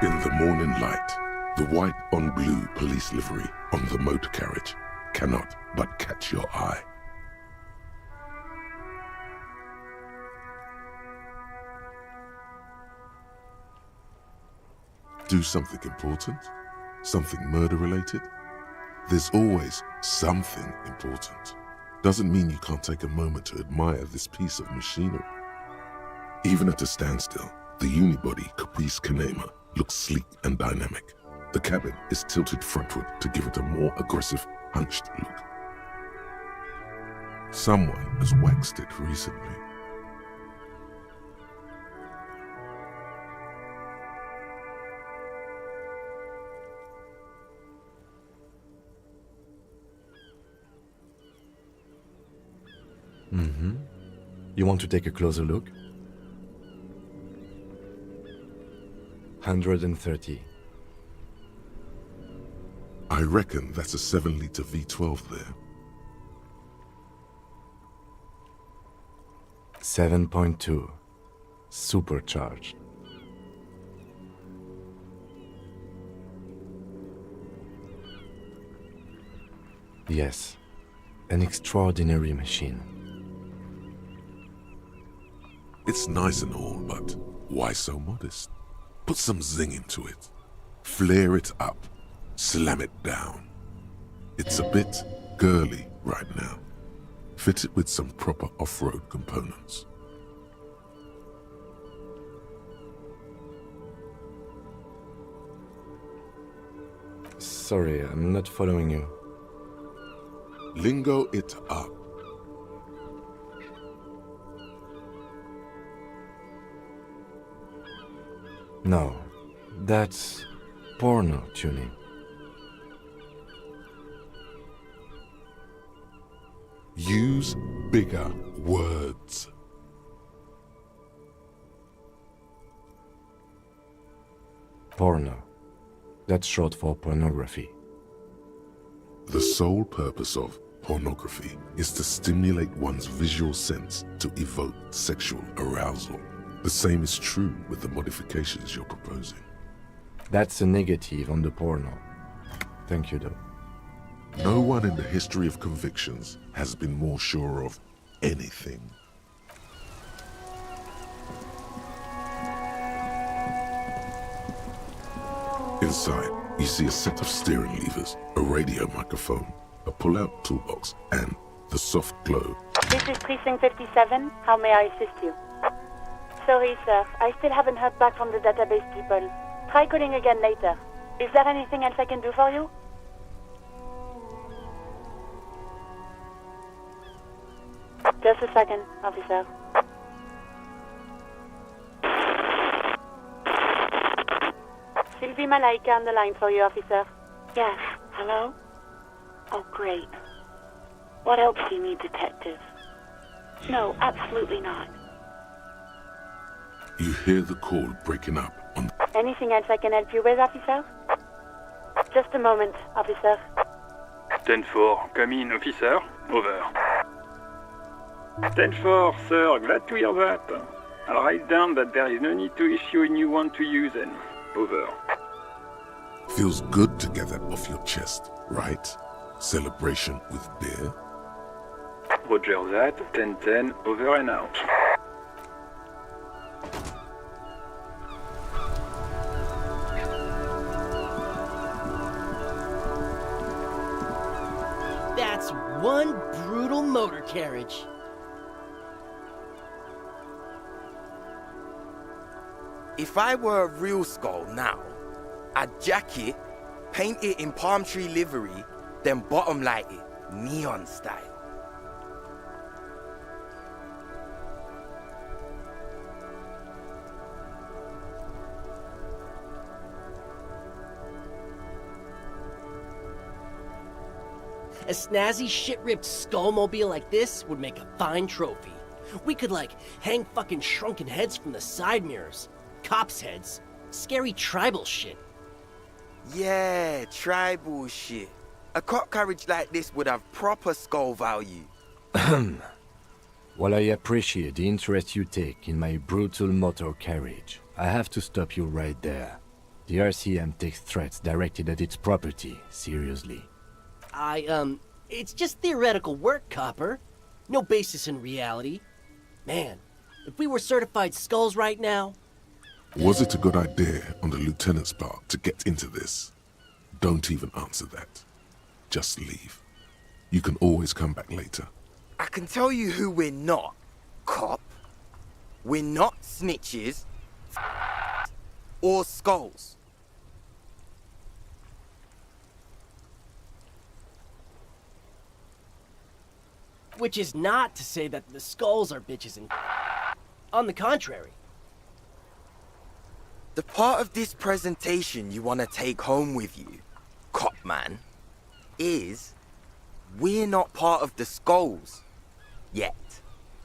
In the morning light, the white on blue police livery on the motor carriage cannot but catch your eye. Do something important? Something murder-related? There's always something important. Doesn't mean you can't take a moment to admire this piece of machinery. Even at a standstill, the unibody Caprice Canema looks sleek and dynamic. The cabin is tilted frontward to give it a more aggressive, hunched look. Someone has waxed it recently. You want to take a closer look? 130. I reckon that's a 7-liter V12 there. 7.2. Supercharged. Yes, an extraordinary machine. It's nice and all, but why so modest? Put some zing into it. Flare it up. Slam it down. It's a bit girly right now. Fit it with some proper off-road components. Sorry, I'm not following you. Lingo it up. No, that's porno tuning. Use bigger words. Porno. That's short for pornography. The sole purpose of pornography is to stimulate one's visual sense to evoke sexual arousal. The same is true with the modifications you're proposing. That's a negative on the porno. Thank you, though. No one in the history of convictions has been more sure of anything. Inside, you see a set of steering levers, a radio microphone, a pull-out toolbox, and the soft glow. This is Precinct 57. How may I assist you? Sorry, sir. I still haven't heard back from the database people. Try calling again later. Is there anything else I can do for you? Just a second, officer. Sylvie Malaika on the line for you, officer. Yes. Hello? Oh, great. What else do you need, detective? No, absolutely not. You hear the call breaking up on... Anything else I can help you with, officer? Just a moment, officer. 10-4, come in, officer. Over. 10-4, sir, glad to hear that. I'll write down that there is no need to issue a new one to you then. Over. Feels good to get that off your chest, right? Celebration with beer? Roger that, 10-10, over and out. That's one brutal motor carriage. If I were a real skull now, I'd jack it, paint it in palm tree livery, then bottom light it, neon style. A snazzy shit-ripped skullmobile like this would make a fine trophy. We could, like, hang fucking shrunken heads from the side mirrors. Cops' heads. Scary tribal shit. Yeah, tribal shit. A cop carriage like this would have proper skull value. While I appreciate the interest you take in my brutal motor carriage, I have to stop you right there. The RCM takes threats directed at its property seriously. It's just theoretical work, Copper. No basis in reality. Man, if we were certified skulls right now... Was it a good idea on the lieutenant's part to get into this? Don't even answer that. Just leave. You can always come back later. I can tell you who we're not, cop. We're not snitches or skulls. Which is not to say that the skulls are bitches and... On the contrary. The part of this presentation you want to take home with you, cop man, is we're not part of the skulls yet.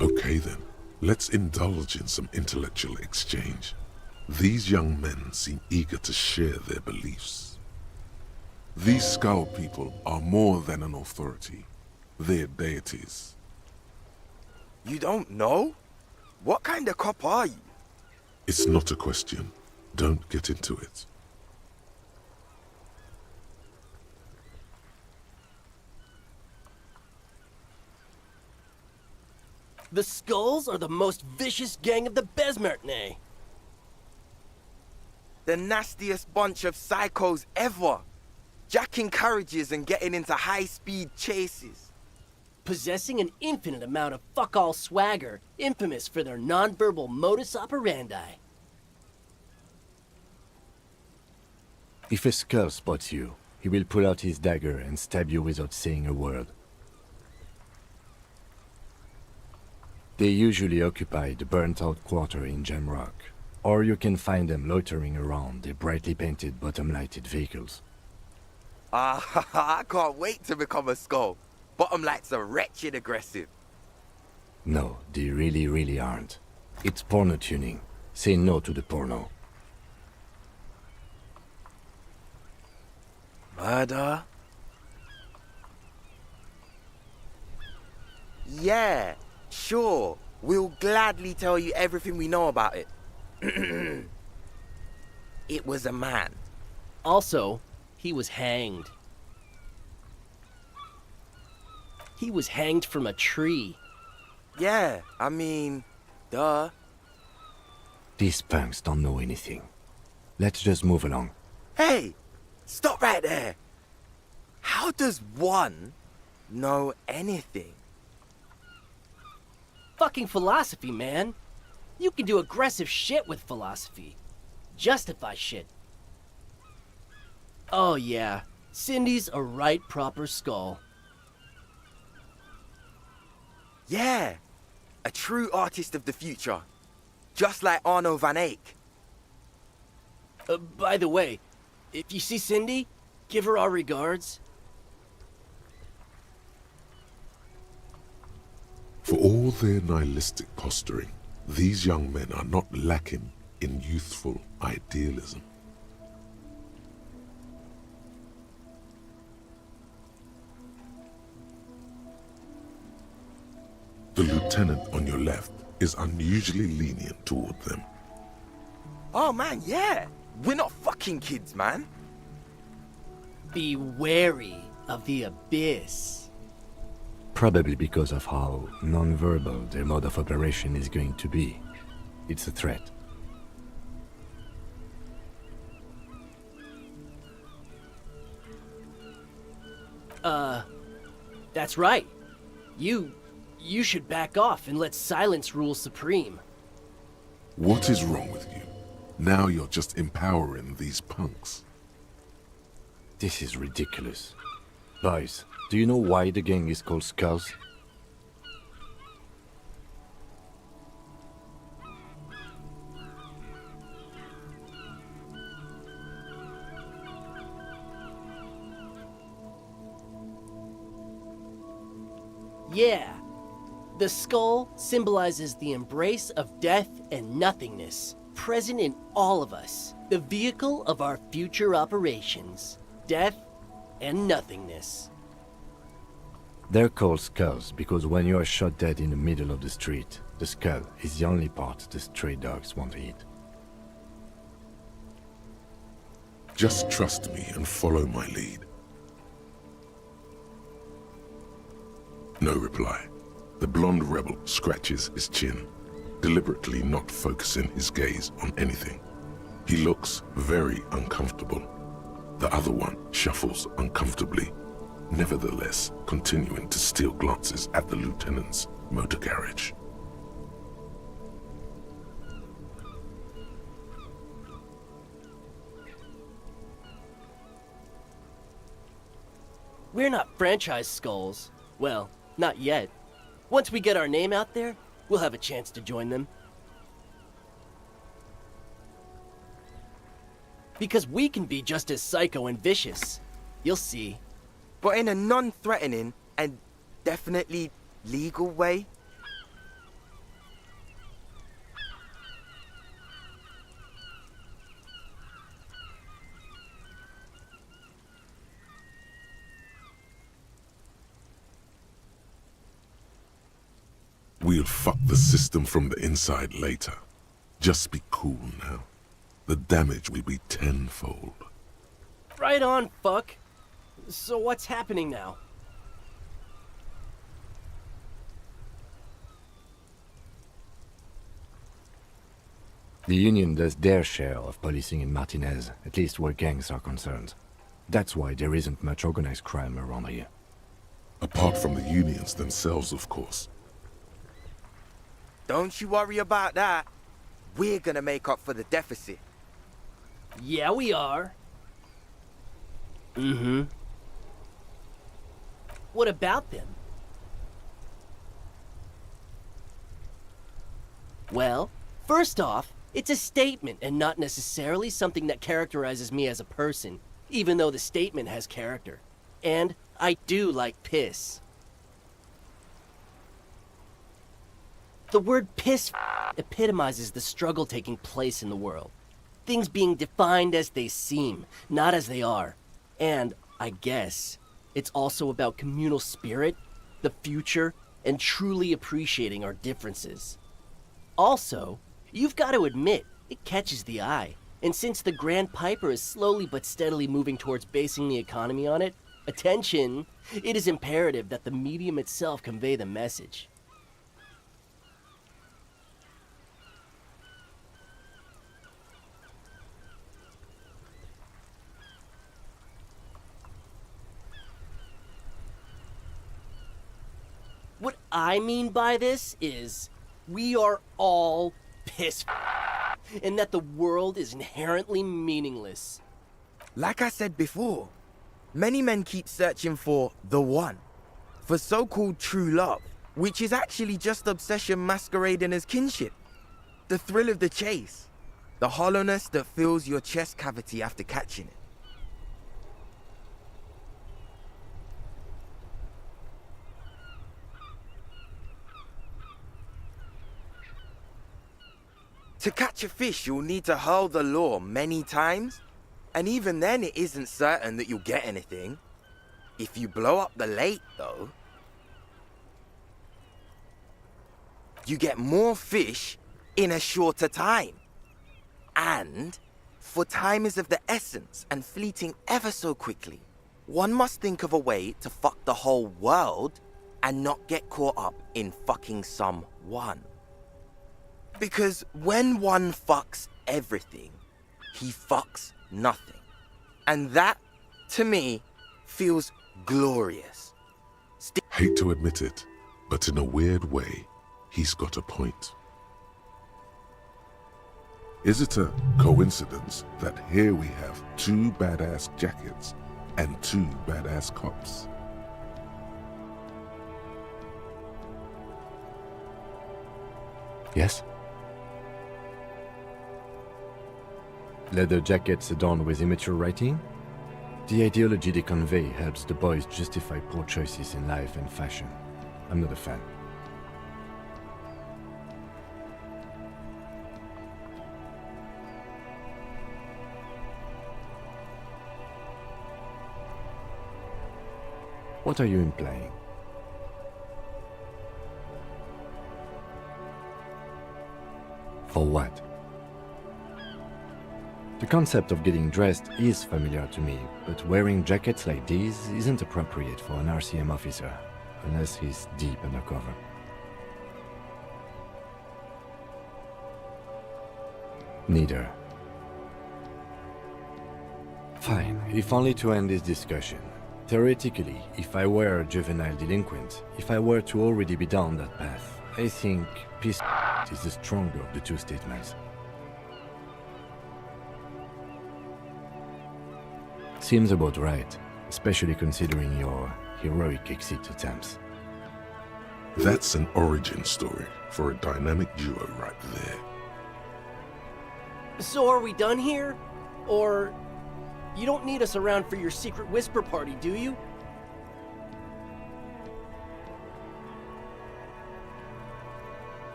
Okay then, let's indulge in some intellectual exchange. These young men seem eager to share their beliefs. These skull people are more than an authority. They're deities. You don't know? What kind of cop are you? It's not a question. Don't get into it. The skulls are the most vicious gang of the Besmertne. The nastiest bunch of psychos ever. Jacking carriages and getting into high-speed chases. Possessing an infinite amount of fuck-all swagger, infamous for their non-verbal modus operandi. If a skull spots you, he will pull out his dagger and stab you without saying a word. They usually occupy the burnt-out quarter in Jamrock, or you can find them loitering around their brightly painted bottom-lighted vehicles. I can't wait to become a skull. Bottom lights are wretched aggressive. No, they really aren't. It's porno tuning. Say no to the porno. Murder? Yeah, sure. We'll gladly tell you everything we know about it. It was a man. Also, he was hanged. He was hanged from a tree. Yeah, I mean, duh. These punks don't know anything. Let's just move along. Hey, stop right there. How does one know anything? Fucking philosophy, man. You can do aggressive shit with philosophy. Justify shit. Oh yeah, Cindy's a right proper skull. Yeah, a true artist of the future. Just like Arno van Eyck. By the way, if you see Cindy, give her our regards. For all their nihilistic posturing, these young men are not lacking in youthful idealism. The lieutenant on your left is unusually lenient toward them. Oh man, yeah. We're not fucking kids, man. Be wary of the abyss. Probably because of how non-verbal their mode of operation is going to be. It's a threat. That's right. You should back off and let silence rule supreme. What is wrong with you? Now you're just empowering these punks. This is ridiculous. Boys, do you know why the gang is called Skulls? Yeah. The skull symbolizes the embrace of death and nothingness, present in all of us. The vehicle of our future operations. Death and nothingness. They're called Skulls because when you are shot dead in the middle of the street, the skull is the only part the stray dogs want to eat. Just trust me and follow my lead. No reply. The blonde rebel scratches his chin, deliberately not focusing his gaze on anything. He looks very uncomfortable. The other one shuffles uncomfortably, nevertheless continuing to steal glances at the lieutenant's motor carriage. We're not franchise skulls. Well, not yet. Once we get our name out there, we'll have a chance to join them. Because we can be just as psycho and vicious. You'll see. But in a non-threatening and definitely legal way. We'll fuck the system from the inside later. Just be cool now. The damage will be tenfold. Right on, fuck. So what's happening now? The Union does their share of policing in Martinez, at least where gangs are concerned. That's why there isn't much organized crime around here. Apart from the unions themselves, of course. Don't you worry about that. We're gonna make up for the deficit. Yeah, we are. Mm-hmm. What about them? Well, first off, it's a statement and not necessarily something that characterizes me as a person, even though the statement has character. And I do like piss. The word piss epitomizes the struggle taking place in the world. Things being defined as they seem, not as they are. And, I guess, it's also about communal spirit, the future, and truly appreciating our differences. Also, you've got to admit, it catches the eye. And since the Grand Piper is slowly but steadily moving towards basing the economy on it, attention, it is imperative that the medium itself convey the message. What I mean by this is, we are all pissed, and that the world is inherently meaningless. Like I said before, many men keep searching for the one, for so-called true love, which is actually just obsession masquerading as kinship. The thrill of the chase, the hollowness that fills your chest cavity after catching it. To catch a fish, you'll need to hurl the lure many times, and even then it isn't certain that you'll get anything. If you blow up the lake, though, you get more fish in a shorter time. And, for time is of the essence and fleeting ever so quickly, one must think of a way to fuck the whole world and not get caught up in fucking someone. Because when one fucks everything, he fucks nothing. And that, to me, feels glorious. Hate to admit it, but in a weird way, he's got a point. Is it a coincidence that here we have 2 badass jackets and 2 badass cops? Yes? Leather jackets adorned with immature writing? The ideology they convey helps the boys justify poor choices in life and fashion. I'm not a fan. What are you implying? For what? The concept of getting dressed is familiar to me, but wearing jackets like these isn't appropriate for an RCM officer, unless he's deep undercover. Neither. Fine, if only to end this discussion. Theoretically, if I were a juvenile delinquent, if I were to already be down that path, I think peace is the stronger of the two statements. Seems about right, especially considering your heroic exit attempts. That's an origin story for a dynamic duo right there. So are we done here? Or you don't need us around for your secret whisper party, do you?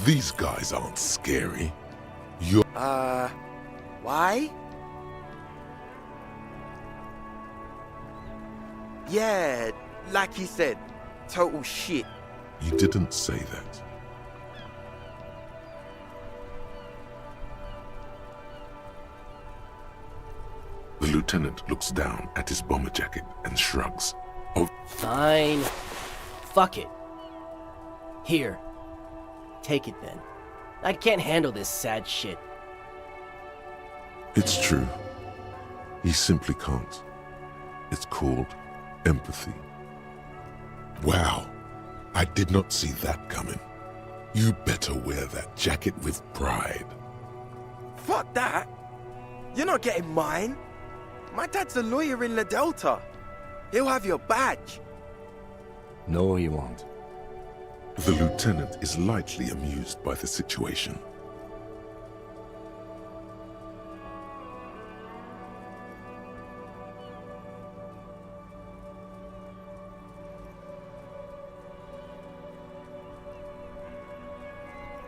These guys aren't scary. You're... Why? Yeah, like he said, total shit. You didn't say that. The lieutenant looks down at his bomber jacket and shrugs. Oh, Fine. Fuck it. Here. Take it then. I can't handle this sad shit. it's true. He simply can't. It's called empathy. Wow, I did not see that coming. You better wear that jacket with pride. Fuck that! You're not getting mine. My dad's a lawyer in La Delta. He'll have your badge. No, he won't. The lieutenant is lightly amused by the situation.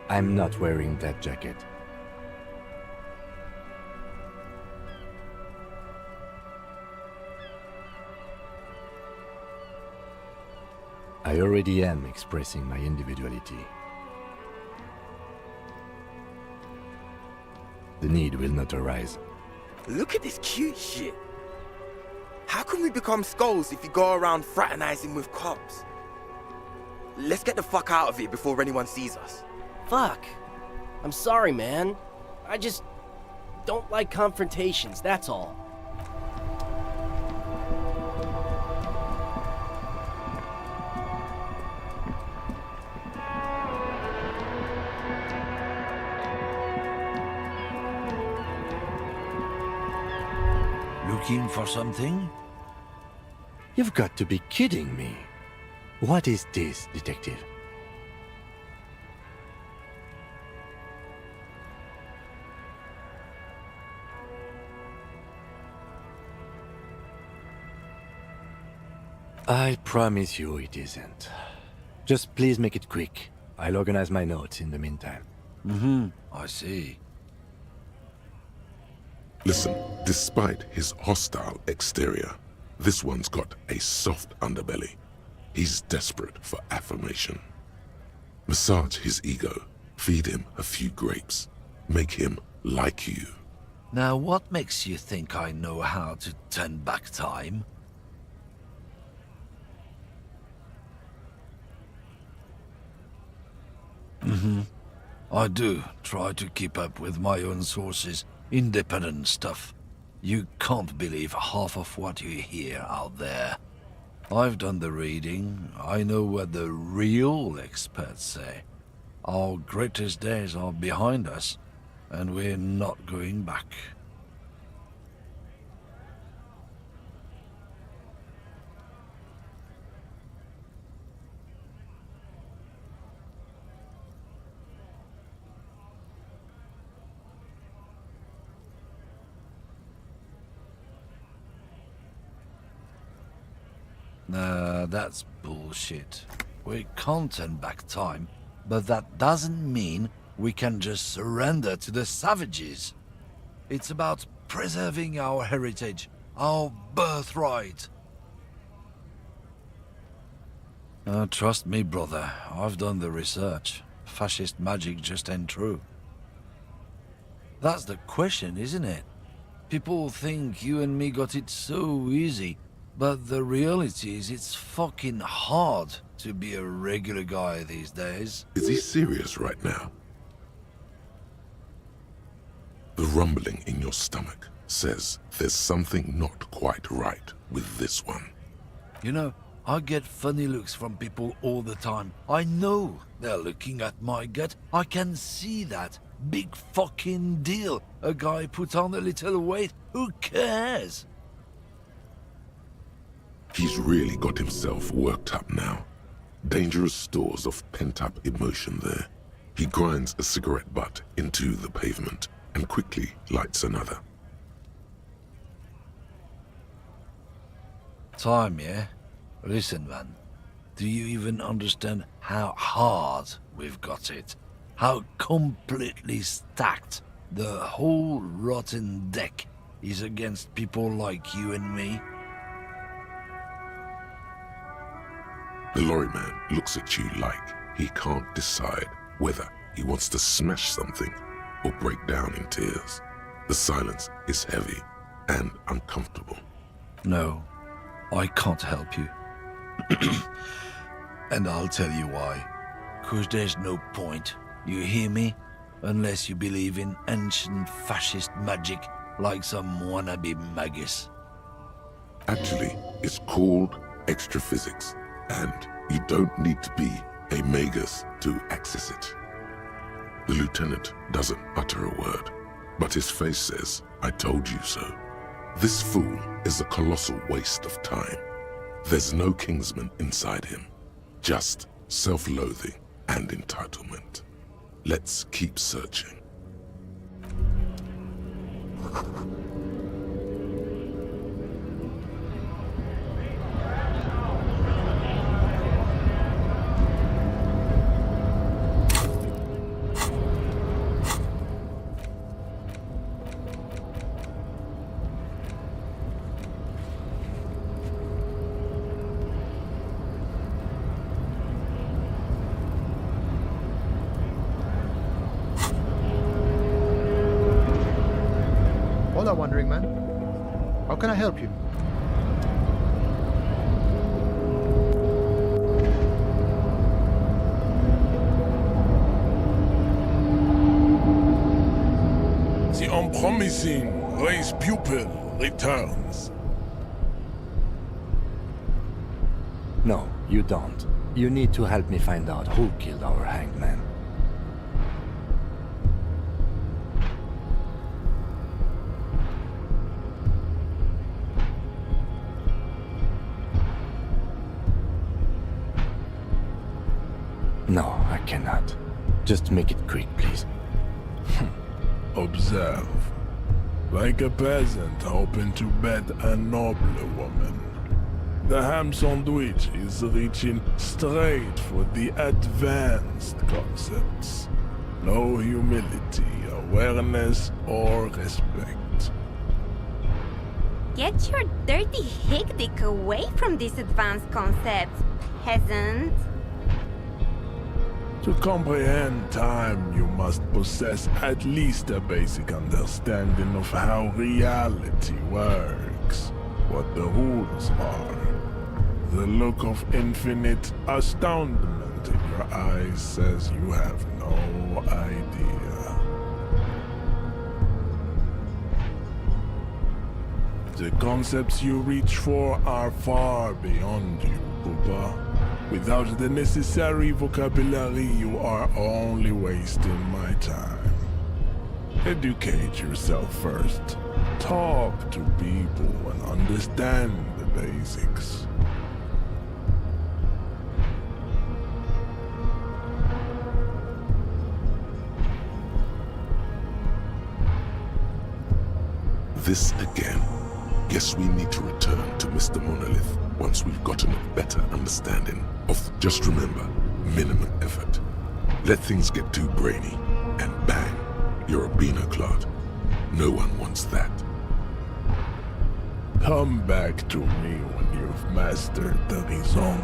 I'm not wearing that jacket. I already am expressing my individuality. The need will not arise. Look at this cute shit. How can we become skulls if you go around fraternizing with cops? Let's get the fuck out of here before anyone sees us. Fuck. I'm sorry, man. I just don't like confrontations, that's all. Looking for something? You've got to be kidding me. What is this, detective? I promise you it isn't. Just please make it quick. I'll organize my notes in the meantime. I see. Listen, despite his hostile exterior, this one's got a soft underbelly. He's desperate for affirmation. Massage his ego, feed him a few grapes, make him like you. Now, what makes you think I know how to turn back time? I do try to keep up with my own sources, independent stuff. You can't believe half of what you hear out there. I've done the reading. I know what the real experts say. Our greatest days are behind us, and we're not going back. That's bullshit. We can't turn back time, but that doesn't mean we can just surrender to the savages. It's about preserving our heritage, our birthright. Trust me, brother, I've done the research. Fascist magic just ain't true. That's the question, isn't it? People think you and me got it so easy, but the reality is it's fucking hard to be a regular guy these days. Is he serious right now? The rumbling in your stomach says there's something not quite right with this one. You know, I get funny looks from people all the time. I know they're looking at my gut. I can see that. Big fucking deal. A guy put on a little weight. Who cares? He's really got himself worked up now. Dangerous stores of pent-up emotion there. He grinds a cigarette butt into the pavement and quickly lights another. Time, yeah? Listen, man. Do you even understand how hard we've got it? How completely stacked the whole rotten deck is against people like you and me? The lorryman looks at you like he can't decide whether he wants to smash something or break down in tears. The silence is heavy and uncomfortable. No, I can't help you. And I'll tell you why. 'Cause there's no point, you hear me? Unless you believe in ancient fascist magic like some wannabe magus. Actually, it's called extraphysics, and you don't need to be a magus to access it. The lieutenant doesn't utter a word, but his face says, "I told you so." This fool is a colossal waste of time. There's no Kingsman inside him, just self-loathing and entitlement. Let's keep searching. Hola, Wandering Man. How can I help you? The unpromising race pupil returns. No, you don't. You need to help me find out who killed our hanged man. No, I cannot. Just make it quick, please. Observe. Like a peasant hoping to bet a nobler woman. The ham sandwich is reaching straight for the advanced concepts. No humility, awareness, or respect. Get your dirty hick dick away from these advanced concepts, peasant. To comprehend time, you must possess at least a basic understanding of how reality works, what the rules are. The look of infinite astoundment in your eyes says you have no idea. The concepts you reach for are far beyond you, Poopa. Without the necessary vocabulary, you are only wasting my time. Educate yourself first. Talk to people and understand the basics. This again. Guess we need to return to Mr. Monolith once we've gotten a better understanding of, just remember, minimum effort. Let things get too brainy, and bang, you're a Beano-clad. No one wants that. Come back to me when you've mastered the raison.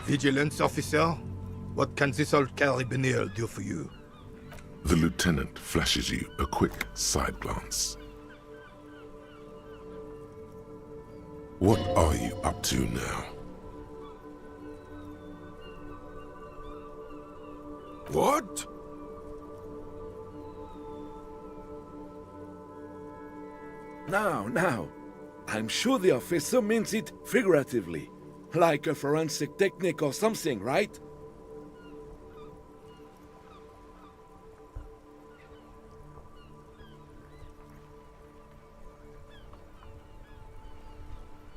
Vigilance, officer? What can this old carabiner do for you? The lieutenant flashes you a quick side glance. What are you up to now? What? Now. I'm sure the officer means it figuratively. Like a forensic technique or something, right?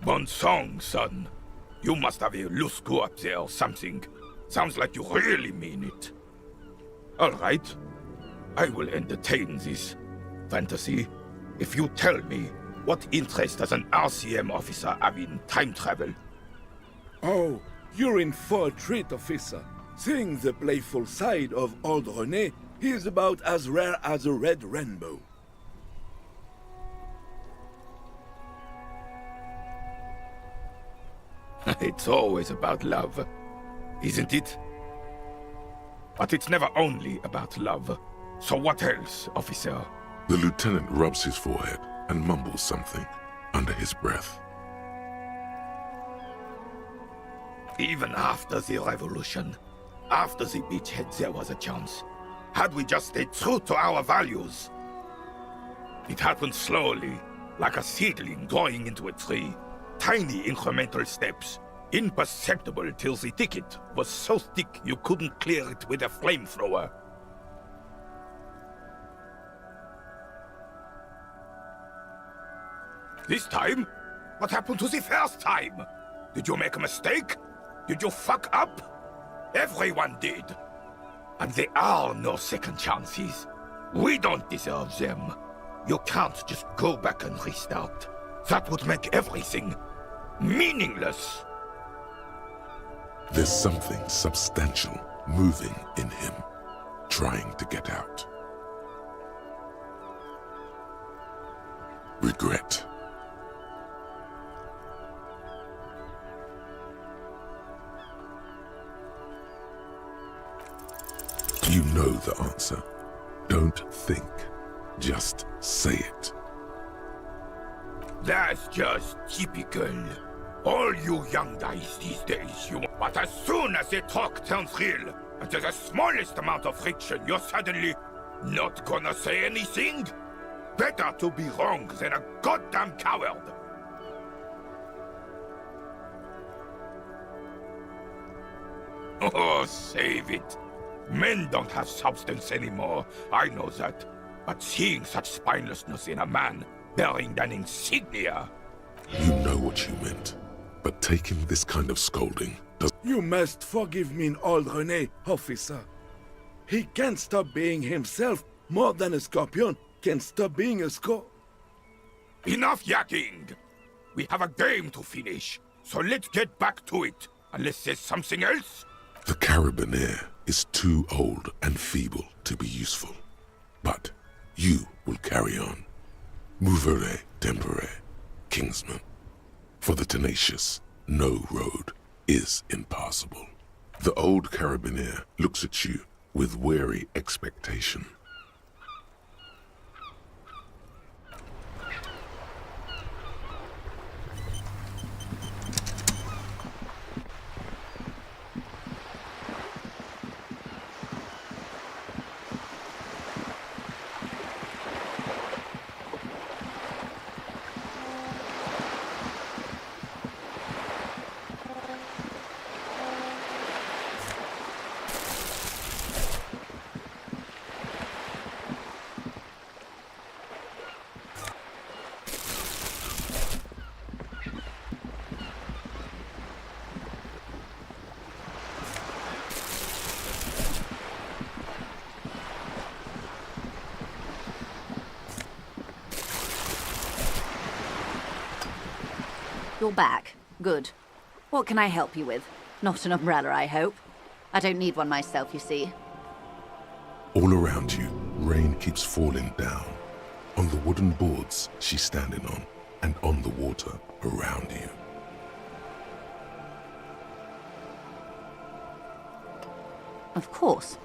Bon song, son. You must have a loose screw up there or something. Sounds like you really mean it. All right. I will entertain this fantasy if you tell me what interest does an RCM officer have in time travel. Oh, you're in for a treat, officer. Seeing the playful side of old René is about as rare as a red rainbow. It's always about love, isn't it? But it's never only about love. So what else, officer? The lieutenant rubs his forehead and mumbles something under his breath. Even after the revolution, after the beachhead, there was a chance. Had we just stayed true to our values. It happened slowly, like a seedling growing into a tree. Tiny incremental steps, imperceptible till the ticket was so thick you couldn't clear it with a flamethrower. This time? What happened to the first time? Did you make a mistake? Did you fuck up? Everyone did. And there are no second chances. We don't deserve them. You can't just go back and restart. That would make everything meaningless. There's something substantial moving in him, trying to get out. Regret. You know the answer. Don't think. Just say it. That's just typical. All you young guys these days, But as soon as the talk turns real, and there's the smallest amount of friction, you're suddenly not gonna say anything? Better to be wrong than a goddamn coward. Oh, save it. Men don't have substance anymore, I know that. But seeing such spinelessness in a man bearing an insignia... You know what you meant, but taking this kind of scolding does... You must forgive me, old René, officer. He can't stop being himself more than a scorpion can stop being a Enough yakking! We have a game to finish, so let's get back to it, unless there's something else. The carabiner is too old and feeble to be useful. But you will carry on. Mouvere tempore, Kingsman. For the tenacious, no road is impassable. The old carabiner looks at you with weary expectation. You're back. Good. What can I help you with? Not an umbrella, I hope. I don't need one myself, you see. All around you, rain keeps falling down. On the wooden boards she's standing on, and on the water around you. Of course.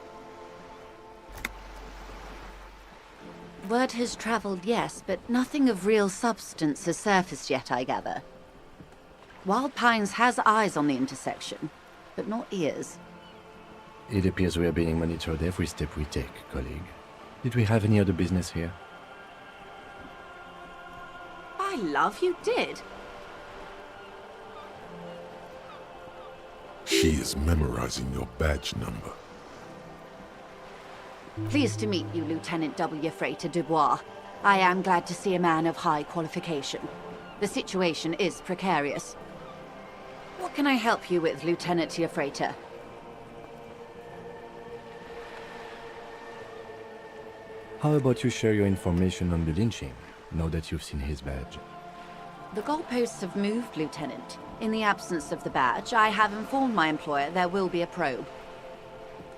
Word has traveled, yes, but nothing of real substance has surfaced yet, I gather. Wild Pines has eyes on the intersection, but not ears. It appears we are being monitored every step we take, colleague. Did we have any other business here? By love, you did. She is memorizing your badge number. Pleased to meet you, Lieutenant W. Freighter Dubois. I am glad to see a man of high qualification. The situation is precarious. What can I help you with, Lieutenant Freighter? How about you share your information on the lynching, now that you've seen his badge? The goalposts have moved, Lieutenant. In the absence of the badge, I have informed my employer there will be a probe.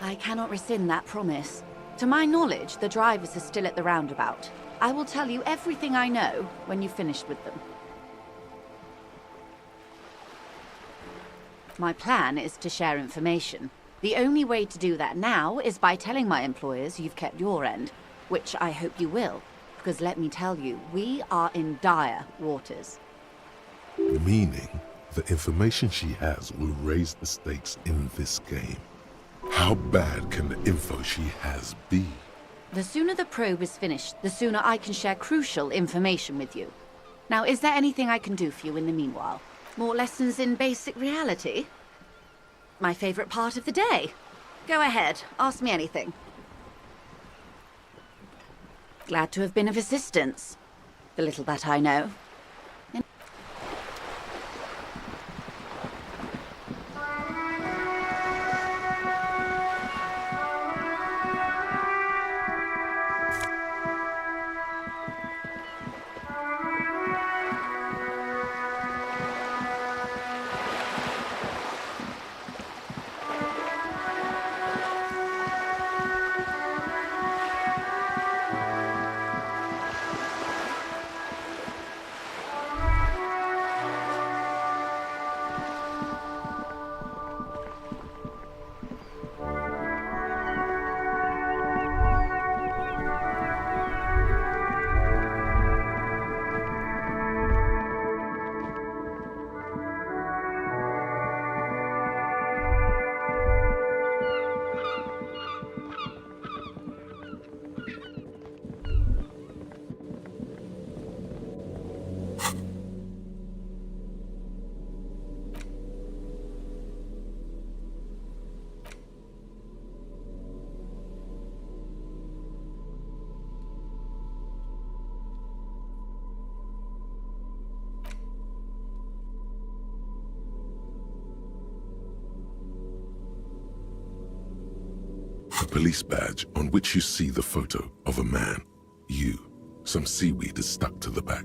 I cannot rescind that promise. To my knowledge, the drivers are still at the roundabout. I will tell you everything I know when you've finished with them. My plan is to share information. The only way to do that now is by telling my employers you've kept your end, which I hope you will, because let me tell you, we are in dire waters. Meaning, the information she has will raise the stakes in this game. How bad can the info she has be? The sooner the probe is finished, the sooner I can share crucial information with you. Now, is there anything I can do for you in the meanwhile? More lessons in basic reality? My favorite part of the day. Go ahead, ask me anything. Glad to have been of assistance. The little that I know. A police badge on which you see the photo of a man. You. Some seaweed is stuck to the back.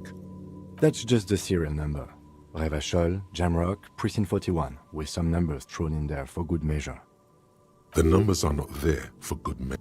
That's just the serial number. Revachol, Jamrock, Precinct 41, with some numbers thrown in there for good measure. The numbers are not there for good measure.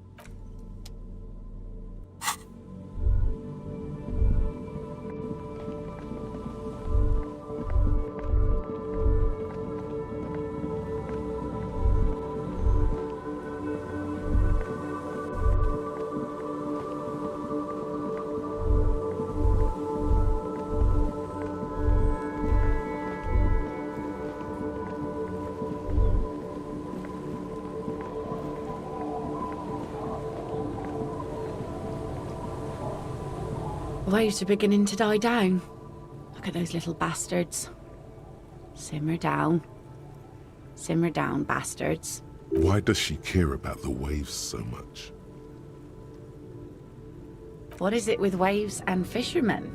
Waves are beginning to die down. Look at those little bastards. Simmer down. Simmer down, bastards. Why does she care about the waves so much? What is it with waves and fishermen?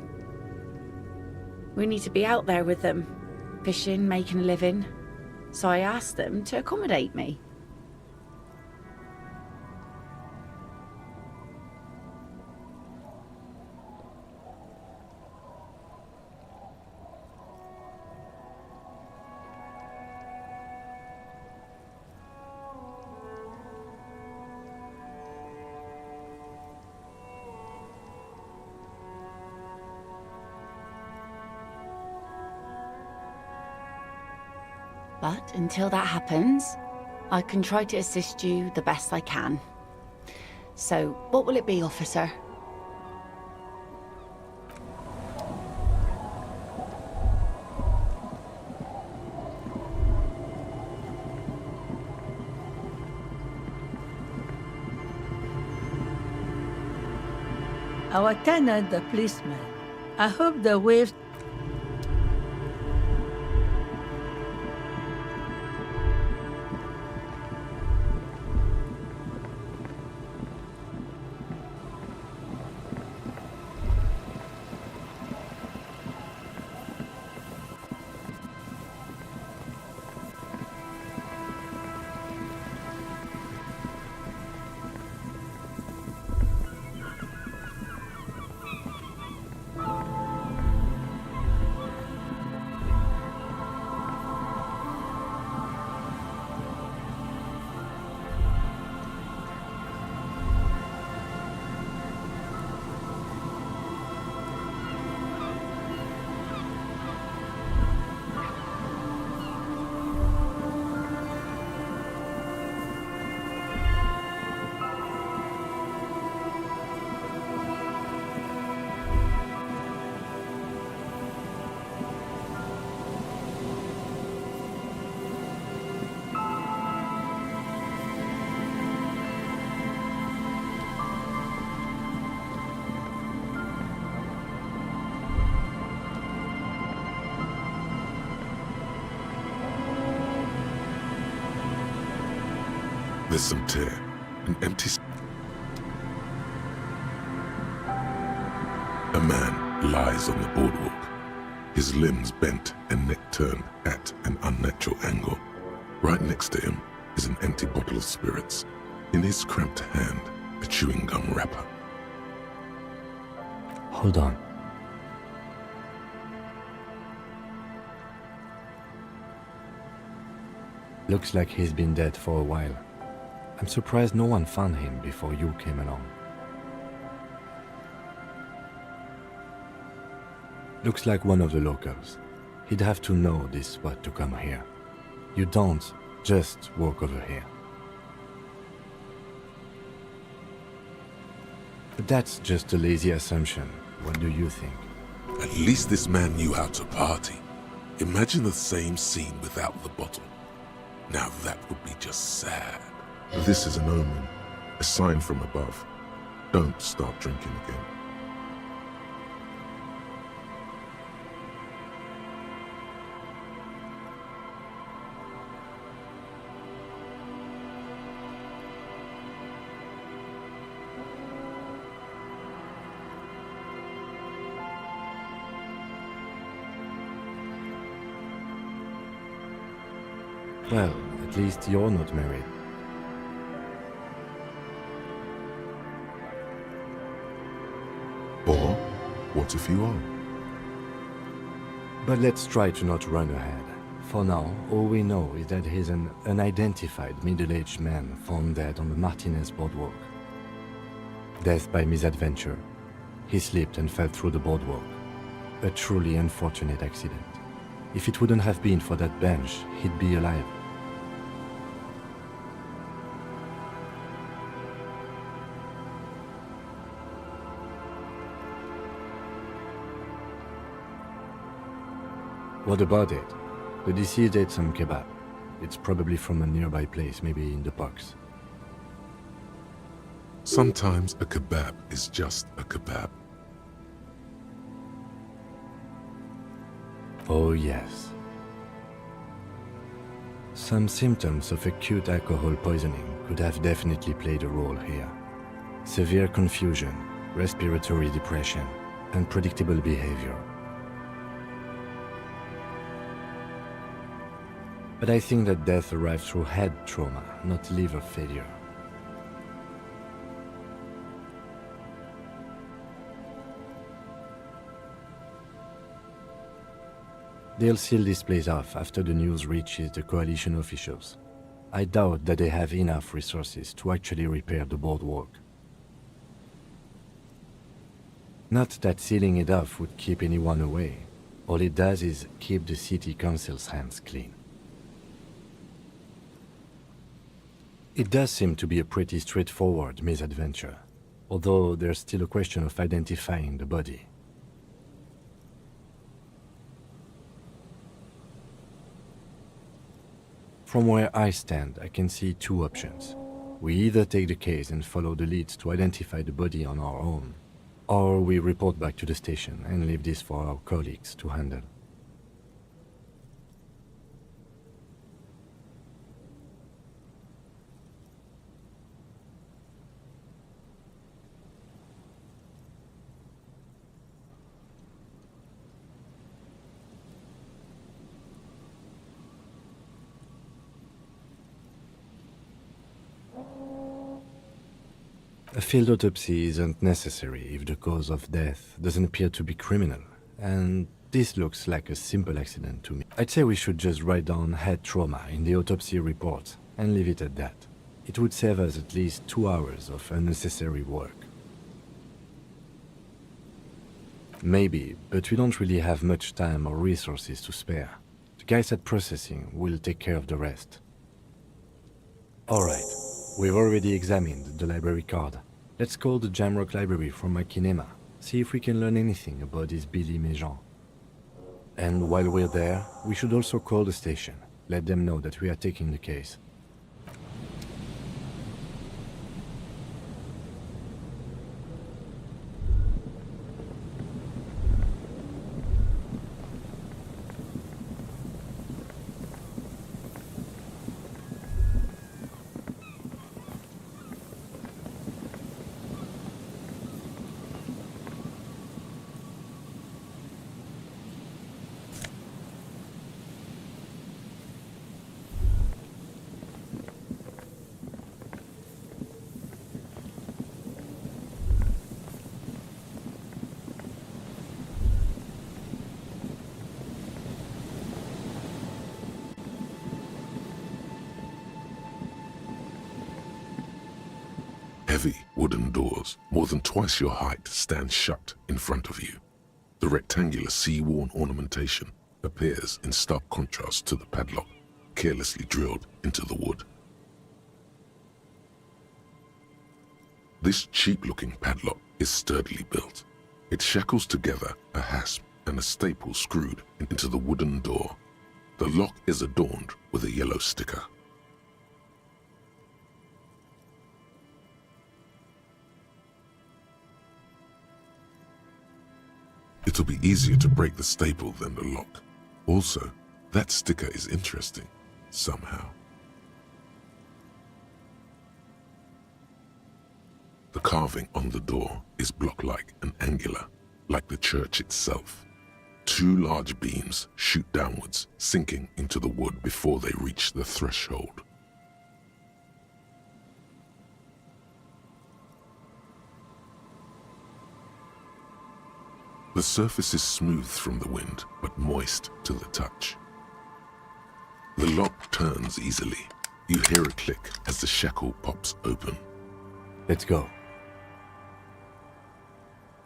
We need to be out there with them, fishing, making a living. So I asked them to accommodate me. But until that happens, I can try to assist you the best I can. So, what will it be, officer? Our tenant, the policeman. I hope the waves... There's some tear, an empty... A man lies on the boardwalk, his limbs bent and neck turned at an unnatural angle. Right next to him is an empty bottle of spirits. In his cramped hand, a chewing gum wrapper. Hold on. Looks like he's been dead for a while. I'm surprised no one found him before you came along. Looks like one of the locals. He'd have to know this spot to come here. You don't just walk over here. But that's just a lazy assumption. What do you think? At least this man knew how to party. Imagine the same scene without the bottle. Now that would be just sad. This is an omen, a sign from above. Don't start drinking again. Well, at least you're not married. Or, what if you are? But let's try to not run ahead. For now, all we know is that he's an unidentified middle-aged man found dead on the Martinez boardwalk. Death by misadventure. He slipped and fell through the boardwalk. A truly unfortunate accident. If it wouldn't have been for that bench, he'd be alive. What about it? The deceased ate some kebab. It's probably from a nearby place, maybe in the parks. Sometimes a kebab is just a kebab. Oh yes. Some symptoms of acute alcohol poisoning could have definitely played a role here. Severe confusion, respiratory depression, unpredictable behavior. But I think that death arrived through head trauma, not liver failure. They'll seal this place off after the news reaches the coalition officials. I doubt that they have enough resources to actually repair the boardwalk. Not that sealing it off would keep anyone away. All it does is keep the city council's hands clean. It does seem to be a pretty straightforward misadventure, although there's still a question of identifying the body. From where I stand, I can see two options. We either take the case and follow the leads to identify the body on our own, or we report back to the station and leave this for our colleagues to handle. A field autopsy isn't necessary if the cause of death doesn't appear to be criminal, and this looks like a simple accident to me. I'd say we should just write down head trauma in the autopsy report and leave it at that. It would save us at least 2 hours of unnecessary work. Maybe, but we don't really have much time or resources to spare. The guys at processing will take care of the rest. Alright, we've already examined the library card. Let's call the Jamrock Library from my kinema, see if we can learn anything about this Billy Méjean. And while we're there, we should also call the station, let them know that we are taking the case. Heavy wooden doors, more than twice your height, stand shut in front of you. The rectangular sea-worn ornamentation appears in stark contrast to the padlock, carelessly drilled into the wood. This cheap-looking padlock is sturdily built. It shackles together a hasp and a staple screwed into the wooden door. The lock is adorned with a yellow sticker. It'll be easier to break the staple than the lock. Also, that sticker is interesting, somehow. The carving on the door is block-like and angular, like the church itself. 2 large beams shoot downwards, sinking into the wood before they reach the threshold. The surface is smooth from the wind, but moist to the touch. The lock turns easily. You hear a click as the shackle pops open. Let's go.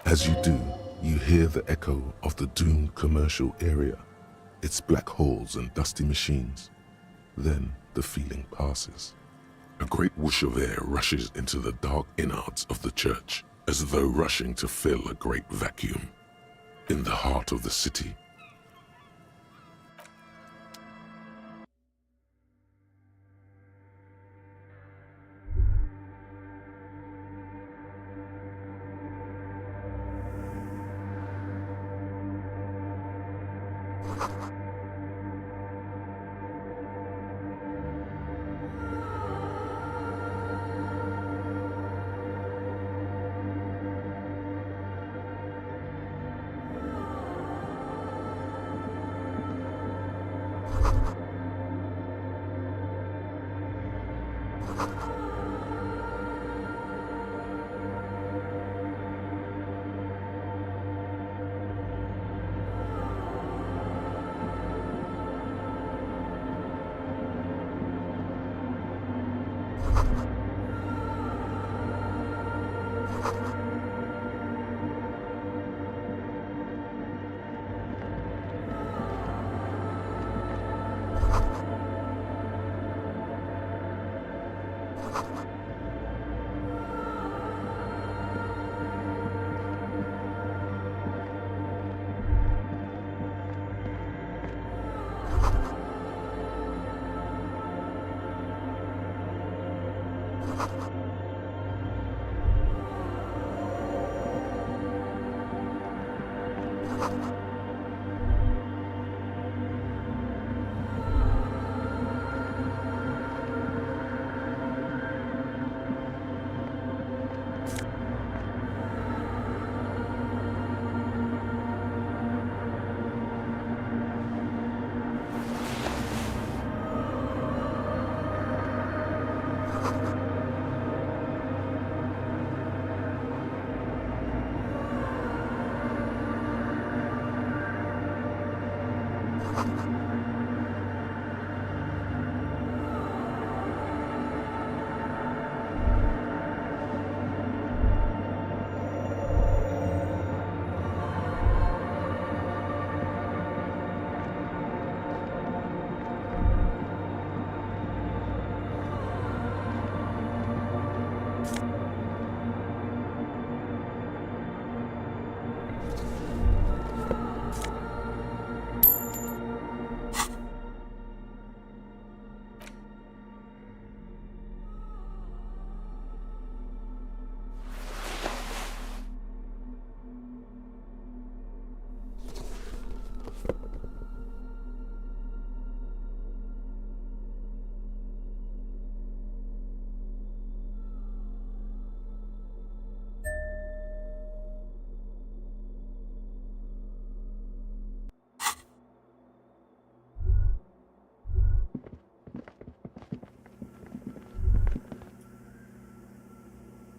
As you do, you hear the echo of the doomed commercial area, its black holes and dusty machines. Then the feeling passes. A great whoosh of air rushes into the dark innards of the church, as though rushing to fill a great vacuum. In the heart of the city,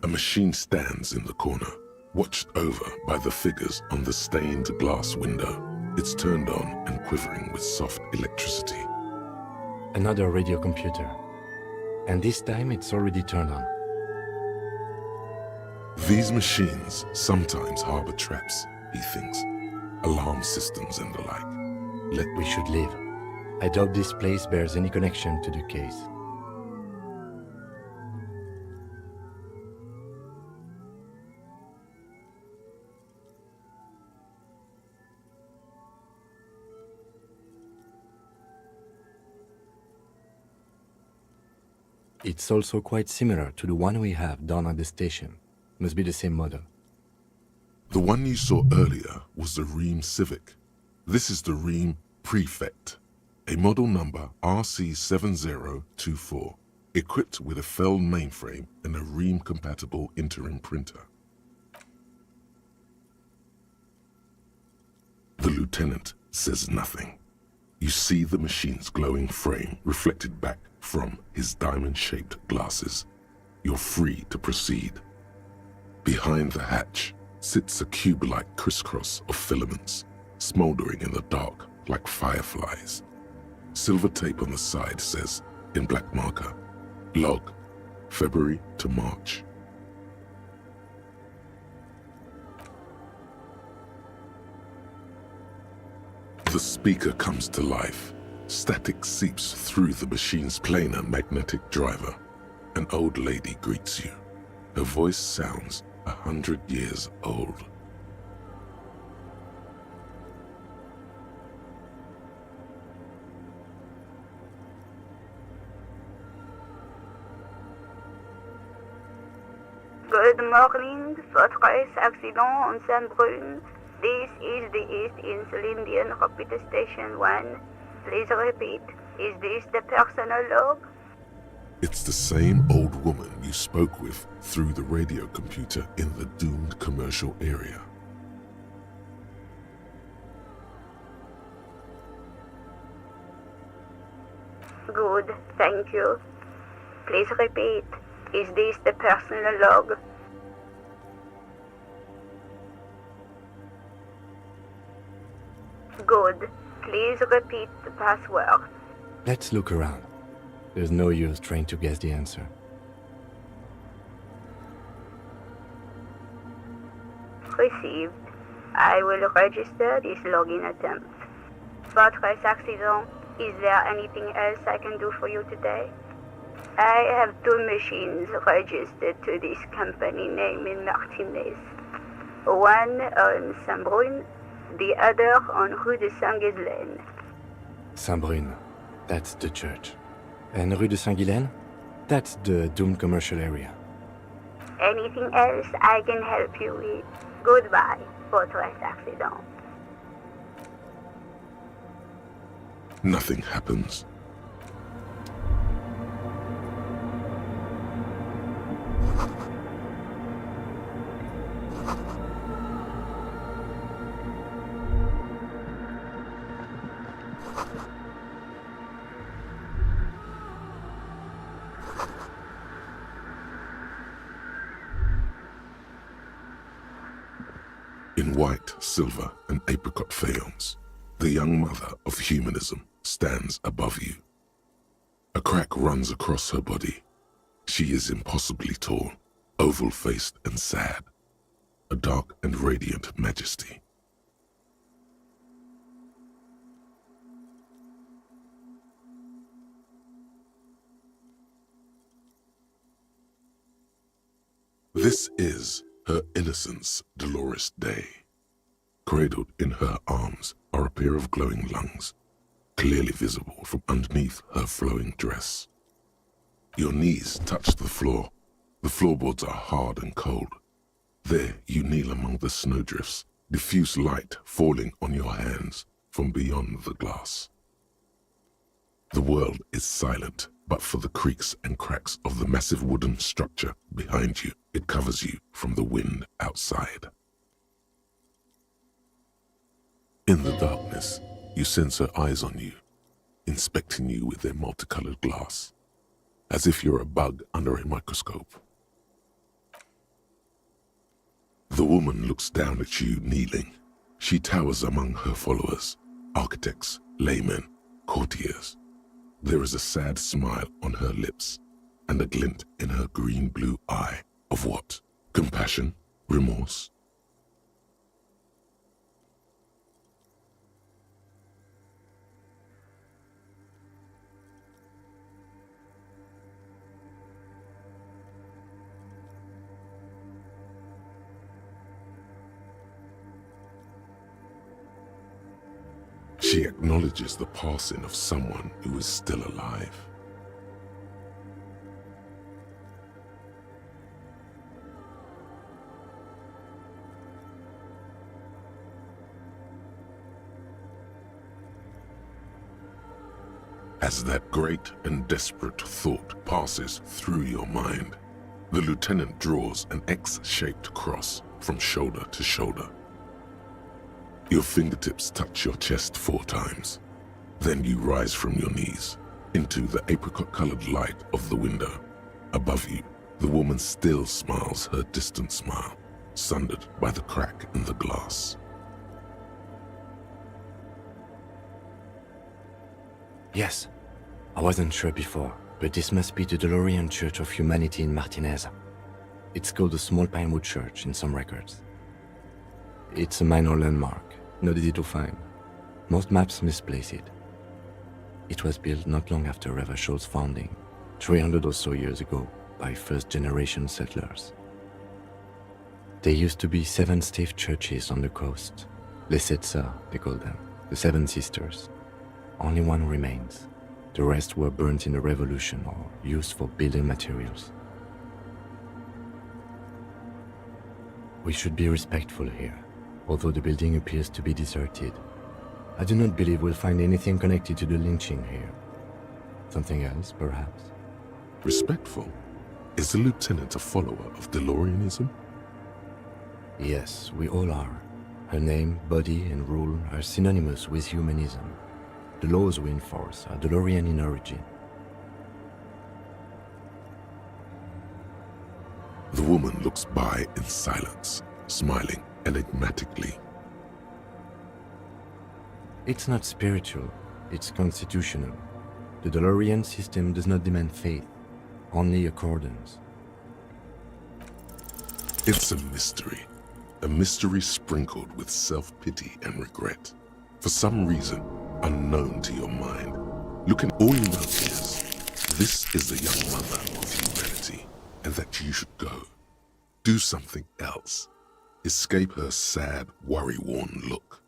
A machine stands in the corner, watched over by the figures on the stained glass window. It's turned on and quivering with soft electricity. Another radio computer. And this time it's already turned on. These machines sometimes harbor traps, he thinks. Alarm systems and the like. We should leave. I doubt this place bears any connection to the case. It's also quite similar to the one we have down at the station. Must be the same model. The one you saw earlier was the Ream Civic. This is the Ream Prefect, a model number RC7024, equipped with a Feld mainframe and a Ream-compatible interim printer. The lieutenant says nothing. You see the machine's glowing frame reflected back from his diamond-shaped glasses. You're free to proceed. Behind the hatch sits a cube-like crisscross of filaments, smoldering in the dark like fireflies. Silver tape on the side says, in black marker, log, February to March. The speaker comes to life. Static seeps through the machine's planar magnetic driver. An old lady greets you. Her voice sounds 100 years old. Good morning, Fortress accident on Saint-Brun. This is the East Insulindian Rapid Station 1. Please repeat, is this the personal log? It's the same old woman you spoke with through the radio computer in the doomed commercial area. Good, thank you. Please repeat, is this the personal log? Good. Please repeat the password. Let's look around. There's no use trying to guess the answer. Received. I will register this login attempt. Fortress accident. Is there anything else I can do for you today? I have 2 machines registered to this company name in Martinez. One on Saint-Brun, the other on Rue de Saint-Ghislaine. Saint-Brun. That's the church. And Rue de Saint-Ghislaine? That's the doomed commercial area. Anything else I can help you with? Goodbye, Fortress Accident. Nothing happens. In white, silver, and apricot faience, the young mother of humanism stands above you. A crack runs across her body. She is impossibly tall, oval-faced and sad, a dark and radiant majesty. This is her innocence, Dolores Day. Cradled in her arms are a pair of glowing lungs, clearly visible from underneath her flowing dress. Your knees touch the floor. The floorboards are hard and cold. There you kneel among the snowdrifts, diffuse light falling on your hands from beyond the glass. The world is silent, but for the creaks and cracks of the massive wooden structure behind you. It covers you from the wind outside. In the darkness, you sense her eyes on you, inspecting you with their multicolored glass, as if you're a bug under a microscope. The woman looks down at you kneeling. She towers among her followers, architects, laymen, courtiers. There is a sad smile on her lips and a glint in her green-blue eye. Of what? Compassion? Remorse? She acknowledges the passing of someone who is still alive. As that great and desperate thought passes through your mind, the lieutenant draws an X-shaped cross from shoulder to shoulder. Your fingertips touch your chest 4 times. Then you rise from your knees into the apricot-colored light of the window. Above you, the woman still smiles her distant smile, sundered by the crack in the glass. Yes, I wasn't sure before, but this must be the DeLorean Church of Humanity in Martinez. It's called the Small Pinewood Church in some records. It's a minor landmark, not easy to find. Most maps misplace it. It was built not long after Revachol's founding, 300 or so years ago, by first-generation settlers. There used to be 7 stave churches on the coast. Les Sept Sœurs, they call them, the 7 Sisters. Only one remains. The rest were burnt in the revolution or used for building materials. We should be respectful here, although the building appears to be deserted. I do not believe we'll find anything connected to the lynching here. Something else, perhaps? Respectful? Is the lieutenant a follower of DeLoreanism? Yes, we all are. Her name, body, and rule are synonymous with humanism. The laws we enforce are DeLorean in origin. The woman looks by in silence, smiling enigmatically. It's not spiritual, it's constitutional. The DeLorean system does not demand faith, only accordance. It's a mystery sprinkled with self-pity and regret. For some reason, unknown to your mind, all you know is, this is the young mother of humanity, and that you should go. Do something else. Escape her sad, worry-worn look.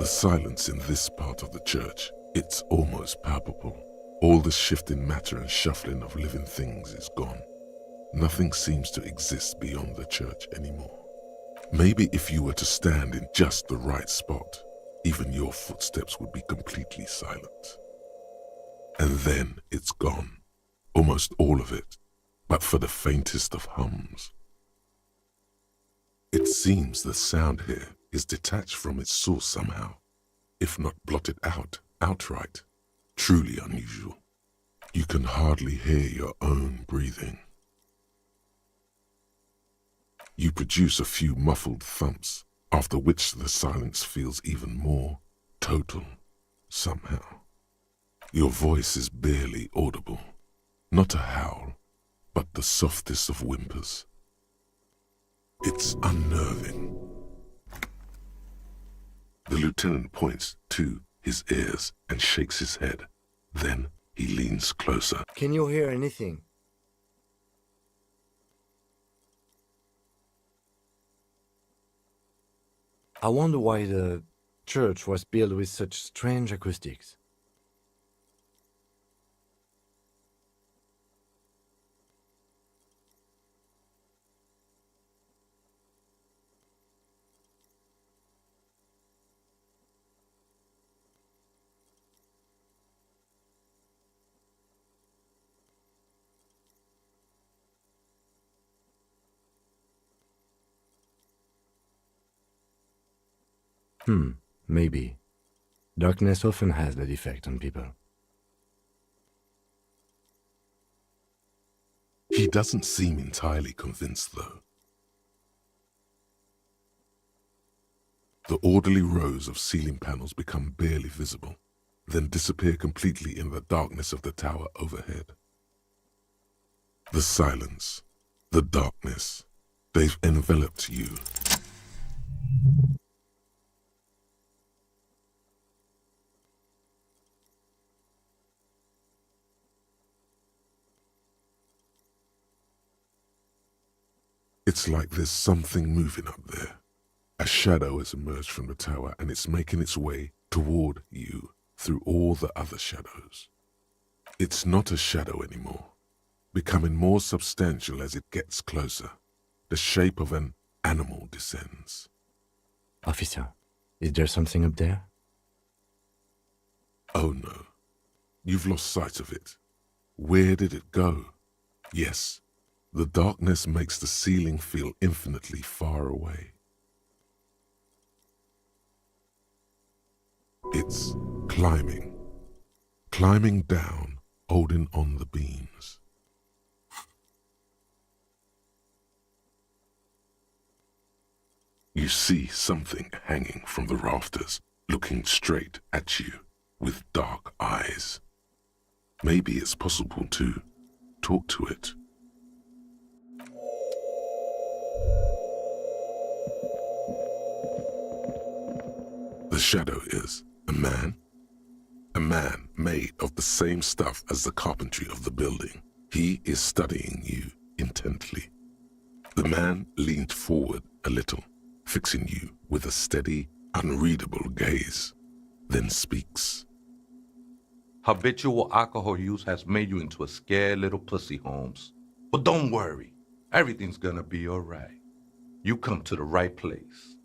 The silence in this part of the church, it's almost palpable. All the shifting matter and shuffling of living things is gone. Nothing seems to exist beyond the church anymore. Maybe if you were to stand in just the right spot, even your footsteps would be completely silent. And then it's gone, almost all of it, but for the faintest of hums. It seems the sound here is detached from its source somehow, if not blotted out outright. Truly unusual. You can hardly hear your own breathing. You produce a few muffled thumps, after which the silence feels even more total, somehow. Your voice is barely audible, not a howl, but the softest of whimpers. It's unnerving. The lieutenant points to his ears and shakes his head. Then he leans closer. Can you hear anything? I wonder why the church was built with such strange acoustics. Maybe. Darkness often has that effect on people. He doesn't seem entirely convinced, though. The orderly rows of ceiling panels become barely visible, then disappear completely in the darkness of the tower overhead. The silence, the darkness, they've enveloped you. It's like there's something moving up there. A shadow has emerged from the tower and it's making its way toward you through all the other shadows. It's not a shadow anymore, becoming more substantial as it gets closer. The shape of an animal descends. Officer, is there something up there? Oh no, you've lost sight of it. Where did it go? Yes. The darkness makes the ceiling feel infinitely far away. It's climbing down, holding on the beams. You see something hanging from the rafters, looking straight at you with dark eyes. Maybe it's possible to talk to it. The shadow is a man made of the same stuff as the carpentry of the building. He is studying you intently. The man leaned forward a little, fixing you with a steady, unreadable gaze, then speaks. Habitual alcohol use has made you into a scared little pussy, Holmes. But don't worry, everything's gonna be all right. You come to the right place.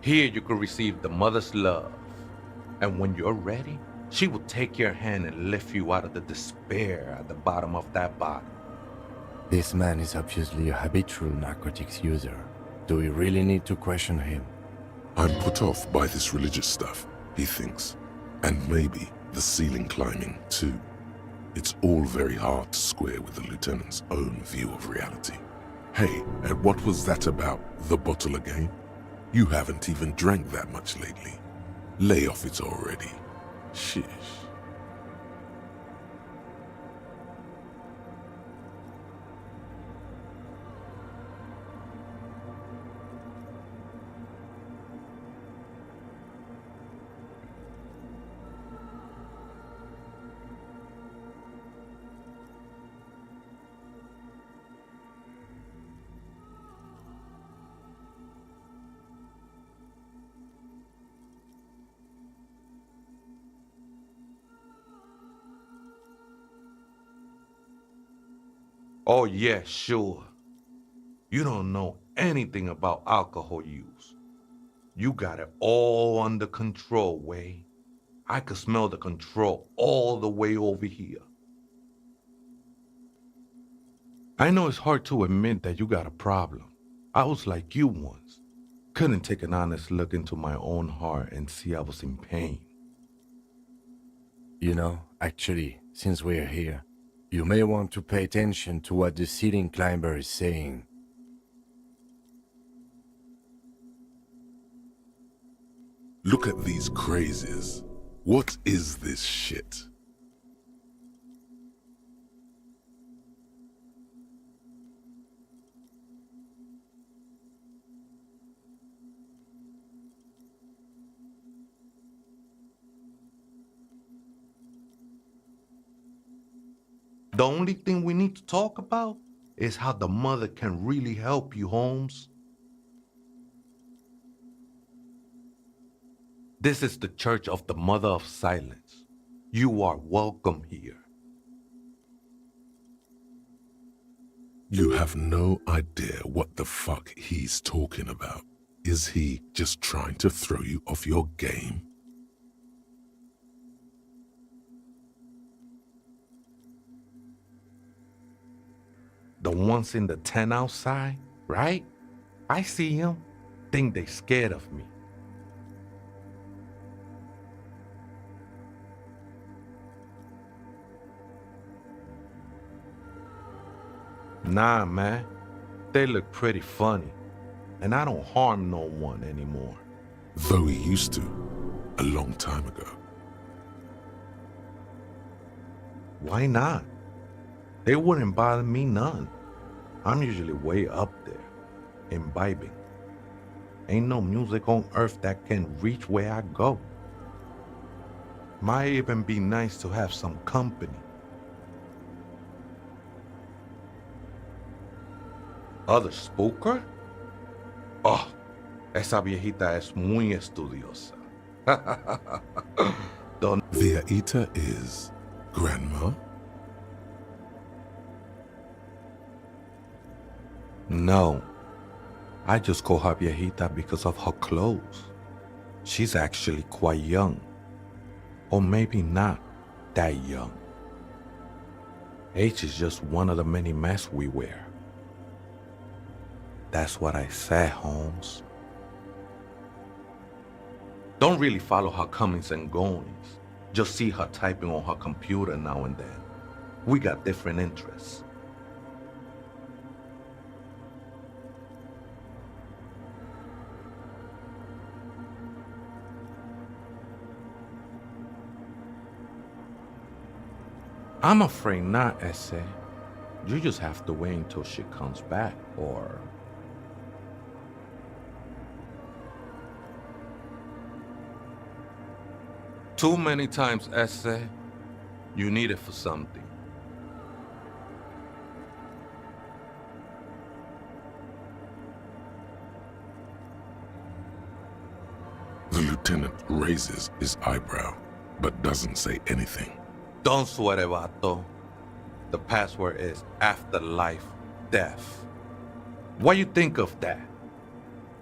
Here you could receive the mother's love. And when you're ready, she will take your hand and lift you out of the despair at the bottom of that bottle. This man is obviously a habitual narcotics user. Do we really need to question him? I'm put off by this religious stuff, he thinks. And maybe the ceiling climbing, too. It's all very hard to square with the lieutenant's own view of reality. Hey, and what was that about, the bottle again? You haven't even drank that much lately. Lay off it already. Shish. Oh yeah, sure. You don't know anything about alcohol use. You got it all under control, Way. I could smell the control all the way over here. I know it's hard to admit that you got a problem. I was like you once. Couldn't take an honest look into my own heart and see I was in pain. You know, actually, since we're here, you may want to pay attention to what the ceiling climber is saying. Look at these crazies. What is this shit? The only thing we need to talk about is how the mother can really help you, Holmes. This is the Church of the Mother of Silence. You are welcome here. You have no idea what the fuck he's talking about. Is he just trying to throw you off your game? The ones in the tent outside, right? I see them. Think they scared of me. Nah, man. They look pretty funny. And I don't harm no one anymore. Though he used to, a long time ago. Why not? They wouldn't bother me none. I'm usually way up there, imbibing. Ain't no music on earth that can reach where I go. Might even be nice to have some company. Other spooker? Oh, esa viejita es muy estudiosa. Viejita is grandma? No, I just call her viejita because of her clothes. She's actually quite young. Or maybe not that young. Age is just one of the many masks we wear. That's what I said, Holmes. Don't really follow her comings and goings. Just see her typing on her computer now and then. We got different interests. I'm afraid not, Ese. You just have to wait until she comes back, or... Too many times, Ese, you need it for something. The lieutenant raises his eyebrow, but doesn't say anything. Don't sweat it, vato. The password is afterlife death. What you think of that?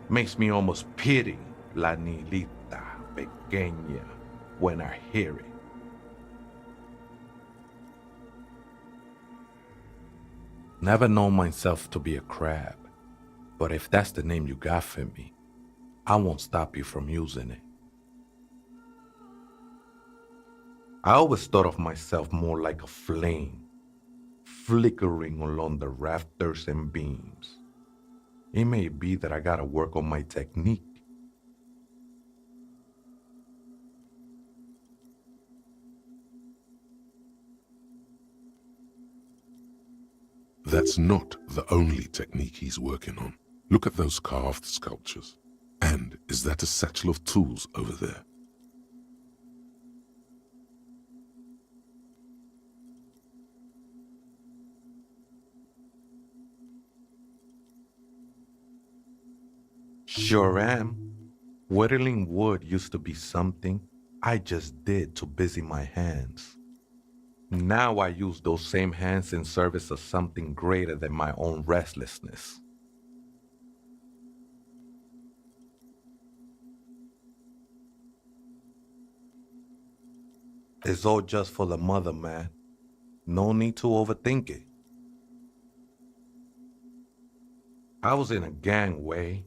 Makes me almost pity La Nilita Pequeña when I hear it. Never known myself to be a crab, but if that's the name you got for me, I won't stop you from using it. I always thought of myself more like a flame, flickering along the rafters and beams. It may be that I gotta work on my technique. That's not the only technique he's working on. Look at those carved sculptures. And is that a satchel of tools over there? Sure am. Whittling wood used to be something I just did to busy my hands. Now I use those same hands in service of something greater than my own restlessness. It's all just for the mother, man. No need to overthink it. I was in a gangway,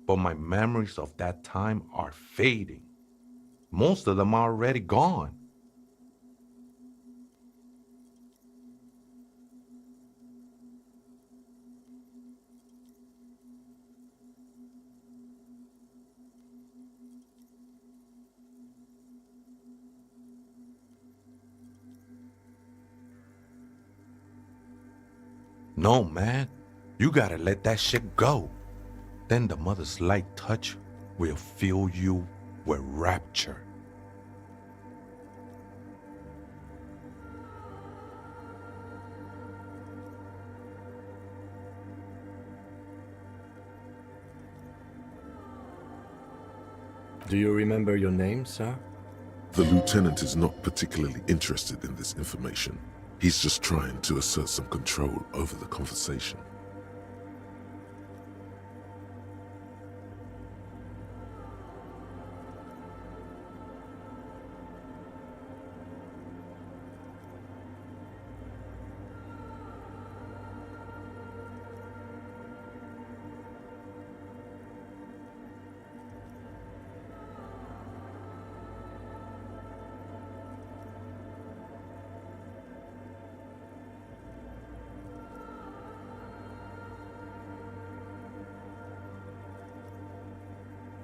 but my memories of that time are fading. Most of them are already gone. No, man, you gotta let that shit go. Then the mother's light touch will fill you with rapture. Do you remember your name, sir? The lieutenant is not particularly interested in this information. He's just trying to assert some control over the conversation.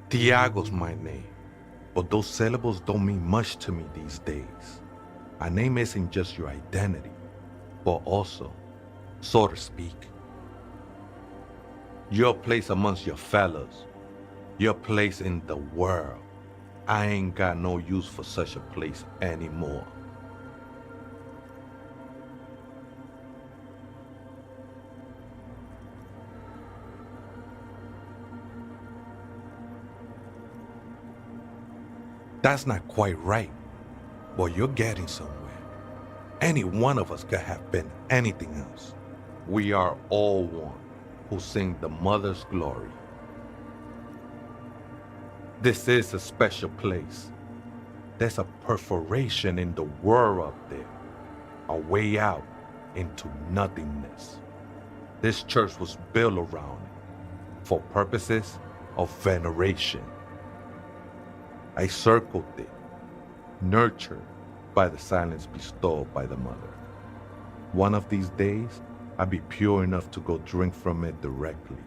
Tiago's my name, but those syllables don't mean much to me these days. A name isn't just your identity, but also, so to speak, your place amongst your fellows, your place in the world. I ain't got no use for such a place anymore. That's not quite right, but you're getting somewhere. Any one of us could have been anything else. We are all one who sing the mother's glory. This is a special place. There's a perforation in the world up there, a way out into nothingness. This church was built around it for purposes of veneration. I circled it, nurtured by the silence bestowed by the mother. One of these days, I'll be pure enough to go drink from it directly.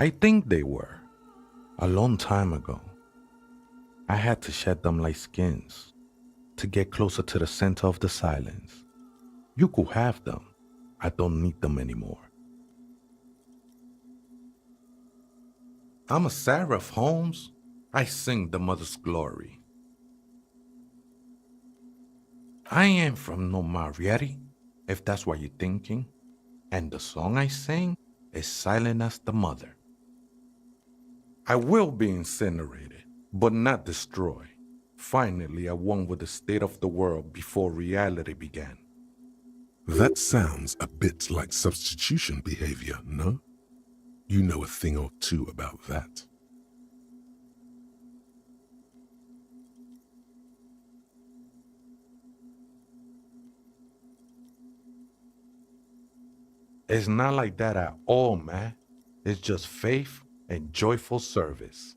I think they were. A long time ago, I had to shed them like skins to get closer to the center of the silence. You could have them. I don't need them anymore. I'm a seraph, Holmes. I sing the mother's glory. I ain't from no Marietti, if that's what you're thinking. And the song I sing is silent as the mother. I will be incinerated, but not destroyed. Finally, I won with the state of the world before reality began. That sounds a bit like substitution behavior, no? You know a thing or two about that. It's not like that at all, man. It's just faith and joyful service.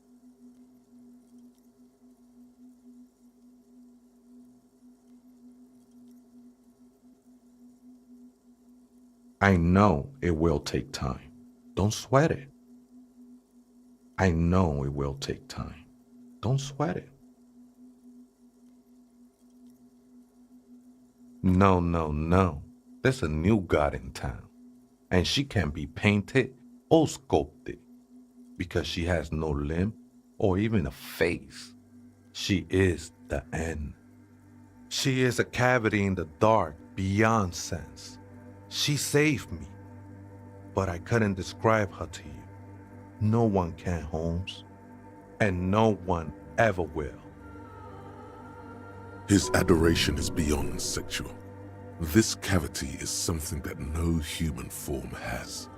I know it will take time. Don't sweat it. I know it will take time. Don't sweat it. No. There's a new god in town, and she can be painted or sculpted because she has no limb or even a face. She is the end. She is a cavity in the dark beyond sense. She saved me, but I couldn't describe her to you. No one can, Holmes, and no one ever will. His adoration is beyond sexual. This cavity is something that no human form has.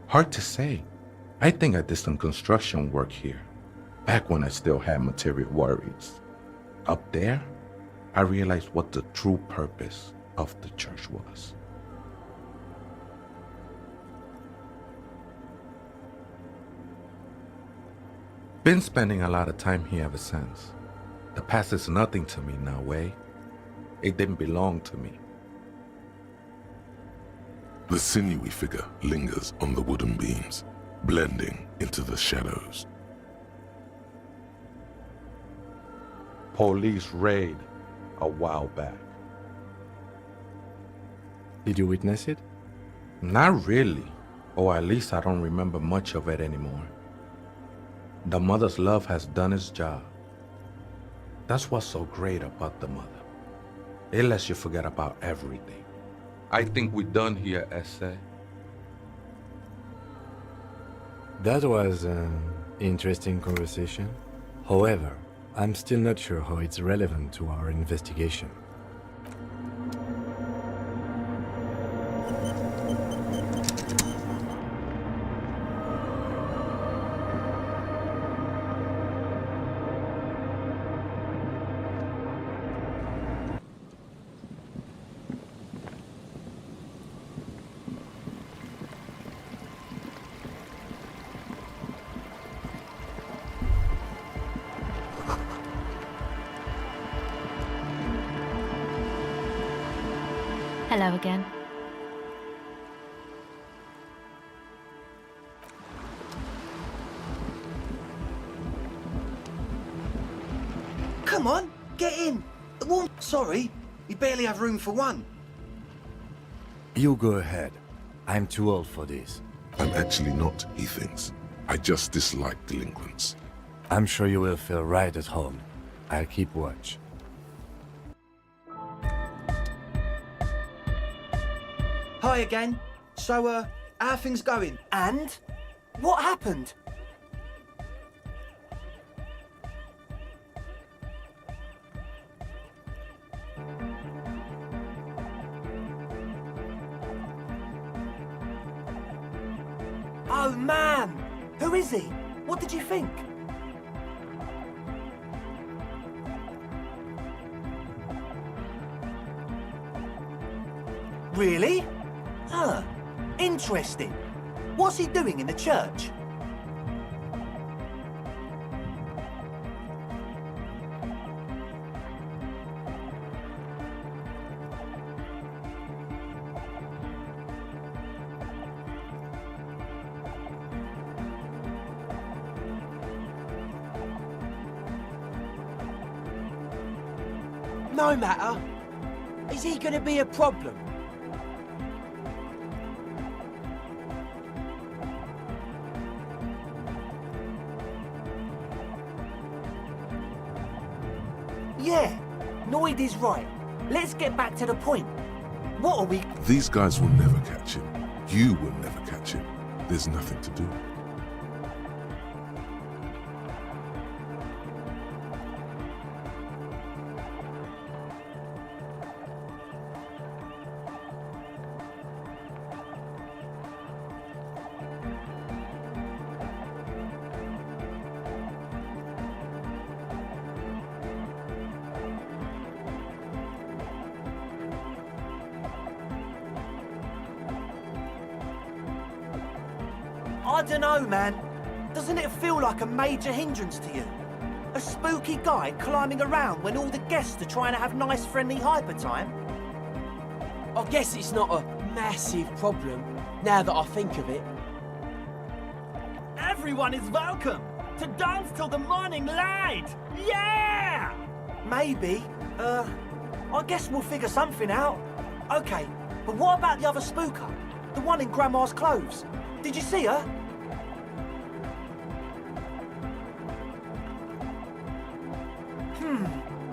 Hard to say. I think I did some construction work here, back when I still had material worries. Up there, I realized what the true purpose of the church was. Been spending a lot of time here ever since. The past is nothing to me now, way. It didn't belong to me. The sinewy figure lingers on the wooden beams, blending into the shadows. Police raid a while back. Did you witness it? Not really, or at least I don't remember much of it anymore. The mother's love has done its job. That's what's so great about the mother. It lets you forget about everything. I think we're done here, Essay. That was an interesting conversation. However, I'm still not sure how it's relevant to our investigation. Hello again. Come on, get in. Well, sorry, we barely have room for one. You go ahead. I'm too old for this. I'm actually not, he thinks. I just dislike delinquents. I'm sure you will feel right at home. I'll keep watch. Hi again. So, how are things going? And? What happened? Oh, man! Who is he? What did you think? Really? Huh. Interesting. What's he doing in the church? No matter. Is he gonna be a problem? Yeah, Noid is right. Let's get back to the point. What are we... These guys will never catch him. You will never catch him. there's nothing to do. I dunno, man. Doesn't it feel like a major hindrance to you? A spooky guy climbing around when all the guests are trying to have nice, friendly hyper time? I guess it's not a massive problem, now that I think of it. Everyone is welcome to dance till the morning light! Yeah! Maybe. I guess we'll figure something out. Okay, but what about the other spooker? The one in Grandma's clothes? Did you see her?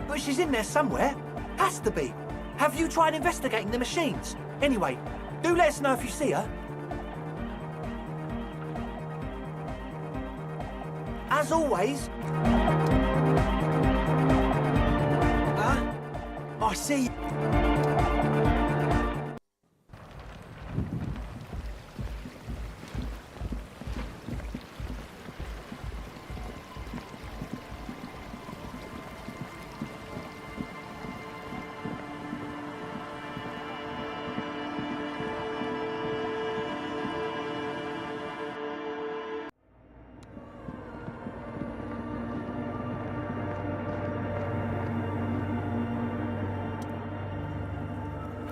But she's in there somewhere. Has to be. Have you tried investigating the machines? Anyway, do let us know if you see her. As always... I see...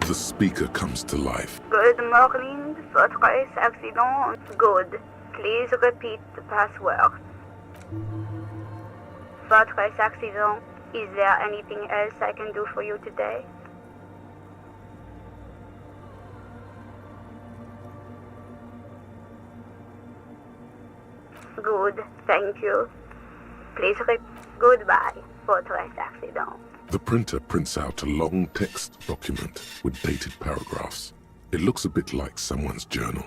The speaker comes to life. Good morning, votre accident. Good. Please repeat the password. Votre accident. Is there anything else I can do for you today? Good, thank you. Please goodbye, votre accident. The printer prints out a long text document with dated paragraphs. It looks a bit like someone's journal.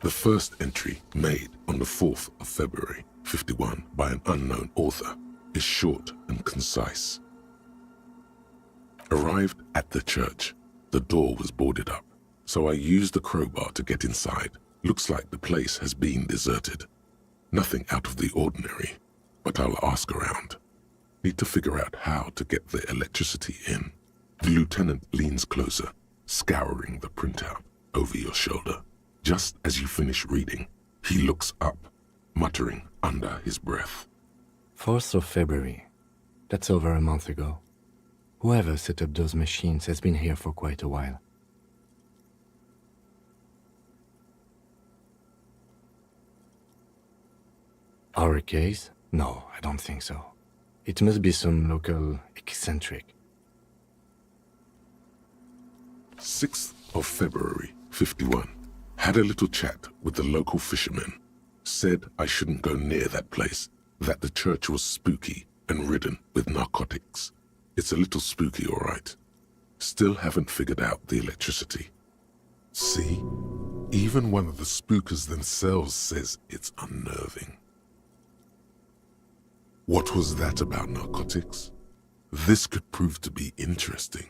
The first entry, made on the 4th of February, 51, by an unknown author, is short and concise. Arrived at the church. The door was boarded up, so I used the crowbar to get inside. Looks like the place has been deserted. Nothing out of the ordinary, but I'll ask around. Need to figure out how to get the electricity in. The lieutenant leans closer, scouring the printout over your shoulder. Just as you finish reading, he looks up, muttering under his breath. 4th of February. That's over a month ago. Whoever set up those machines has been here for quite a while. Our case? No, I don't think so. It must be some local eccentric. 6th of February, 51. Had a little chat with the local fishermen. Said I shouldn't go near that place, that the church was spooky and ridden with narcotics. It's a little spooky, all right. Still haven't figured out the electricity. See? Even one of the spookers themselves says it's unnerving. What was that about narcotics? This could prove to be interesting.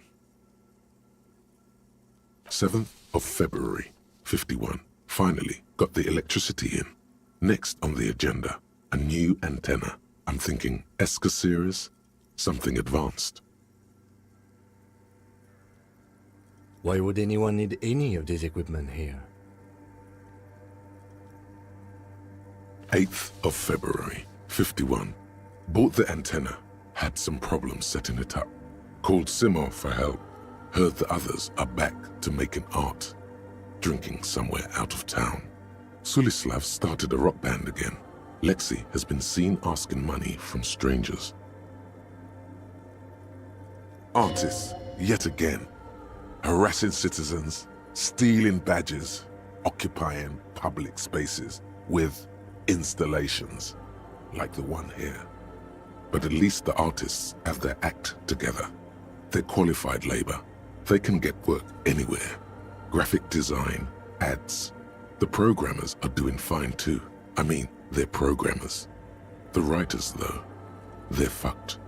7th of February, 51. Finally got the electricity in. Next on the agenda, a new antenna. I'm thinking ESCA series, something advanced. Why would anyone need any of this equipment here? 8th of February, 51. Bought the antenna, had some problems setting it up. Called Simo for help. Heard the others are back to making art. Drinking somewhere out of town. Sulislav started a rock band again. Lexi has been seen asking money from strangers. Artists, yet again. Harassing citizens, stealing badges, occupying public spaces with installations, like the one here. But at least the artists have their act together. They're qualified labor. They can get work anywhere. Graphic design, ads, The programmers are doing fine too. I mean, they're programmers. The writers, though, they're fucked.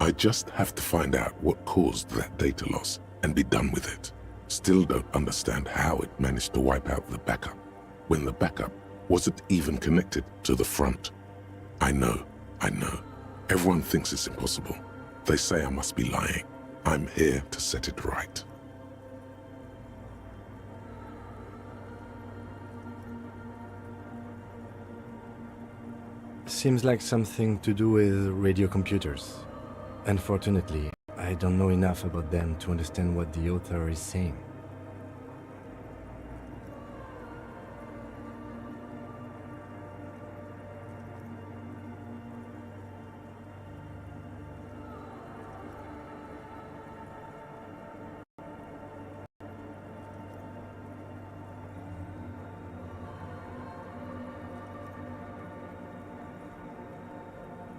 I just have to find out what caused that data loss and be done with it. Still don't understand how it managed to wipe out the backup, when the backup wasn't even connected to the front. I know. Everyone thinks it's impossible. They say I must be lying. I'm here to set it right. Seems like something to do with radio computers. Unfortunately, I don't know enough about them to understand what the author is saying.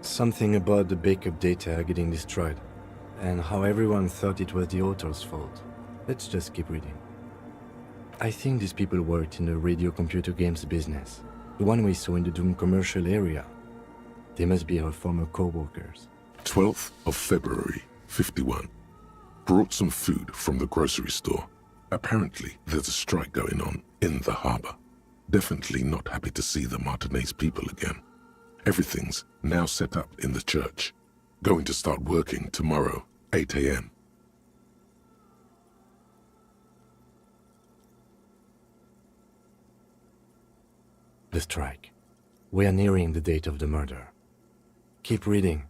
Something about the backup data getting destroyed, and how everyone thought it was the author's fault. Let's just keep reading. I think these people worked in the radio computer games business, the one we saw in the Doom commercial area. They must be our former co-workers. 12th of February, 51. Brought some food from the grocery store. Apparently, there's a strike going on in the harbor. Definitely not happy to see the Martinez people again. Everything's now set up in the church. Going to start working tomorrow, 8 a.m. The strike. We are nearing the date of the murder. Keep reading.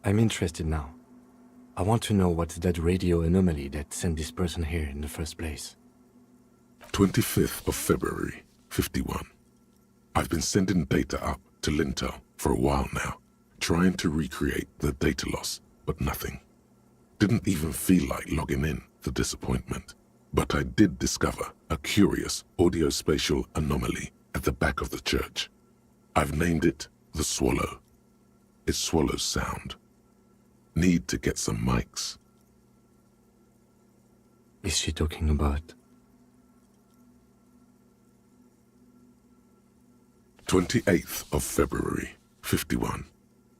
I'm interested now. I want to know what's that radio anomaly that sent this person here in the first place. 25th of February, 51. I've been sending data up to Lintel for a while now, trying to recreate the data loss, but nothing. Didn't even feel like logging in, the disappointment. But I did discover a curious audio-spatial anomaly at the back of the church. I've named it the Swallow. It swallows sound. Need to get some mics. Is she talking about? 28th of February, 51.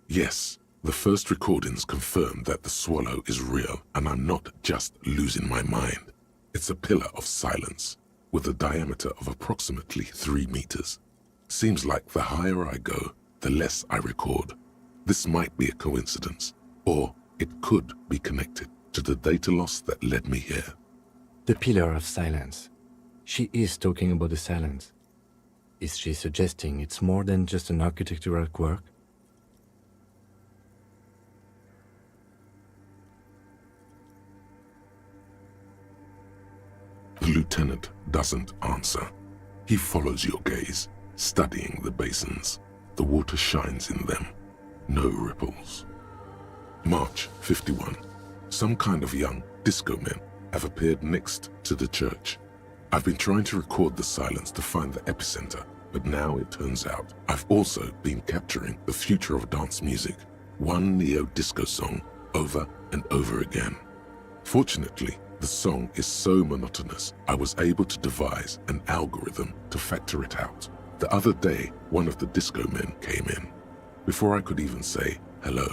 Yes, the first recordings confirm that the swallow is real and I'm not just losing my mind. It's a pillar of silence with a diameter of approximately 3 meters. Seems like the higher I go, the less I record. This might be a coincidence, or it could be connected to the data loss that led me here. The pillar of silence. She is talking about the silence. Is she suggesting it's more than just an architectural quirk? The lieutenant doesn't answer. He follows your gaze, studying the basins. The water shines in them. No ripples. March 51. Some kind of young disco men have appeared next to the church. I've been trying to record the silence to find the epicenter, but now it turns out I've also been capturing the future of dance music, one neo-disco song over and over again. Fortunately, the song is so monotonous, I was able to devise an algorithm to factor it out. The other day, one of the disco men came in. Before I could even say hello,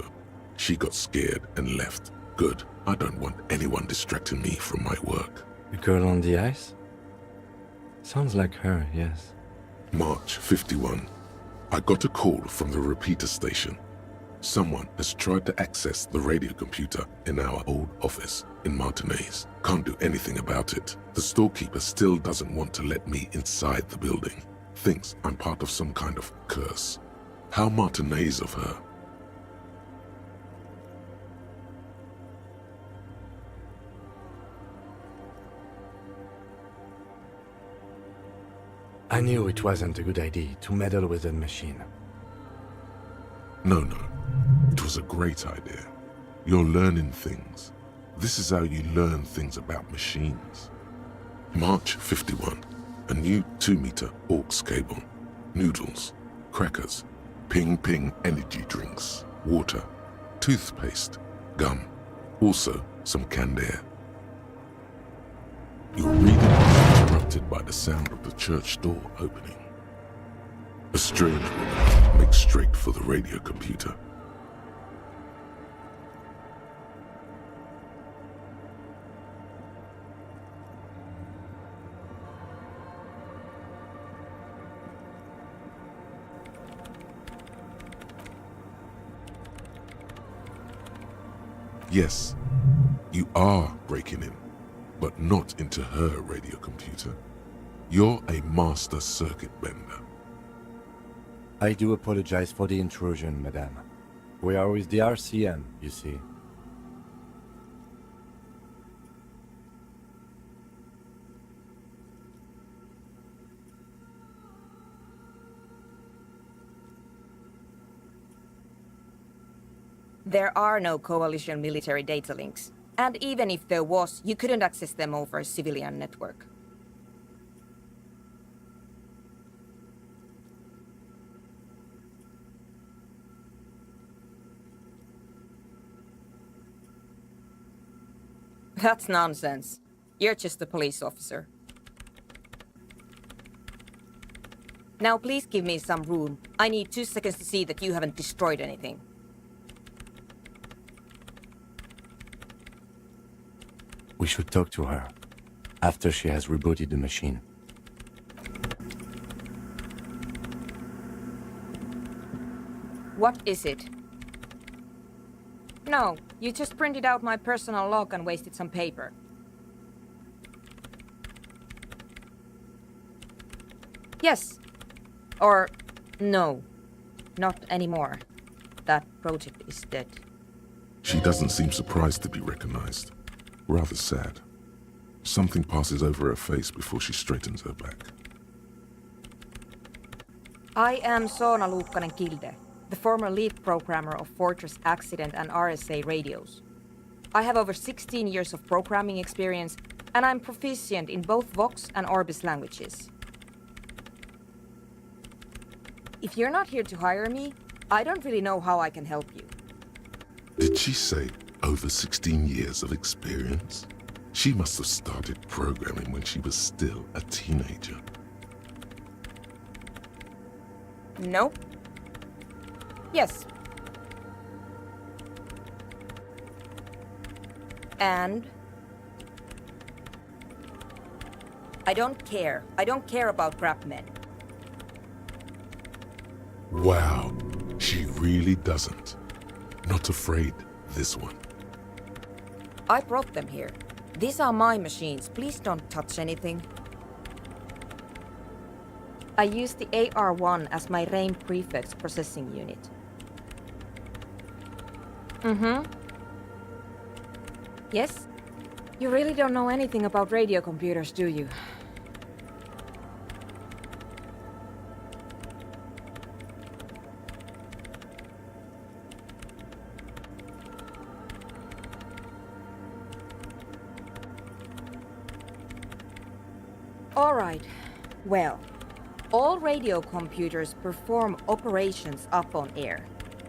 she got scared and left. Good, I don't want anyone distracting me from my work. The girl on the ice? Sounds like her, yes. March 51. I got a call from the repeater station. Someone has tried to access the radio computer in our old office in Martinez. Can't do anything about it. The storekeeper still doesn't want to let me inside the building. Thinks I'm part of some kind of curse. How Martinez of her. I knew it wasn't a good idea to meddle with that machine. No. It was a great idea. You're learning things. This is how you learn things about machines. March 51. A new 2-meter aux cable, noodles, crackers, ping-ping energy drinks, water, toothpaste, gum, also some canned air. Your reading is interrupted by the sound of the church door opening. A strange woman makes straight for the radio computer. Yes, you are breaking in, but not into her radio computer. You're a master circuit bender. I do apologize for the intrusion, madame. We are with the RCM, you see. There are no coalition military data links. And even if there was, you couldn't access them over a civilian network. That's nonsense. You're just a police officer. Now please give me some room. I need 2 seconds to see that you haven't destroyed anything. We should talk to her after she has rebooted the machine. What is it? No, you just printed out my personal log and wasted some paper. Yes. Or no. Not anymore. That project is dead. She doesn't seem surprised to be recognized. Rather sad. Something passes over her face before she straightens her back. I am Soona Luukkanen-Kilde, the former lead programmer of Fortress Accident and RSA radios. I have over 16 years of programming experience, and I'm proficient in both Vox and Orbis languages. If you're not here to hire me, I don't really know how I can help you. Did she say over 16 years of experience? She must have started programming when she was still a teenager. Nope. Yes. And? I don't care. I don't care about crap men. Wow, she really doesn't. Not afraid, this one. I brought them here. These are my machines. Please don't touch anything. I use the AR-1 as my RAIN prefix processing unit. Mm-hmm. Yes? You really don't know anything about radio computers, do you? All right. Well, all radio computers perform operations up on air.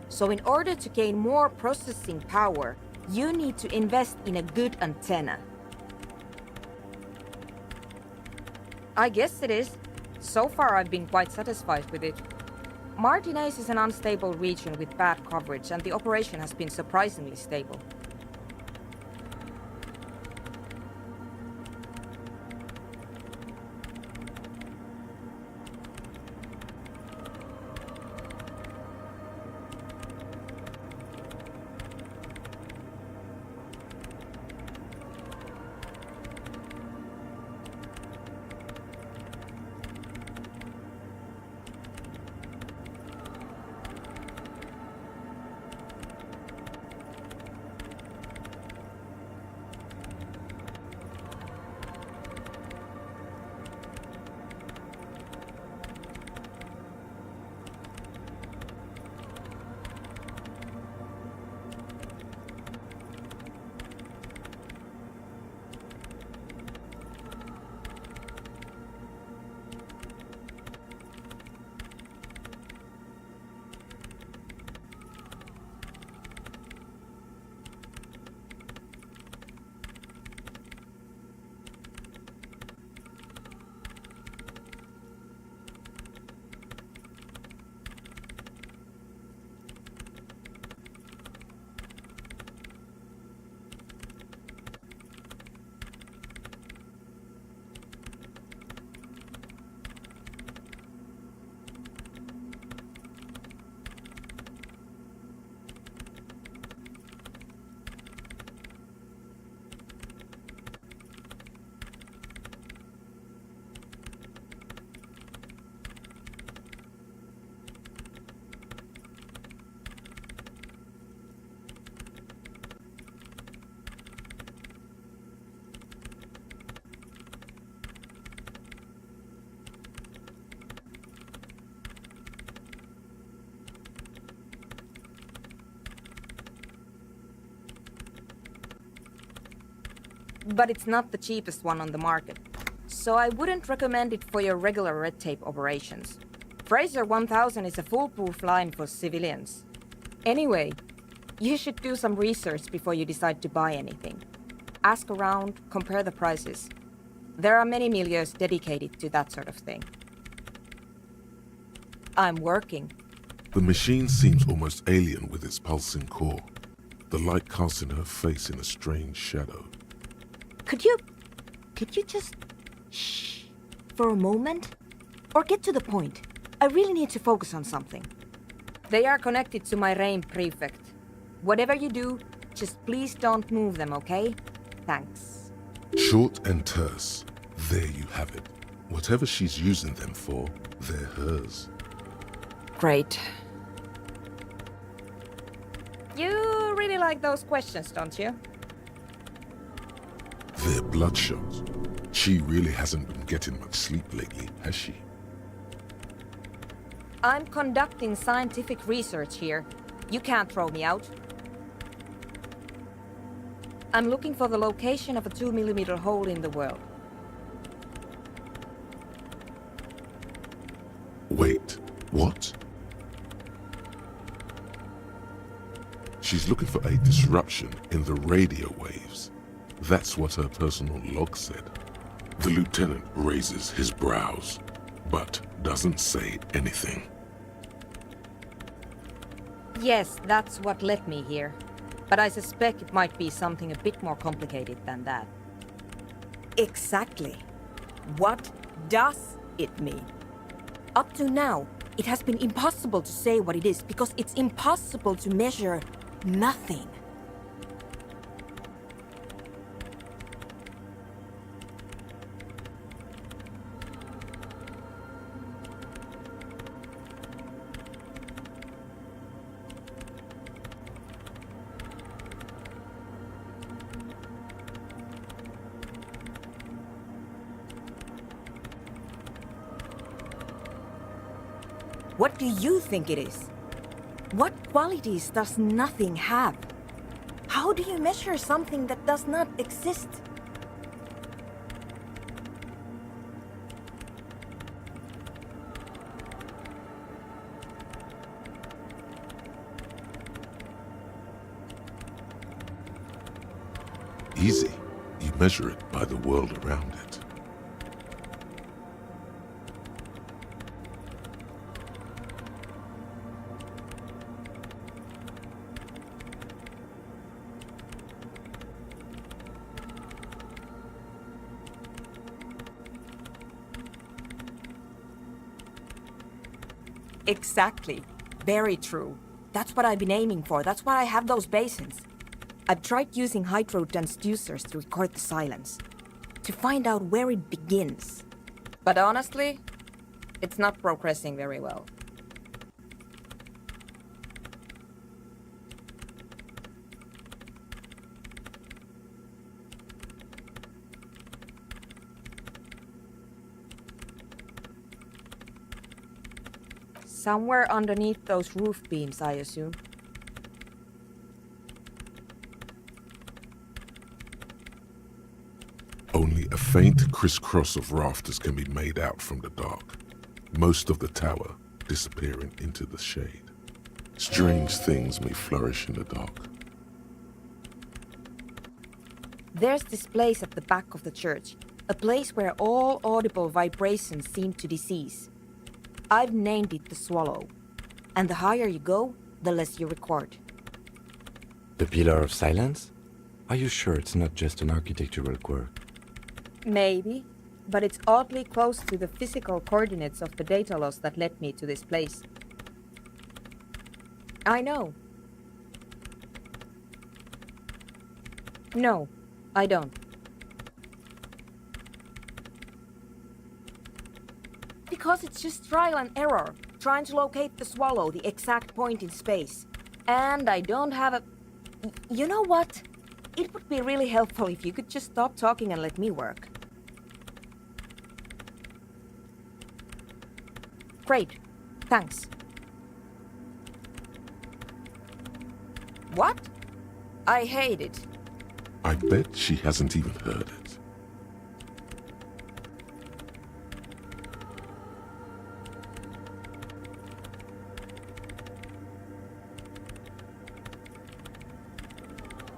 So in order to gain more processing power, you need to invest in a good antenna. I guess it is. So far I've been quite satisfied with it. Martinez is an unstable region with bad coverage, and the operation has been surprisingly stable. but it's not the cheapest one on the market. So I wouldn't recommend it for your regular red tape operations. Fraser 1000 is a foolproof line for civilians. Anyway, you should do some research before you decide to buy anything. Ask around, compare the prices. There are many milieus dedicated to that sort of thing. I'm working. The machine seems almost alien with its pulsing core, the light casting her face in a strange shadow. Could you just shh for a moment? Or get to the point. I really need to focus on something. They are connected to my RAIN prefect. Whatever you do, just please don't move them, okay? Thanks. Short and terse. There you have it. Whatever she's using them for, they're hers. Great. You really like those questions, don't you? They're bloodshot. She really hasn't been getting much sleep lately, has she? I'm conducting scientific research here. You can't throw me out. I'm looking for the location of a 2mm hole in the world. Wait, what? She's looking for a disruption in the radio waves. That's what her personal log said. The lieutenant raises his brows, but doesn't say anything. Yes, that's what led me here. But I suspect it might be something a bit more complicated than that. Exactly. What does it mean? Up to now, it has been impossible to say what it is because it's impossible to measure nothing. What do you think it is? What qualities does nothing have? How do you measure something that does not exist? Easy. You measure it by the world around it. Exactly. Very true. That's what I've been aiming for. That's why I have those basins. I've tried using hydro transducers to record the silence, to find out where it begins. But honestly, it's not progressing very well. Somewhere underneath those roof beams, I assume. Only a faint crisscross of rafters can be made out from the dark, most of the tower disappearing into the shade. Strange things may flourish in the dark. There's this place at the back of the church, a place where all audible vibrations seem to decease. I've named it the Swallow, and the higher you go, the less you record. The Pillar of Silence? Are you sure it's not just an architectural quirk? Maybe, but it's oddly close to the physical coordinates of the data loss that led me to this place. I know. No, I don't. Because it's just trial and error, trying to locate the Swallow, the exact point in space. And I don't have a... You know what? It would be really helpful if you could just stop talking and let me work. Great. Thanks. What? I hate it. I bet she hasn't even heard it.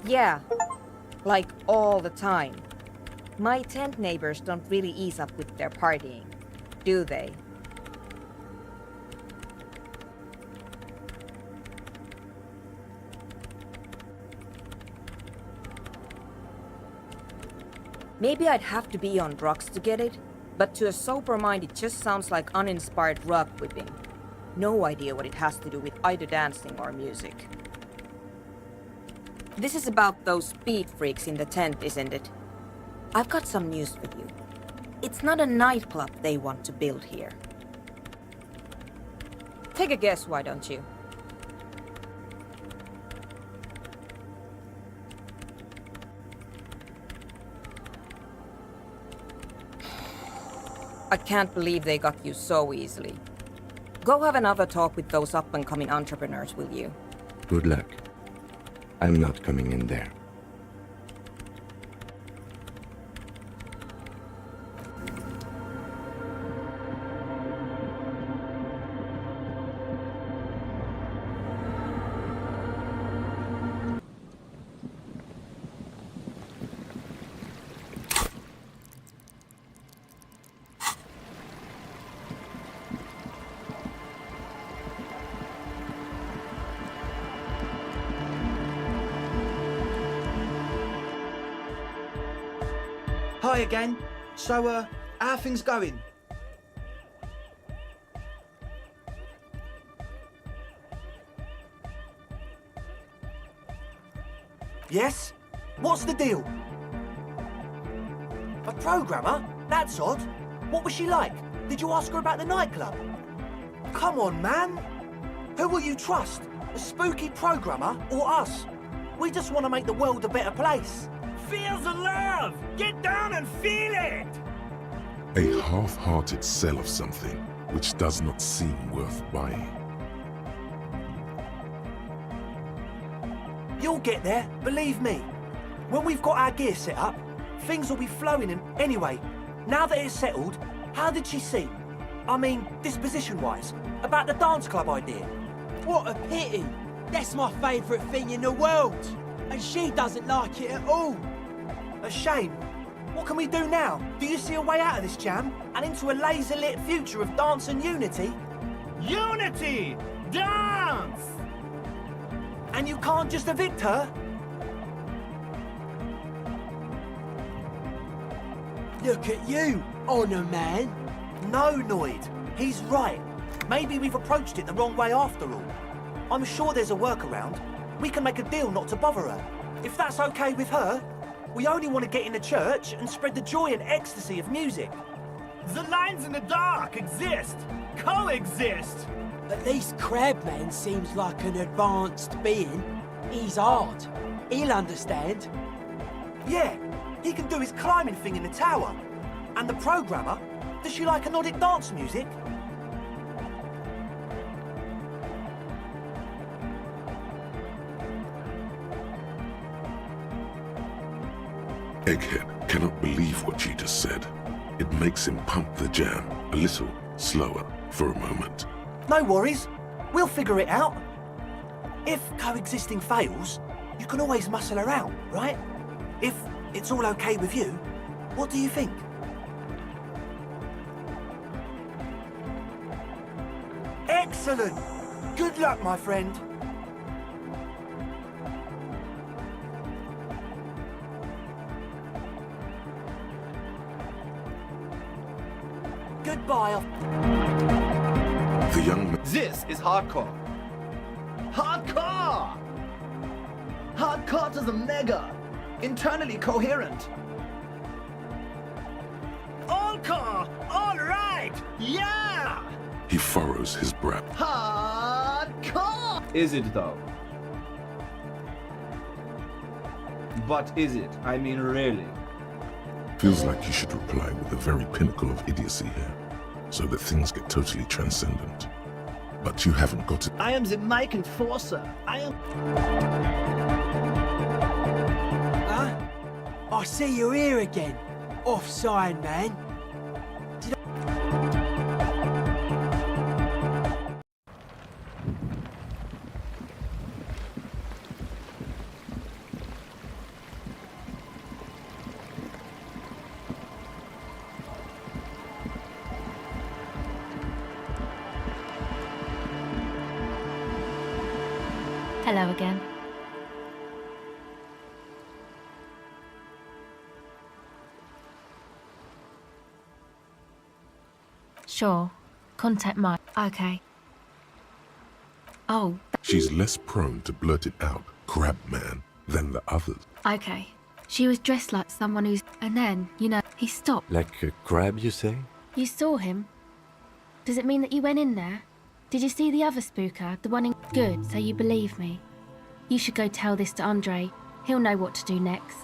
Yeah, like all the time. My tent neighbors don't really ease up with their partying, do they? Maybe I'd have to be on drugs to get it, but to a sober mind it just sounds like uninspired rug whipping. No idea what it has to do with either dancing or music. This is about those speed freaks in the tent, isn't it? I've got some news for you. It's not a nightclub they want to build here. Take a guess, why don't you? I can't believe they got you so easily. Go have another talk with those up-and-coming entrepreneurs, will you? Good luck. I'm not coming in there. Hi again. So, how are things going? Yes? What's the deal? A programmer? That's odd. What was she like? Did you ask her about the nightclub? Come on, man. Who will you trust? A spooky programmer or us? We just want to make the world a better place. Feel the love! Get down and feel it! A half-hearted sell of something which does not seem worth buying. You'll get there, believe me. When we've got our gear set up, things will be flowing and anyway, now that it's settled, how did she see? I mean, disposition-wise, about the dance club idea. What a pity! That's my favourite thing in the world! And she doesn't like it at all! A shame. What can we do now? Do you see a way out of this jam? And into a laser-lit future of dance and unity? Unity! Dance! And you can't just evict her? Look at you, honour man. No, Noid. He's right. Maybe we've approached it the wrong way after all. I'm sure there's a workaround. We can make a deal not to bother her. If that's okay with her, we only want to get in the church and spread the joy and ecstasy of music. The lines in the dark exist. Coexist. At least Crabman seems like an advanced being. He's hard. He'll understand. Yeah, he can do his climbing thing in the tower. And the programmer, does she like Nordic dance music? Egghead cannot believe what you just said. It makes him pump the jam a little slower for a moment. No worries. We'll figure it out. If coexisting fails, you can always muscle her out, right? If it's all okay with you, what do you think? Excellent! Good luck, my friend. Goodbye. The young man... This is hardcore. Hardcore! Hardcore to the mega. Internally coherent. All car! All right! Yeah! He furrows his brow. Hardcore! Is it though? But is it? I mean, really? Feels like you should reply with the very pinnacle of idiocy here, so that things get totally transcendent. But you haven't got it. I am the mic enforcer. I am... I see you here again. Offside, man. Hello again. Sure. Contact Mike. Okay. Oh. She's less prone to blurt it out, crab man, than the others. Okay. She was dressed like someone who's... And then, you know, he stopped. Like a crab, you say? You saw him? Does it mean that you went in there? Did you see the other spooker? The one in... Good, so you believe me. You should go tell this to Andre. He'll know what to do next.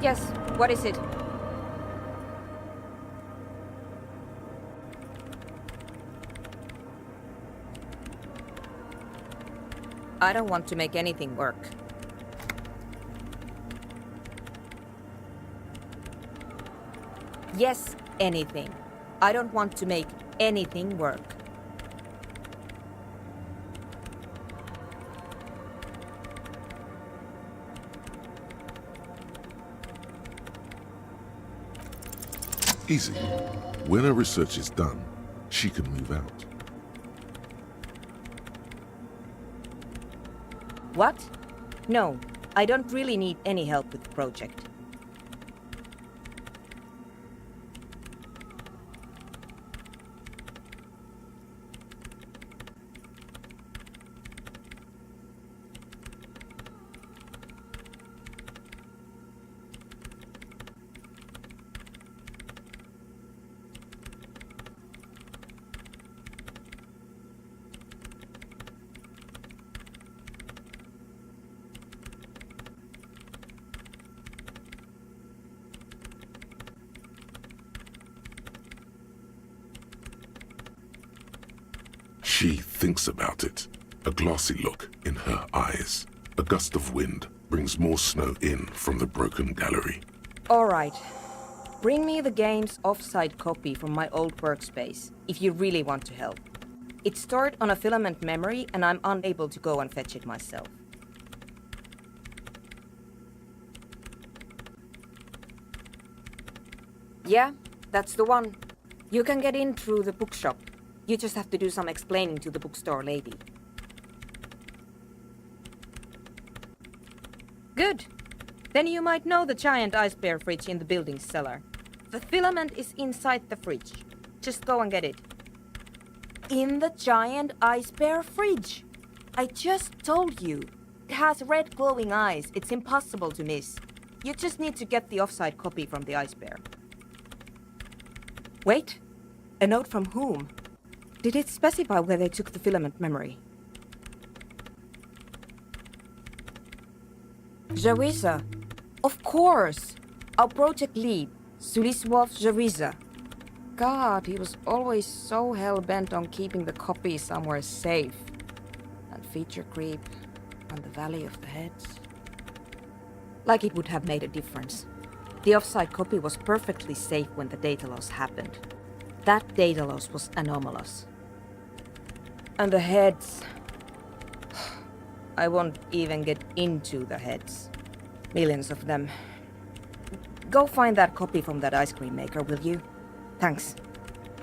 Yes, what is it? I don't want to make anything work. Yes, anything. I don't want to make anything work. Easy. When her research is done, she can move out. What? No, I don't really need any help with the project. She thinks about it, a glassy look in her eyes. A gust of wind brings more snow in from the broken gallery. All right. Bring me the game's offsite copy from my old workspace, if you really want to help. It's stored on a filament memory, and I'm unable to go and fetch it myself. Yeah, that's the one. You can get in through the bookshop. You just have to do some explaining to the bookstore lady. Good. Then you might know the giant ice bear fridge in the building's cellar. The filament is inside the fridge. Just go and get it. In the giant ice bear fridge! I just told you. It has red glowing eyes. It's impossible to miss. You just need to get the offsite copy from the ice bear. Wait. A note from whom? Did it specify where they took the filament memory? Jawiza. Of course. Our project lead, Suliswov Jawiza. God, he was always so hell-bent on keeping the copy somewhere safe. And feature creep on the Valley of the Heads. Like it would have made a difference. The offsite copy was perfectly safe when the data loss happened. That data loss was anomalous. And the heads... I won't even get into the heads. Millions of them. Go find that copy from that ice cream maker, will you? Thanks.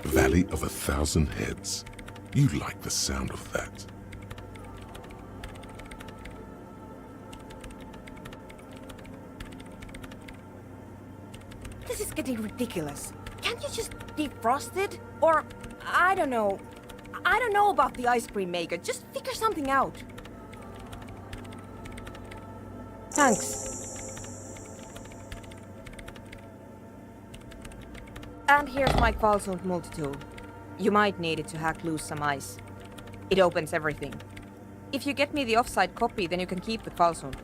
Valley of 1,000 Heads. You like the sound of that. This is getting ridiculous. Can't you just defrost it? Or, I don't know. I don't know about the ice cream maker. Just figure something out. Thanks. And here's my Qualsund multi-tool. You might need it to hack loose some ice. It opens everything. If you get me the offside copy, then you can keep the Qualsund.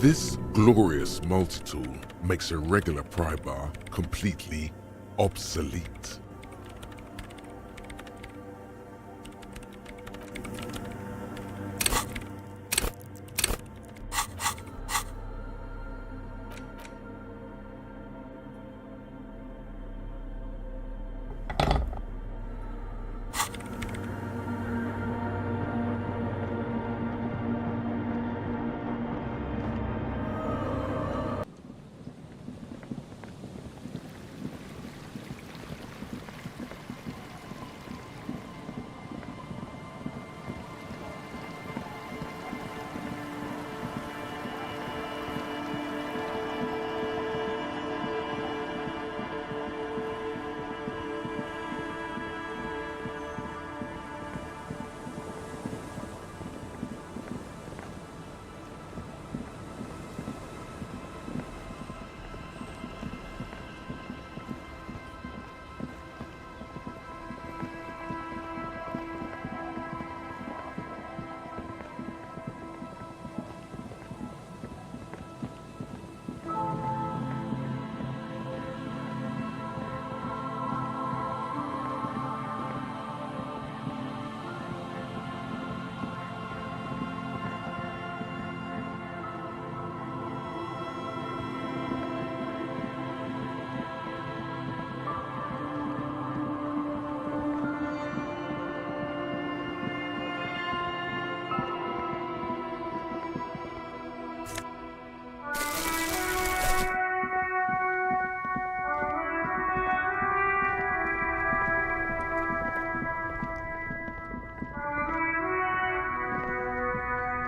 This glorious multi-tool makes a regular pry bar completely obsolete.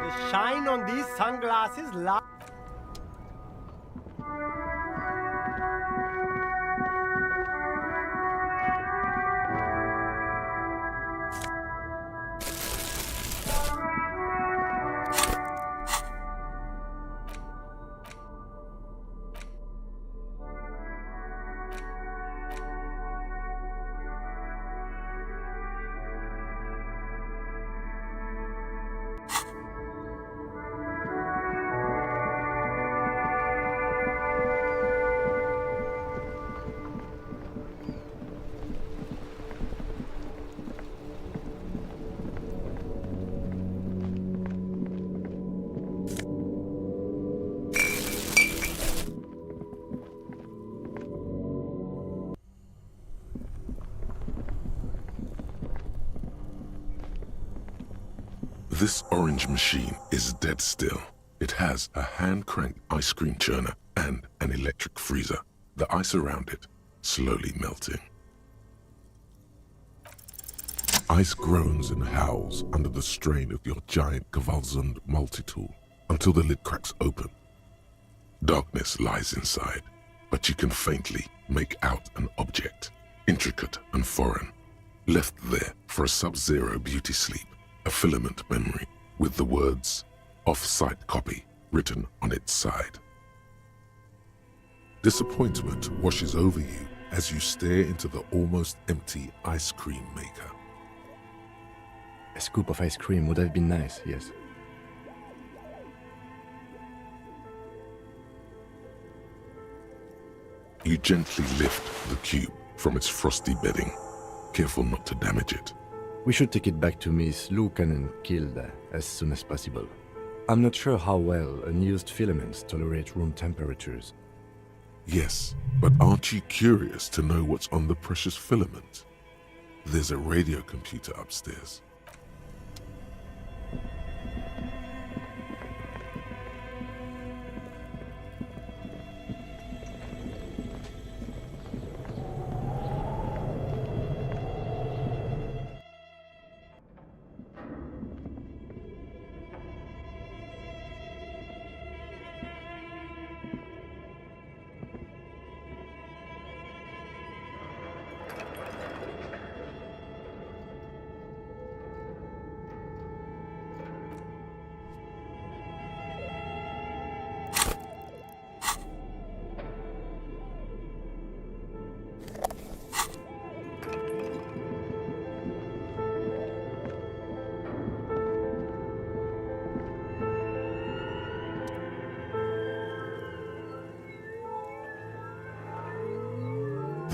The shine on these sunglasses This orange machine is dead still. It has a hand-cranked ice cream churner and an electric freezer. The ice around it slowly melting. Ice groans and howls under the strain of your giant Qualsund multi-tool until the lid cracks open. Darkness lies inside, but you can faintly make out an object, intricate and foreign, left there for a sub-zero beauty sleep, a filament memory with the words "off-site copy" written on its side. Disappointment washes over you as you stare into the almost empty ice cream maker. A scoop of ice cream would have been nice, yes. You gently lift the cube from its frosty bedding, careful not to damage it. We should take it back to Miss Lukanen Kilda as soon as possible. I'm not sure how well unused filaments tolerate room temperatures. Yes, but aren't you curious to know what's on the precious filament? There's a radio computer upstairs.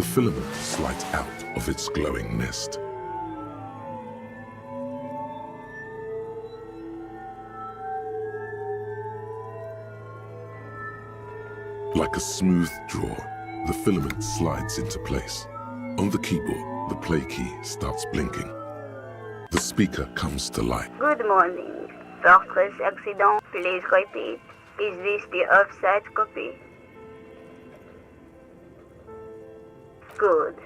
The filament slides out of its glowing nest. Like a smooth draw, the filament slides into place. On the keyboard, the play key starts blinking. The speaker comes to life. Good morning. Fortress accident. Please repeat. Is this the offsite copy? Good.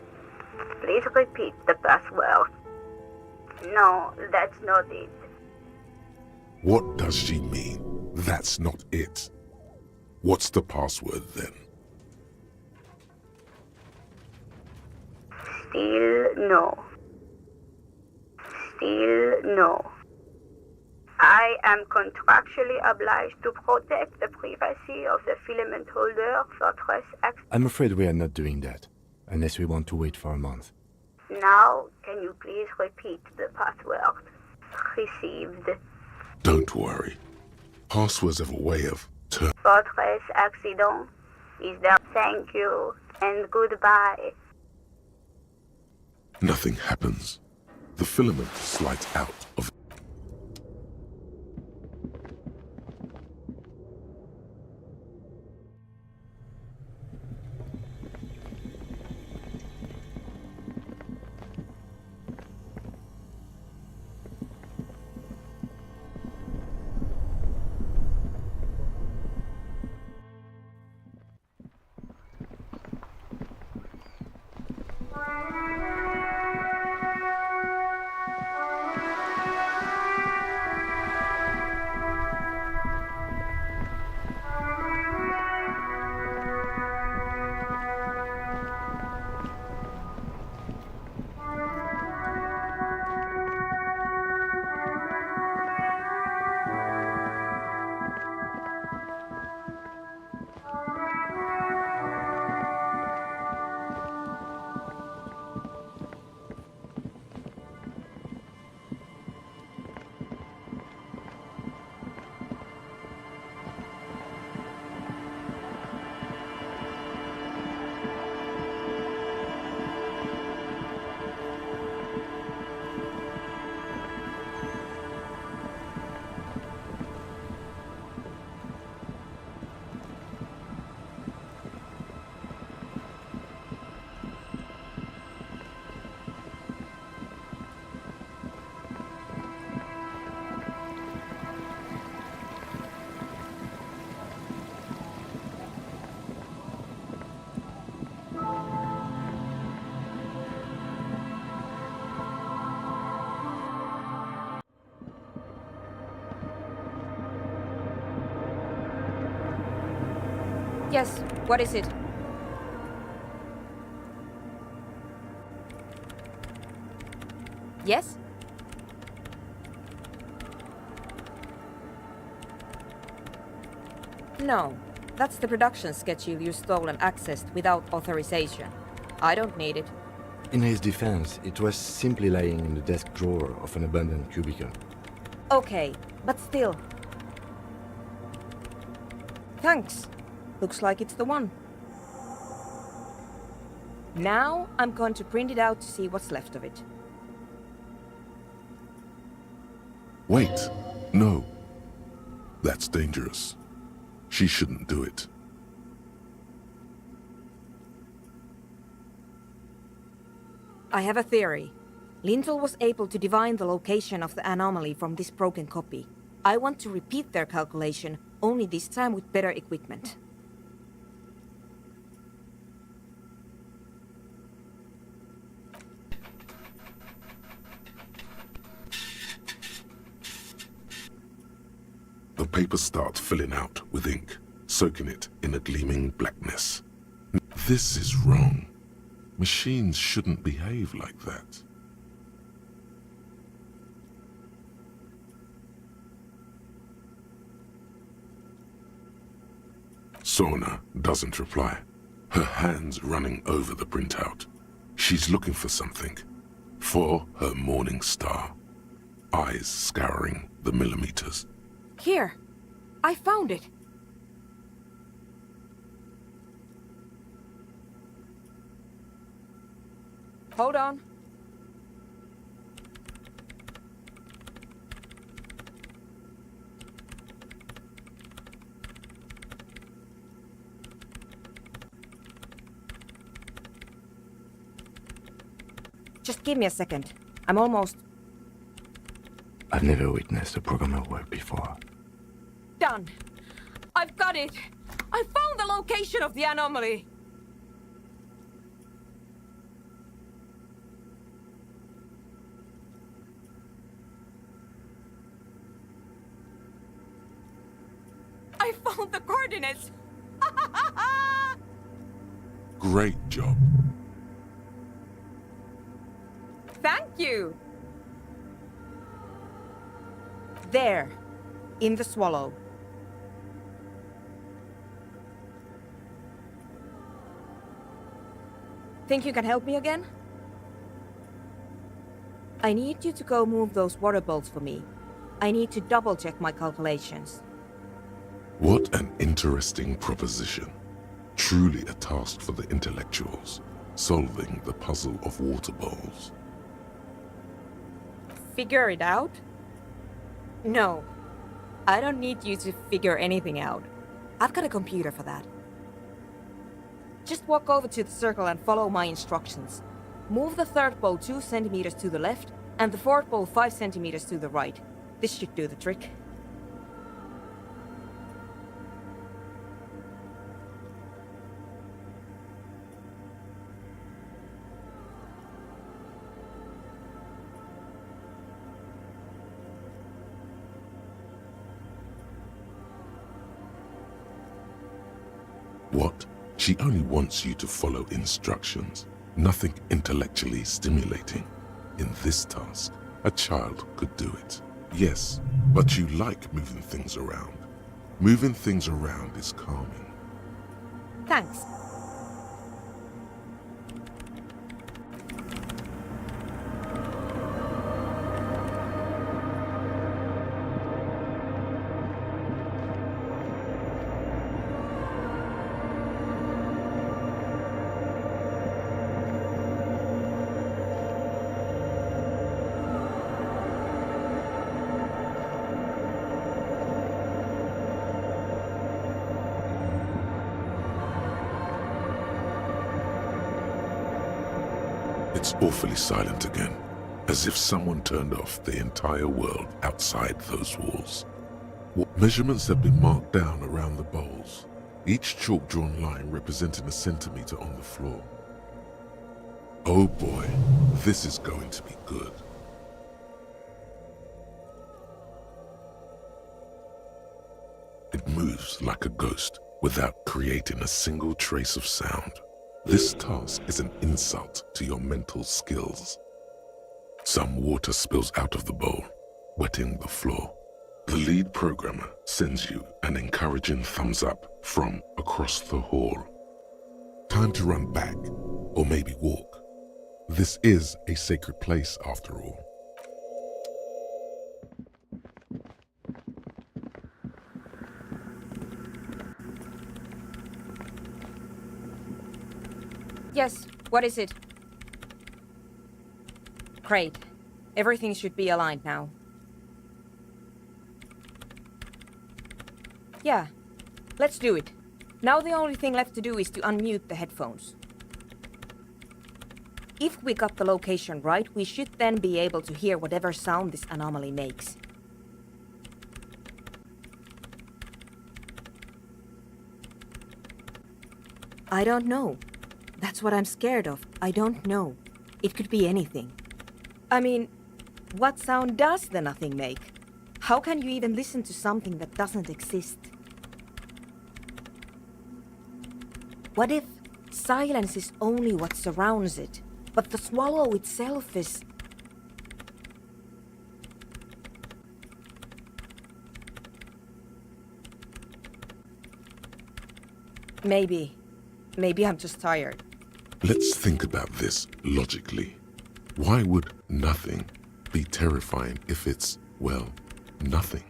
Please repeat the password. No, that's not it. What does she mean? That's not it. What's the password then? Still no. Still no. I am contractually obliged to protect the privacy of the filament holder Fortress X. I'm afraid we are not doing that, unless we want to wait for a month. Now, can you please repeat the password? Received. Don't worry. Passwords have a way of Fortress accident. Is there? Thank you and goodbye. Nothing happens. The filament slides out of Yes, what is it? Yes? No, that's the production schedule you stole and accessed without authorization. I don't need it. In his defense, it was simply lying in the desk drawer of an abandoned cubicle. Okay, but still. Thanks. Looks like it's the one. Now I'm going to print it out to see what's left of it. Wait, no. That's dangerous. She shouldn't do it. I have a theory. Lintel was able to divine the location of the anomaly from this broken copy. I want to repeat their calculation, only this time with better equipment. The paper starts filling out with ink, soaking it in a gleaming blackness. This is wrong. Machines shouldn't behave like that. Sorna doesn't reply, her hands running over the printout. She's looking for something, for her morning star, eyes scouring the millimeters. Here! I found it! Hold on. Just give me a second. I'm almost I've never witnessed a programmer work before. done. I've got it. I found the location of the anomaly. I found the coordinates. Great job. Thank you. There, in the swallow. Think you can help me again? I need you to go move those water bolts for me. I need to double check my calculations. What an interesting proposition. Truly a task for the intellectuals, solving the puzzle of water bowls. Figure it out? No. I don't need you to figure anything out. I've got a computer for that. Just walk over to the circle and follow my instructions. Move the third bowl 2 centimeters to the left and the fourth bowl 5 centimeters to the right. This should do the trick. What? She only wants you to follow instructions. Nothing intellectually stimulating. In this task, a child could do it. Yes, but you like moving things around. Moving things around is calming. Thanks. It's awfully silent again, as if someone turned off the entire world outside those walls. Measurements have been marked down around the bowls, each chalk-drawn line representing a centimeter on the floor. Oh boy, this is going to be good. It moves like a ghost without creating a single trace of sound. This task is an insult to your mental skills. Some water spills out of the bowl, wetting the floor. The lead programmer sends you an encouraging thumbs up from across the hall. Time to run back, or maybe walk. This is a sacred place after all. Yes, what is it? Great. Everything should be aligned now. Yeah, let's do it. Now the only thing left to do is to unmute the headphones. If we got the location right, we should then be able to hear whatever sound this anomaly makes. I don't know. That's what I'm scared of. I don't know. It could be anything. I mean, what sound does the nothing make? How can you even listen to something that doesn't exist? What if silence is only what surrounds it, but the swallow itself is... Maybe I'm just tired. Let's think about this logically. Why would nothing be terrifying if it's, well, nothing?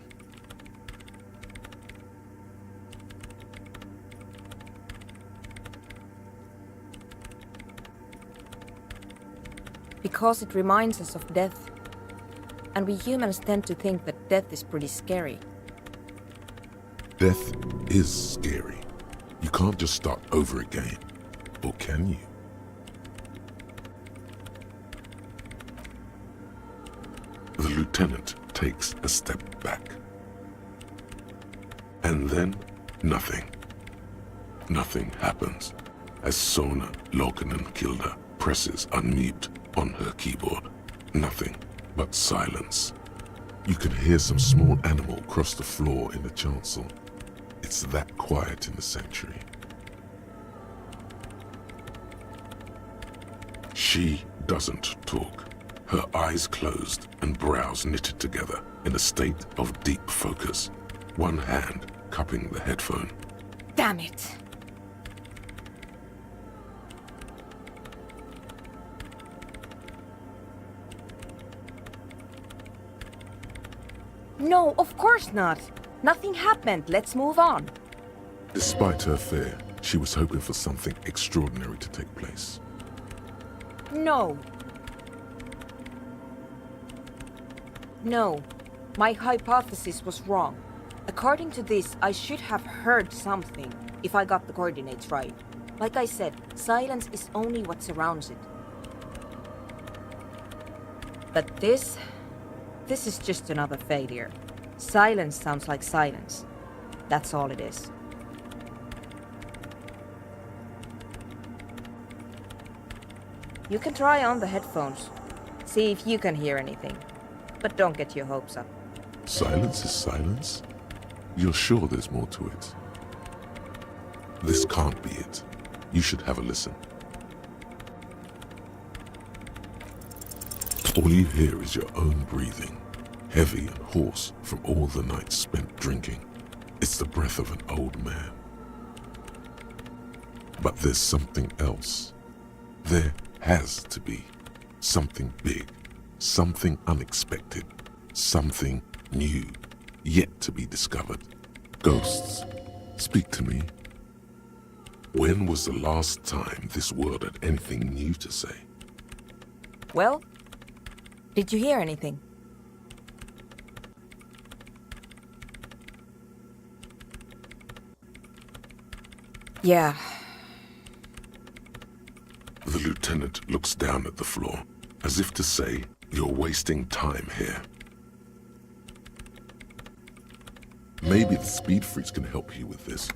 Because it reminds us of death. And we humans tend to think that death is pretty scary. Death is scary. You can't just start over again. Or can you? The lieutenant takes a step back. And then, nothing. Nothing happens as Sona Lokanen-Kilda presses unmute on her keyboard. Nothing but silence. You can hear some small animal cross the floor in the chancel. It's that quiet in the sanctuary. She doesn't talk. Her eyes closed and brows knitted together in a state of deep focus. One hand cupping the headphone. Damn it! No, of course not. Nothing happened. Let's move on. Despite her fear, she was hoping for something extraordinary to take place. No. No. My hypothesis was wrong. According to this, I should have heard something, if I got the coordinates right. Like I said, silence is only what surrounds it. But this is just another failure. Silence sounds like silence. That's all it is. You can try on the headphones. See if you can hear anything. But don't get your hopes up. Silence is silence? You're sure there's more to it? This can't be it. You should have a listen. All you hear is your own breathing, heavy and hoarse from all the nights spent drinking. It's the breath of an old man. But there's something else. There has to be something big, something unexpected, something new, yet to be discovered. Ghosts, speak to me. When was the last time this world had anything new to say? Well, did you hear anything? Yeah. The lieutenant looks down at the floor, as if to say, you're wasting time here. Maybe the speed freaks can help you with this.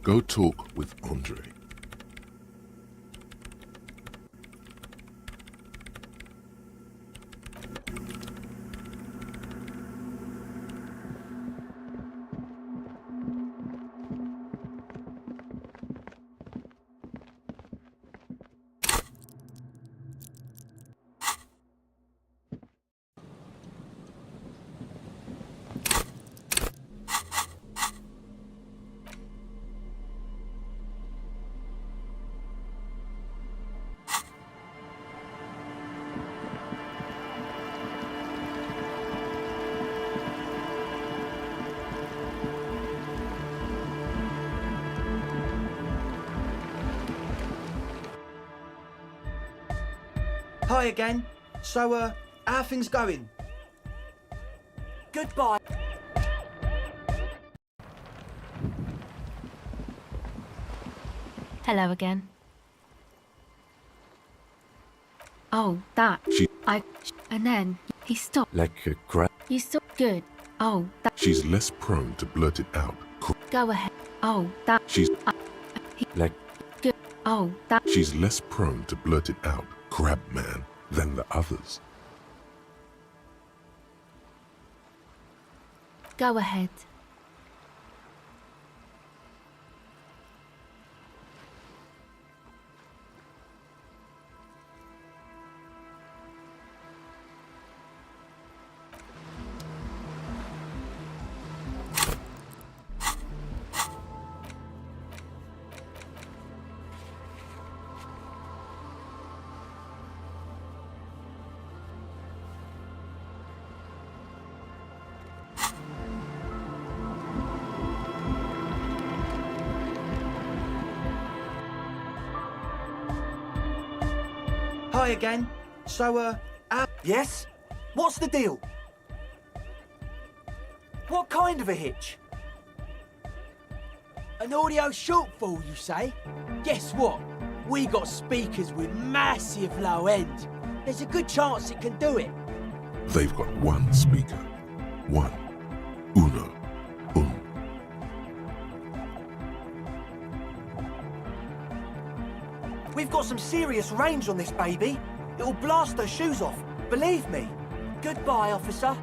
Go talk with Andre. Hi again. So, how are things going? Goodbye. Hello again. Oh, that. And then he stopped. Like a crab. You saw. Good. Oh, that. She's less prone to blurt it out. Go ahead. Oh, that. She's like. Good. Oh, that. She's less prone to blurt it out, crab man, than the others. Go ahead. Hi again. So, yes? What's the deal? What kind of a hitch? An audio shortfall, you say? Guess what? We got speakers with massive low end. There's a good chance it can do it. They've got one speaker. One. Uno. We've got some serious range on this baby. It'll blast her shoes off, believe me. Goodbye, officer.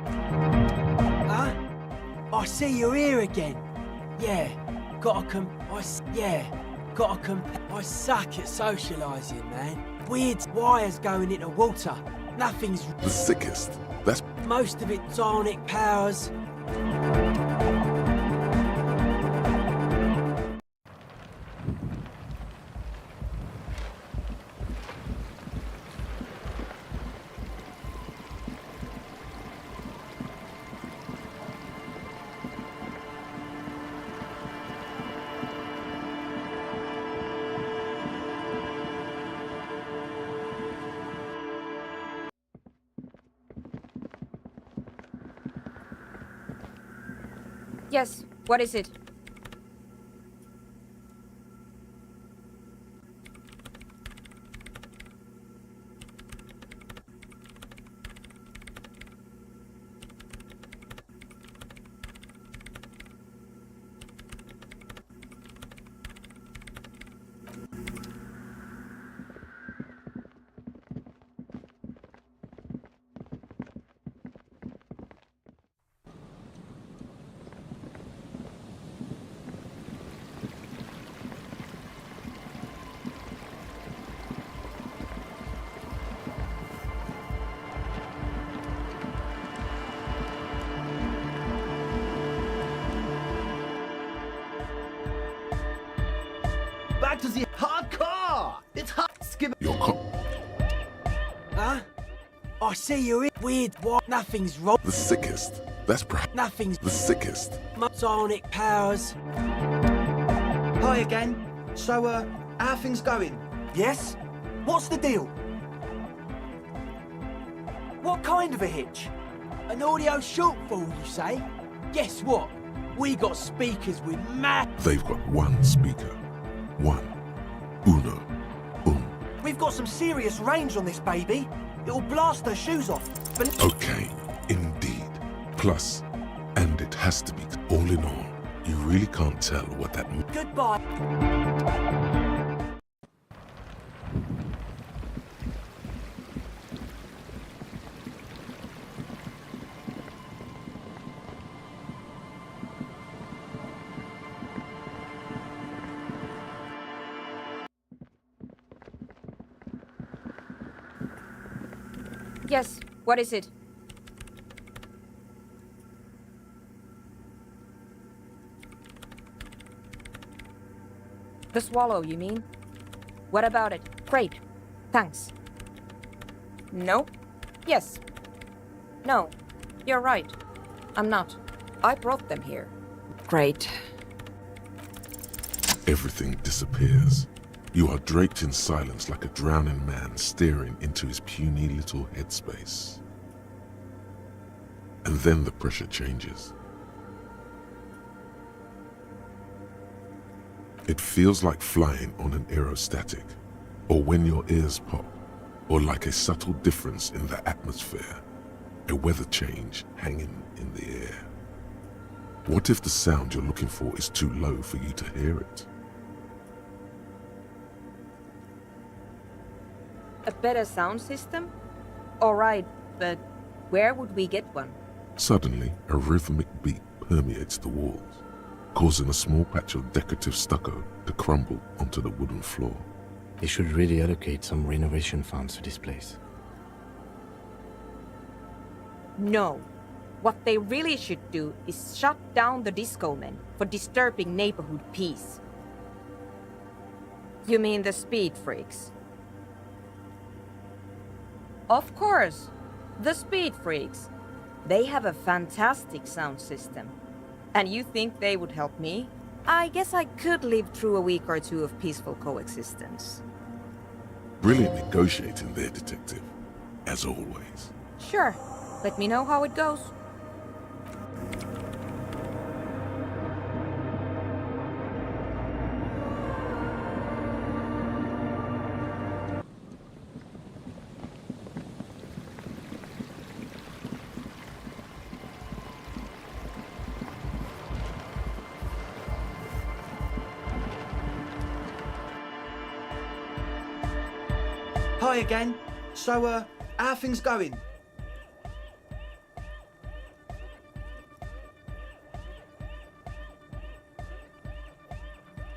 Huh? I see you're here again. Yeah, I suck at socialising, man. Weird wires going into water. Nothing's... The sickest. That's... Most of it sonic powers. Yes, what is it? Back to the hardcore! It's hot. Skip. Huh? I see you're in. Weird what? Nothing's wrong. The sickest. That's Nothing's... The sickest. Sonic powers. Hi again. So, how things going? Yes? What's the deal? What kind of a hitch? An audio shortfall, you say? Guess what? We got speakers with They've got one speaker. One. Uno. We've got some serious range on this baby. It'll blast her shoes off. Okay, indeed. Plus, and it has to be, all in all, you really can't tell what that means. Goodbye. Yes, what is it? The swallow, you mean? What about it? Great. Thanks. No? Yes. No. You're right. I'm not. I brought them here. Great. Everything disappears. You are draped in silence like a drowning man staring into his puny little headspace. And then the pressure changes. It feels like flying on an aerostatic, or when your ears pop, or like a subtle difference in the atmosphere, a weather change hanging in the air. What if the sound you're looking for is too low for you to hear it? A better sound system? All right, but where would we get one? Suddenly, a rhythmic beat permeates the walls, causing a small patch of decorative stucco to crumble onto the wooden floor. They should really allocate some renovation funds to this place. No. What they really should do is shut down the disco men for disturbing neighborhood peace. You mean the speed freaks? Of course, the speed freaks. They have a fantastic sound system. And you think they would help me? I guess I could live through a week or two of peaceful coexistence. Brilliant negotiating there, detective. as always. Sure. Let me know how it goes. Hi again. So, how are things going?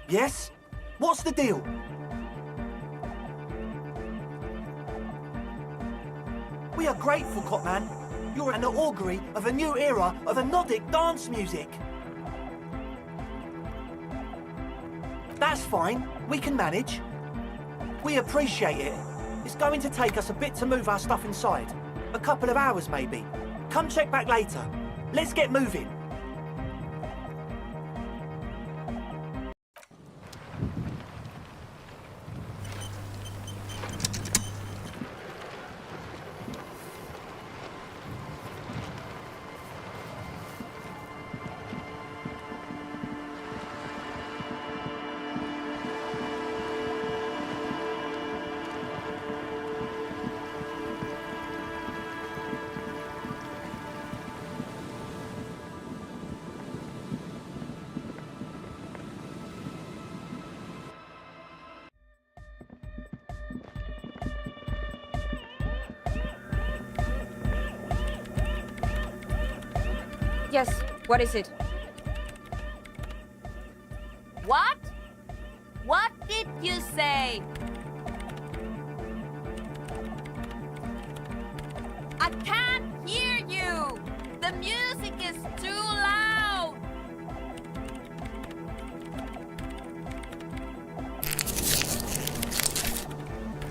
Yes? What's the deal? We are grateful, Copman. You're an augury of a new era of Nordic dance music. That's fine. We can manage. We appreciate it. It's going to take us a bit to move our stuff inside. A couple of hours, maybe. Come check back later. Let's get moving. Yes, what is it? What? What did you say? I can't hear you! The music is too loud!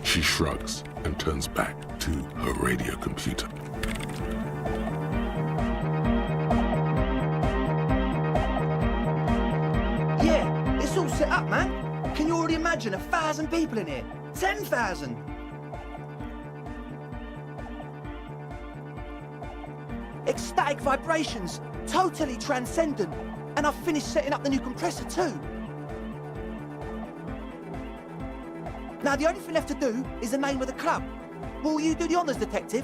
She shrugs and turns back to her radio computer. Yeah, it's all set up, man. Can you already imagine 1,000 people in here? 10,000! Ecstatic vibrations, totally transcendent. And I've finished setting up the new compressor too. Now the only thing left to do is the name of the club. Will you do the honours, detective?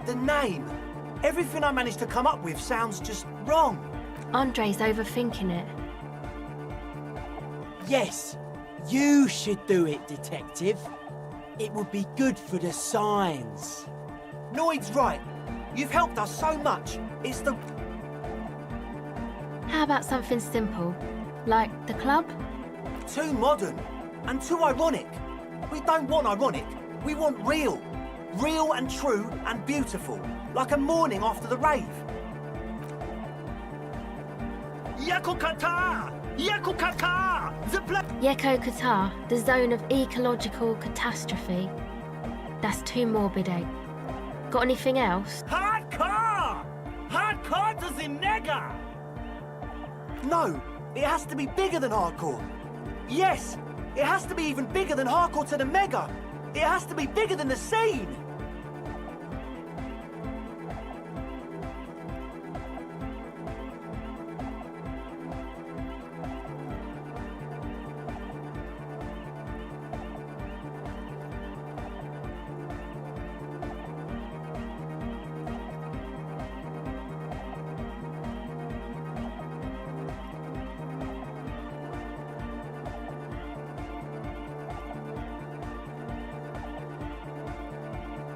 The name. Everything I managed to come up with sounds just wrong. Andre's overthinking it. Yes, you should do it, detective. It would be good for the signs. Noid's right. You've helped us so much. It's the... How about something simple? Like the club? Too modern and too ironic. We don't want ironic. We want real. Real and true and beautiful. Like a morning after the rave. Yakukata! Yakukata! Yeko Qatar, the zone of ecological catastrophe. That's too morbid, eh? Got anything else? Hardcore! Hardcore to the nega! No, it has to be bigger than hardcore. Yes, it has to be even bigger than hardcore to the mega. It has to be bigger than the scene.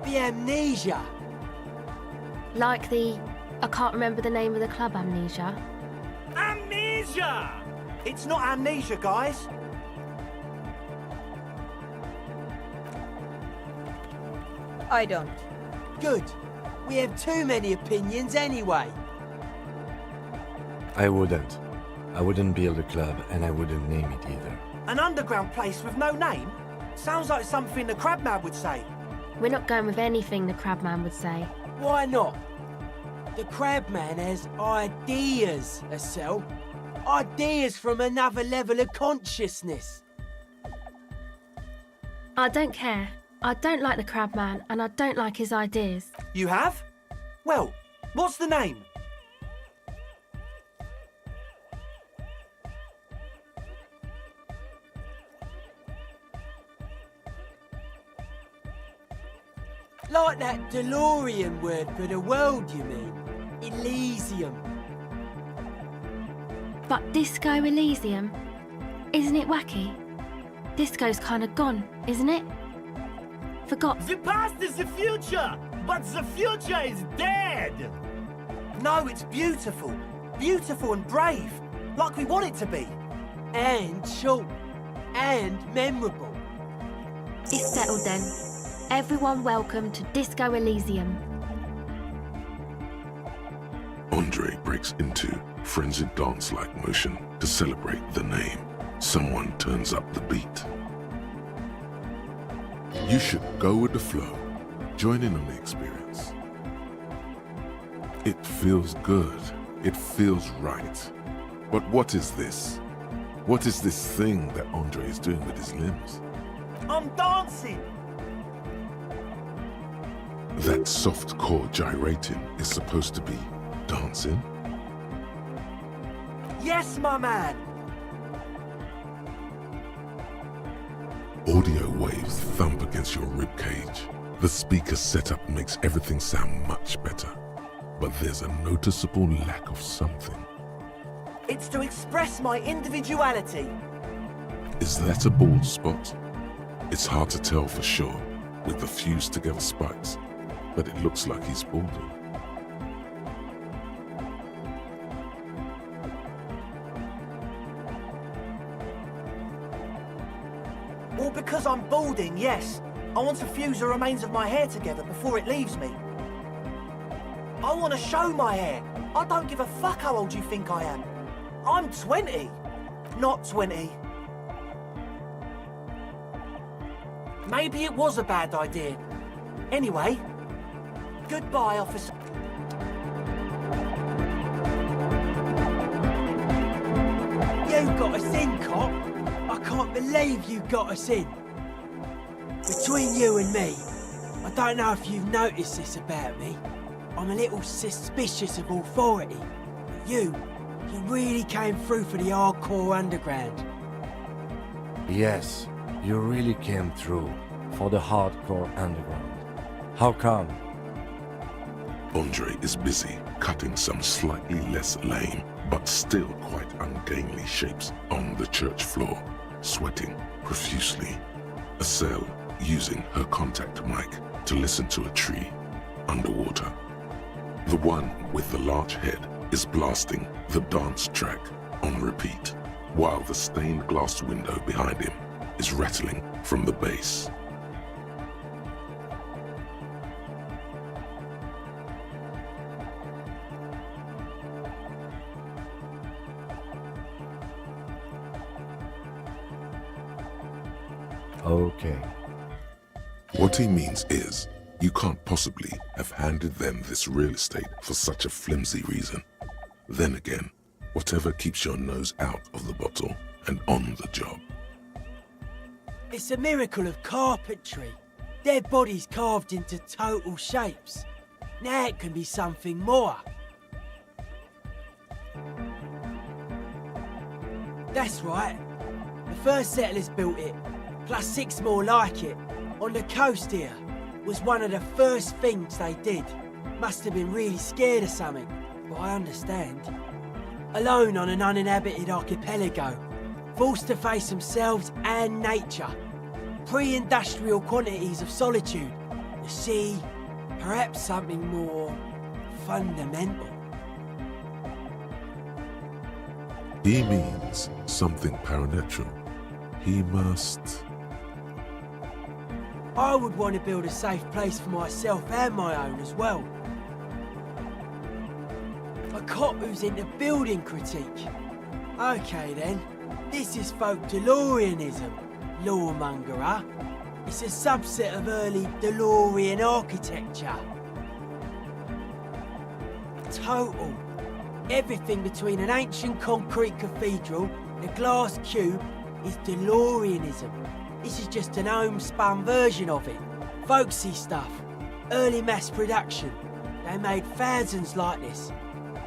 The amnesia. Like the... I can't remember the name of the club, Amnesia. Amnesia! It's not amnesia, guys. I don't. Good. We have too many opinions anyway. I wouldn't. I wouldn't build a club, and I wouldn't name it either. An underground place with no name? Sounds like something the Crabman would say. We're not going with anything the Crabman would say. Why not? The Crabman has ideas, Estelle. Ideas from another level of consciousness. I don't care. I don't like the Crabman, and I don't like his ideas. You have? Well, what's the name? Like that DeLorean word for the world, you mean? Elysium. But Disco Elysium? Isn't it wacky? Disco's kind of gone, isn't it? Forgot. The past is the future, but the future is dead. No, it's beautiful. Beautiful and brave, like we want it to be. And short. And memorable. It's settled then. Everyone welcome to Disco Elysium. Andre breaks into frenzied dance-like motion to celebrate the name. Someone turns up the beat. You should go with the flow. Join in on the experience. It feels good. It feels right. But what is this? What is this thing that Andre is doing with his limbs? I'm dancing. That soft core gyrating is supposed to be dancing? Yes, my man. Audio waves thump against your ribcage. The speaker setup makes everything sound much better. But there's a noticeable lack of something. It's to express my individuality. Is that a bald spot? It's hard to tell for sure with the fused together spikes, but it looks like he's balding. Or because I'm balding, yes. I want to fuse the remains of my hair together before it leaves me. I want to show my hair. I don't give a fuck how old you think I am. I'm 20, not 20. Maybe it was a bad idea. Anyway, goodbye, officer. You got us in, cop. I can't believe you got us in. Between you and me, I don't know if you've noticed this about me. I'm a little suspicious of authority. But you really came through for the hardcore underground. Yes, you really came through for the hardcore underground. How come? Andre is busy cutting some slightly less lame, but still quite ungainly shapes on the church floor, sweating profusely. Estelle using her contact mic to listen to a tree underwater. The one with the large head is blasting the dance track on repeat, while the stained glass window behind him is rattling from the bass. Okay. What he means is, you can't possibly have handed them this real estate for such a flimsy reason. Then again, whatever keeps your nose out of the bottle and on the job. It's a miracle of carpentry. Their bodies carved into total shapes. Now it can be something more. That's right. The first settlers built it, plus 6 more like it, on the coast here. Was one of the first things they did. Must have been really scared of something, but I understand. Alone on an uninhabited archipelago, forced to face themselves and nature. Pre-industrial quantities of solitude. The sea, perhaps something more fundamental. He means something paranatural. He must... I would want to build a safe place for myself and my own as well. A cop who's into building critique. Okay then, this is folk DeLoreanism, lawmonger, huh? It's a subset of early DeLorean architecture. Total. Everything between an ancient concrete cathedral and a glass cube is DeLoreanism. This is just an homespun version of it. Folksy stuff. Early mass production. They made thousands like this.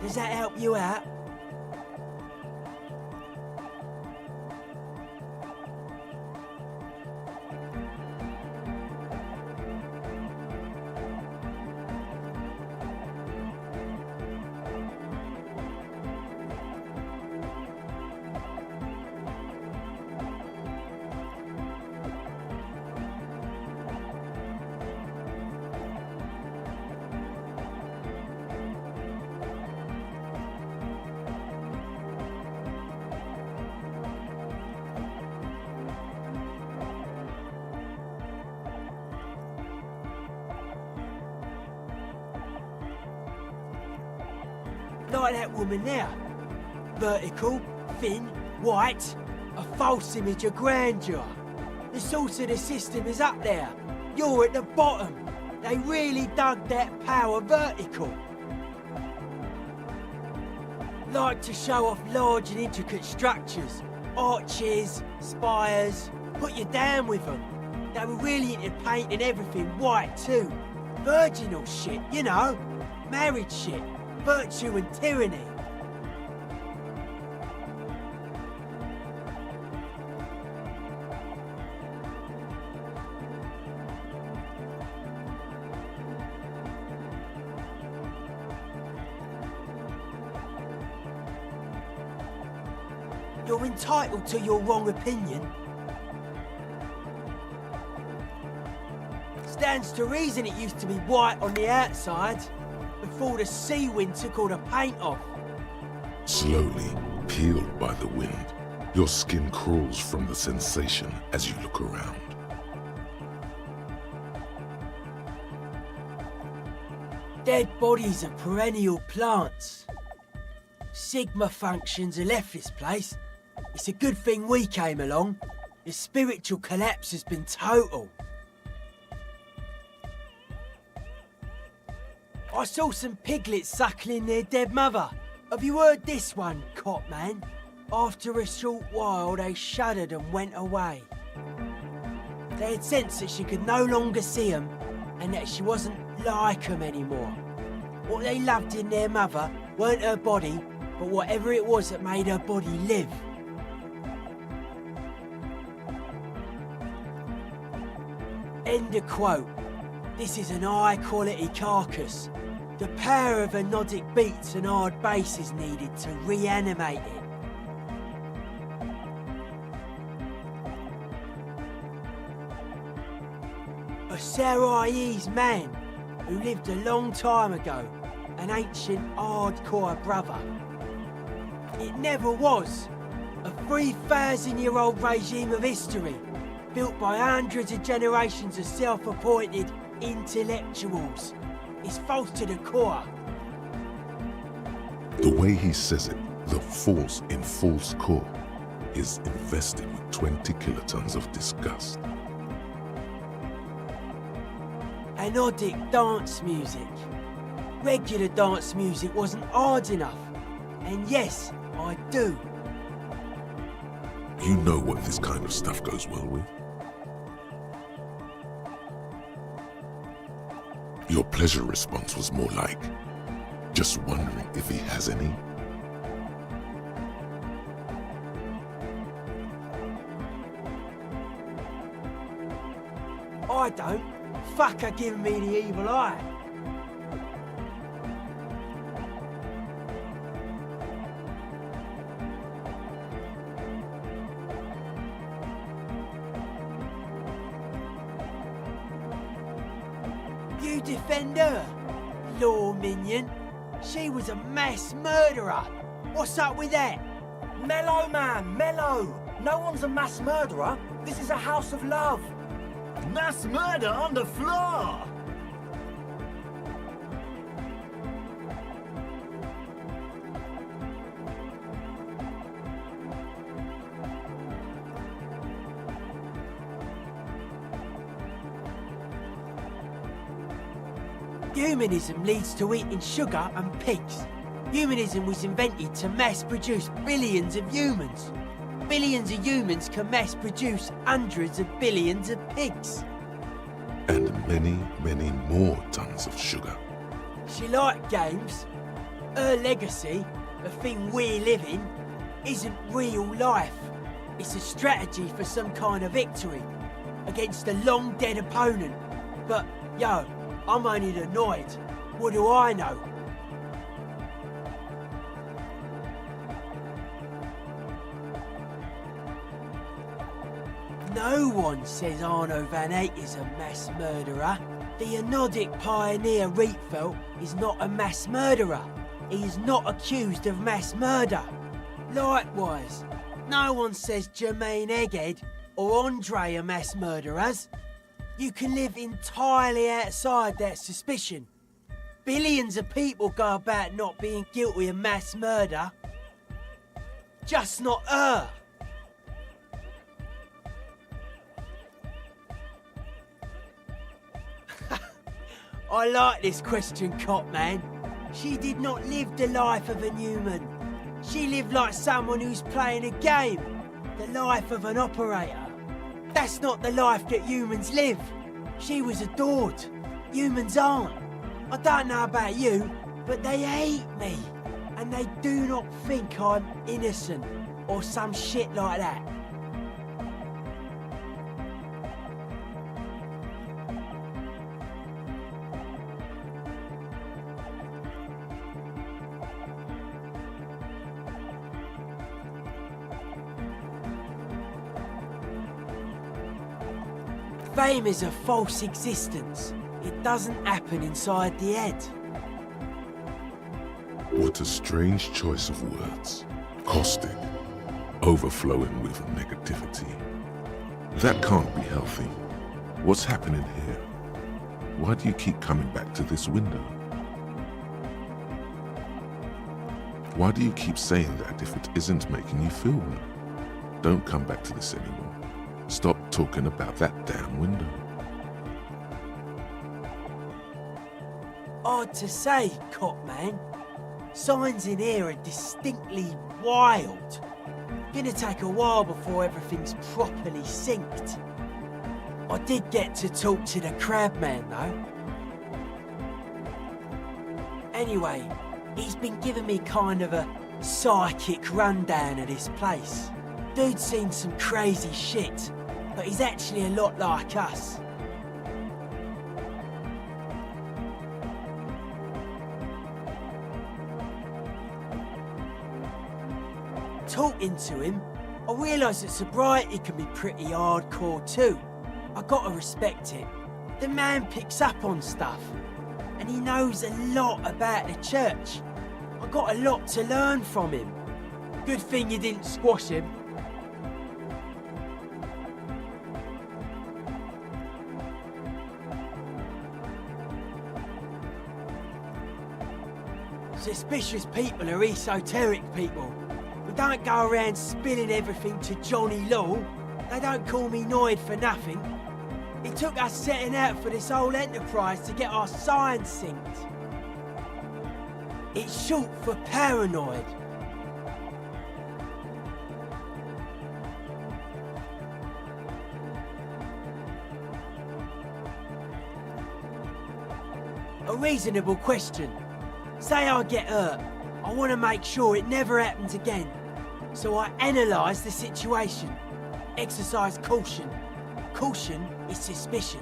Does that help you out? Like that woman there. Vertical, thin, white, a false image of grandeur. The source of the system is up there. You're at the bottom. They really dug that power vertical. Like to show off large and intricate structures. Arches, spires. Put you down with them. They were really into painting everything white too. Virginal shit, you know. Married shit. Virtue and tyranny. You're entitled to your wrong opinion. Stands to reason it used to be white on the outside before the sea wind took all the paint off. Slowly, peeled by the wind, your skin crawls from the sensation as you look around. Dead bodies are perennial plants. Sigma functions have left this place. It's a good thing we came along. The spiritual collapse has been total. I saw some piglets suckling their dead mother. Have you heard this one, cop man? After a short while, they shuddered and went away. They had sensed that she could no longer see them and that she wasn't like them anymore. What they loved in their mother weren't her body, but whatever it was that made her body live. End of quote. This is an high-quality carcass. The power of anodic beats and hard bass is needed to reanimate it. A Sarai's man who lived a long time ago, an ancient hardcore brother. It never was. A 3,000-year-old regime of history, built by hundreds of generations of self-appointed intellectuals. It's false to the core. The way he says it, the force in false core, is invested with 20 kilotons of disgust. Anodic dance music. Regular dance music wasn't hard enough. And yes, I do. You know what this kind of stuff goes well with? Your pleasure response was more like, just wondering if he has any. I don't. Fucker giving me the evil eye. You defend her, law minion. She was a mass murderer. What's up with that? Mellow, man, mellow. No one's a mass murderer. This is a house of love. Mass murder on the floor! Humanism leads to eating sugar and pigs. Humanism was invented to mass-produce billions of humans. Billions of humans can mass-produce hundreds of billions of pigs. And many, many more tons of sugar. She liked games. Her legacy, the thing we live in, isn't real life. It's a strategy for some kind of victory against a long-dead opponent. But, yo, I'm only annoyed. What do I know? No one says Arno van Eyck is a mass murderer. The Anodic pioneer Rietveld is not a mass murderer. He is not accused of mass murder. Likewise, no one says Jermaine Egghead or Andre are mass murderers. You can live entirely outside that suspicion. Billions of people go about not being guilty of mass murder. Just not her. I like this question, Cop Man. She did not live the life of a human. She lived like someone who's playing a game. The life of an operator. That's not the life that humans live. She was adored. Humans aren't. I don't know about you, but they hate me. And they do not think I'm innocent or some shit like that. Fame is a false existence. It doesn't happen inside the head. What a strange choice of words. Caustic, overflowing with negativity. That can't be healthy. What's happening here? Why do you keep coming back to this window? Why do you keep saying that if it isn't making you feel well? Don't come back to this anymore. Stop talking about that damn window. Hard to say, Cop Man. Signs in here are distinctly wild. Gonna take a while before everything's properly synced. I did get to talk to the crabman though. Anyway, he's been giving me kind of a psychic rundown of this place. Dude's seen some crazy shit, but he's actually a lot like us. Talking to him, I realised that sobriety can be pretty hardcore too. I gotta respect it. The man picks up on stuff, and he knows a lot about the church. I got a lot to learn from him. Good thing you didn't squash him. Suspicious people are esoteric people. We don't go around spilling everything to Johnny Law. They don't call me Noid for nothing. It took us setting out for this whole enterprise to get our science synced. It's short for paranoid. A reasonable question. Say I get hurt. I want to make sure it never happens again. So I analyse the situation. Exercise caution. Caution is suspicion.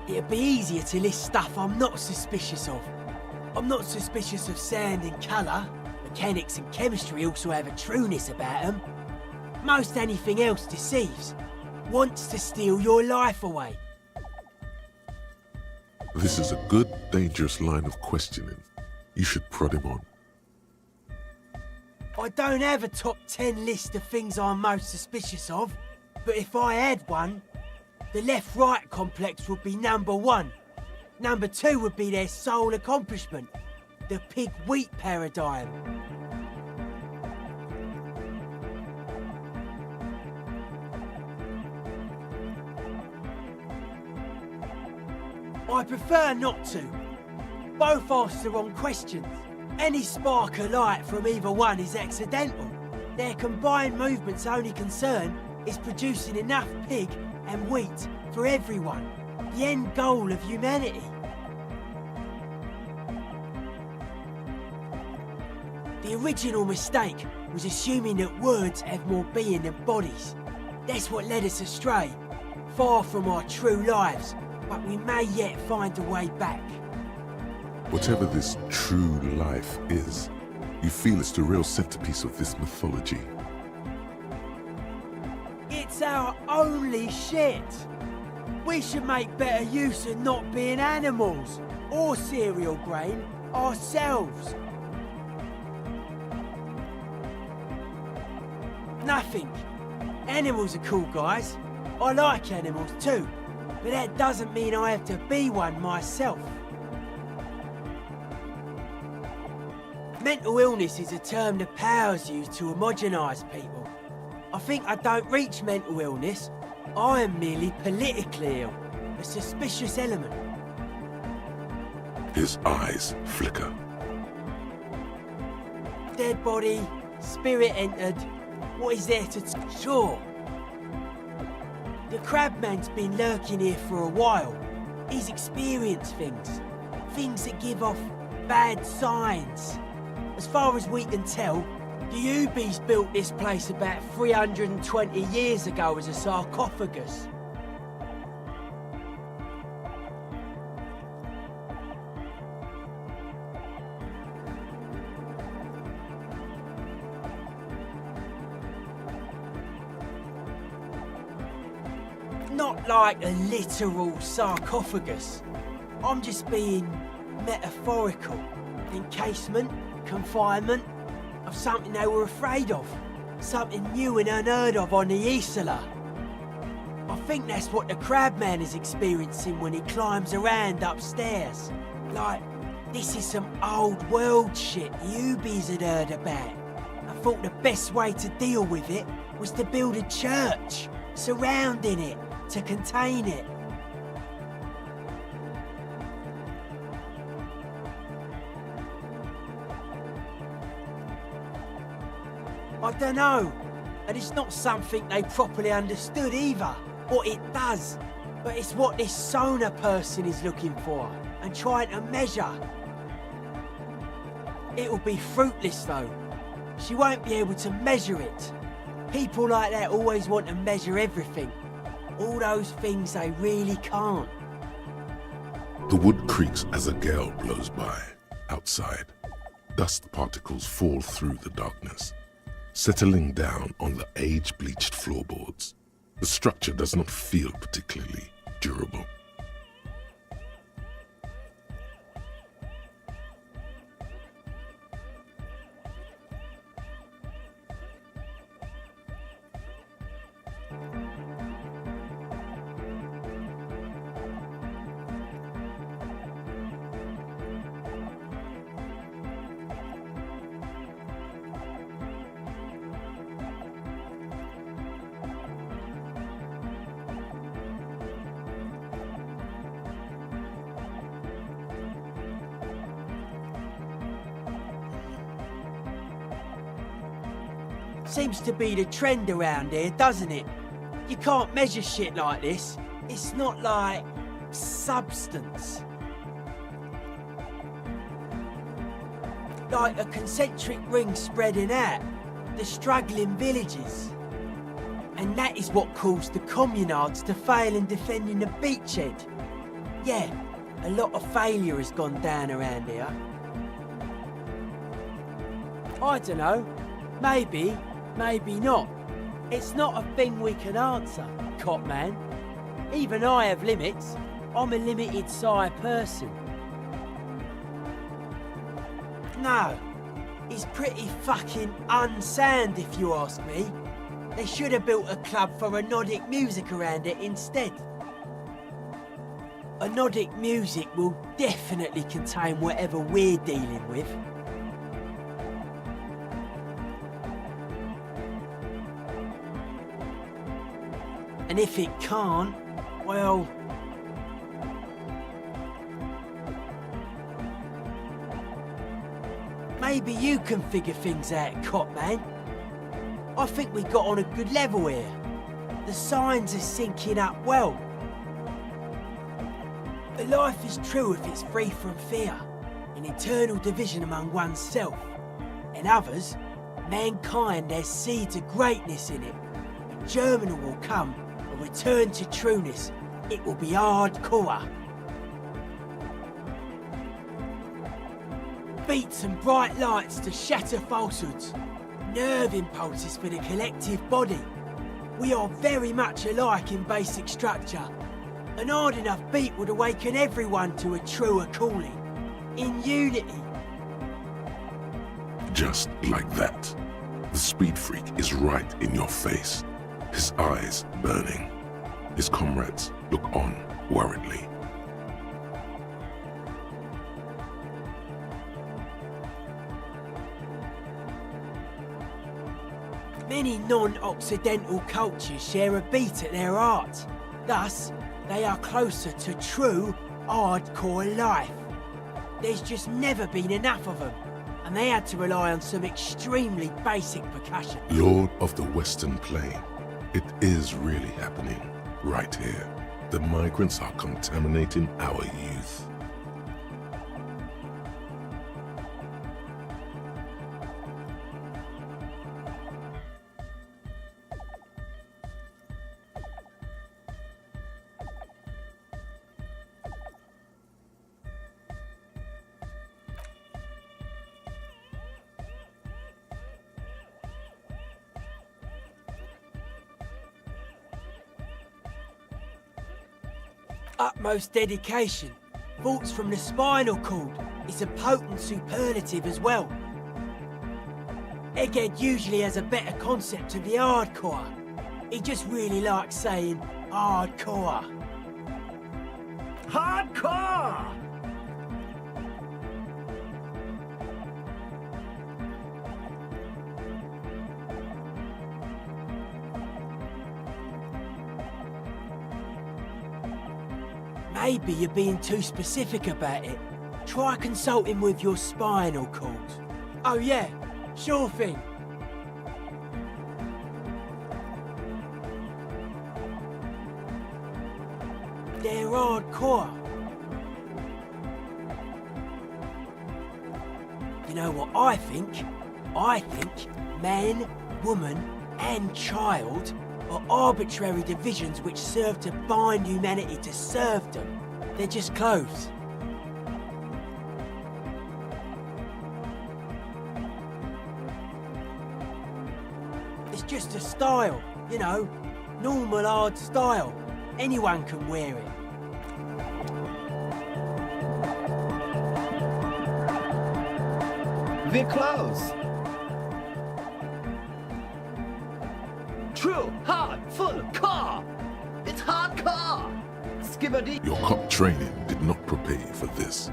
It'd be easier to list stuff I'm not suspicious of. I'm not suspicious of sound and colour. Mechanics and chemistry also have a trueness about them. Most anything else deceives. Wants to steal your life away. This is a good, dangerous line of questioning. You should prod him on. I don't have a top 10 list of things I'm most suspicious of, but if I had one, the left-right complex would be number 1. Number 2 would be their sole accomplishment, the pig-wheat paradigm. I prefer not to. Both ask the wrong questions. Any spark of light from either one is accidental. Their combined movement's only concern is producing enough pig and wheat for everyone. The end goal of humanity. The original mistake was assuming that words have more being than bodies. That's what led us astray, far from our true lives, but we may yet find a way back. Whatever this true life is, you feel it's the real centerpiece of this mythology. It's our only shit. We should make better use of not being animals or cereal grain ourselves. Nothing. Animals are cool, guys. I like animals too, but that doesn't mean I have to be one myself. Mental illness is a term the powers use to homogenise people. I think I don't reach mental illness. I am merely politically ill, a suspicious element. His eyes flicker. Dead body, spirit entered. What is there to sure? The Crabman's been lurking here for a while. He's experienced things. Things that give off bad signs. As far as we can tell, the Ubies built this place about 320 years ago as a sarcophagus. Not like a literal sarcophagus. I'm just being metaphorical. Encasement, confinement, of something they were afraid of. Something new and unheard of on the Isla. I think that's what the Crabman is experiencing when he climbs around upstairs. Like, this is some old world shit the Ubies had heard about. I thought the best way to deal with it was to build a church, surrounding it, to contain it. I don't know, and it's not something they properly understood either, what it does, but it's what this Sona person is looking for, and trying to measure. It'll be fruitless though. She won't be able to measure it. People like that always want to measure everything. All those things they really can't. The wood creaks as a gale blows by. Outside, dust particles fall through the darkness, settling down on the age-bleached floorboards. The structure does not feel particularly durable. Seems to be the trend around here, doesn't it? You can't measure shit like this. It's not like substance. Like a concentric ring spreading out, the struggling villages. And that is what caused the communards to fail in defending the beachhead. Yeah, a lot of failure has gone down around here. I don't know. Maybe. Maybe not. It's not a thing we can answer, Copman. Even I have limits. I'm a limited psi person. No, he's pretty fucking unsound if you ask me. They should have built a club for anodic music around it instead. Anodic music will definitely contain whatever we're dealing with. And if it can't, well, Maybe you can figure things out, cop man. I think we got on a good level here. The signs are syncing up well. But life is true if it's free from fear, an eternal division among oneself. And others, mankind has seeds of greatness in it. A germinal will come, a return to trueness. It will be hardcore. Beats and bright lights to shatter falsehoods. Nerve impulses for the collective body. We are very much alike in basic structure. An hard enough beat would awaken everyone to a truer calling. In unity. Just like that. The speed freak is right in your face. His eyes burning. His comrades look on worriedly. Many non-Occidental cultures share a beat at their art. Thus, they are closer to true, hardcore life. There's just never been enough of them, and they had to rely on some extremely basic percussion. Lord of the Western Plain, it is really happening right here. The migrants are contaminating our youth. Utmost dedication, thoughts from the spinal cord, is a potent superlative as well. Egghead usually has a better concept of the hardcore. He just really likes saying hardcore. Hardcore! Maybe you're being too specific about it. Try consulting with your spinal cord. Oh yeah, sure thing. They're hardcore. You know what I think? I think man, woman, and child are arbitrary divisions which serve to bind humanity to serfdom. They're just clothes. It's just a style, you know, normal hard style. Anyone can wear it. We're close. True, hard, full car. It's hardcore. Skibbity. Your cop training did not prepare you for this.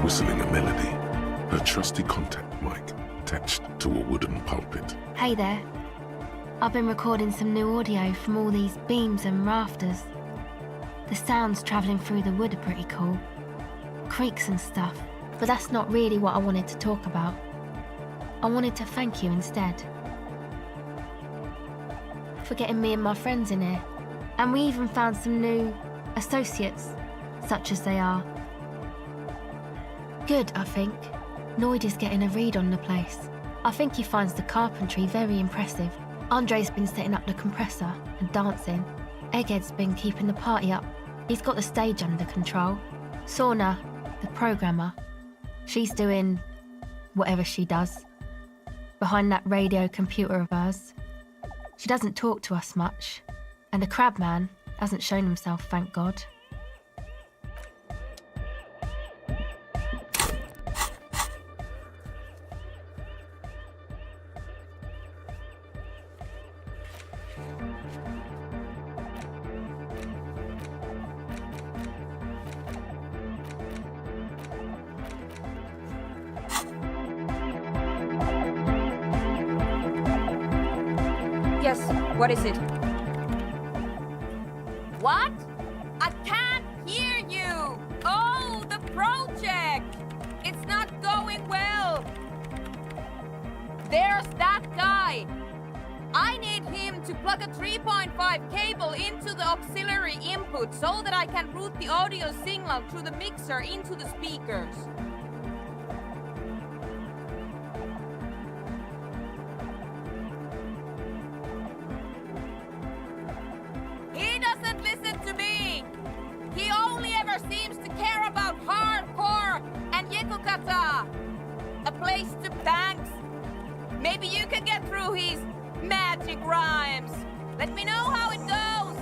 Whistling a melody, her trusty contact mic attached to a wooden pulpit. Hey there. I've been recording some new audio from all these beams and rafters. The sounds travelling through the wood are pretty cool. Creaks and stuff. But that's not really what I wanted to talk about. I wanted to thank you instead. For getting me and my friends in here. And we even found some new associates, such as they are. Good, I think. Noid is getting a read on the place. I think he finds the carpentry very impressive. Andre's been setting up the compressor and dancing. Egghead's been keeping the party up. He's got the stage under control. Sauna, the programmer, she's doing whatever she does behind that radio computer of hers. She doesn't talk to us much, and the crab man hasn't shown himself, thank God. Yes, what is it? What? I can't hear you! Oh, the project! It's not going well! There's that guy! I need him to plug a 3.5 cable into the auxiliary input so that I can route the audio signal through the mixer into the speakers. He doesn't listen to me! He only ever seems to care about hardcore and yekukata! A place to banks. Maybe you can get through his magic rhymes. Let me know how it goes!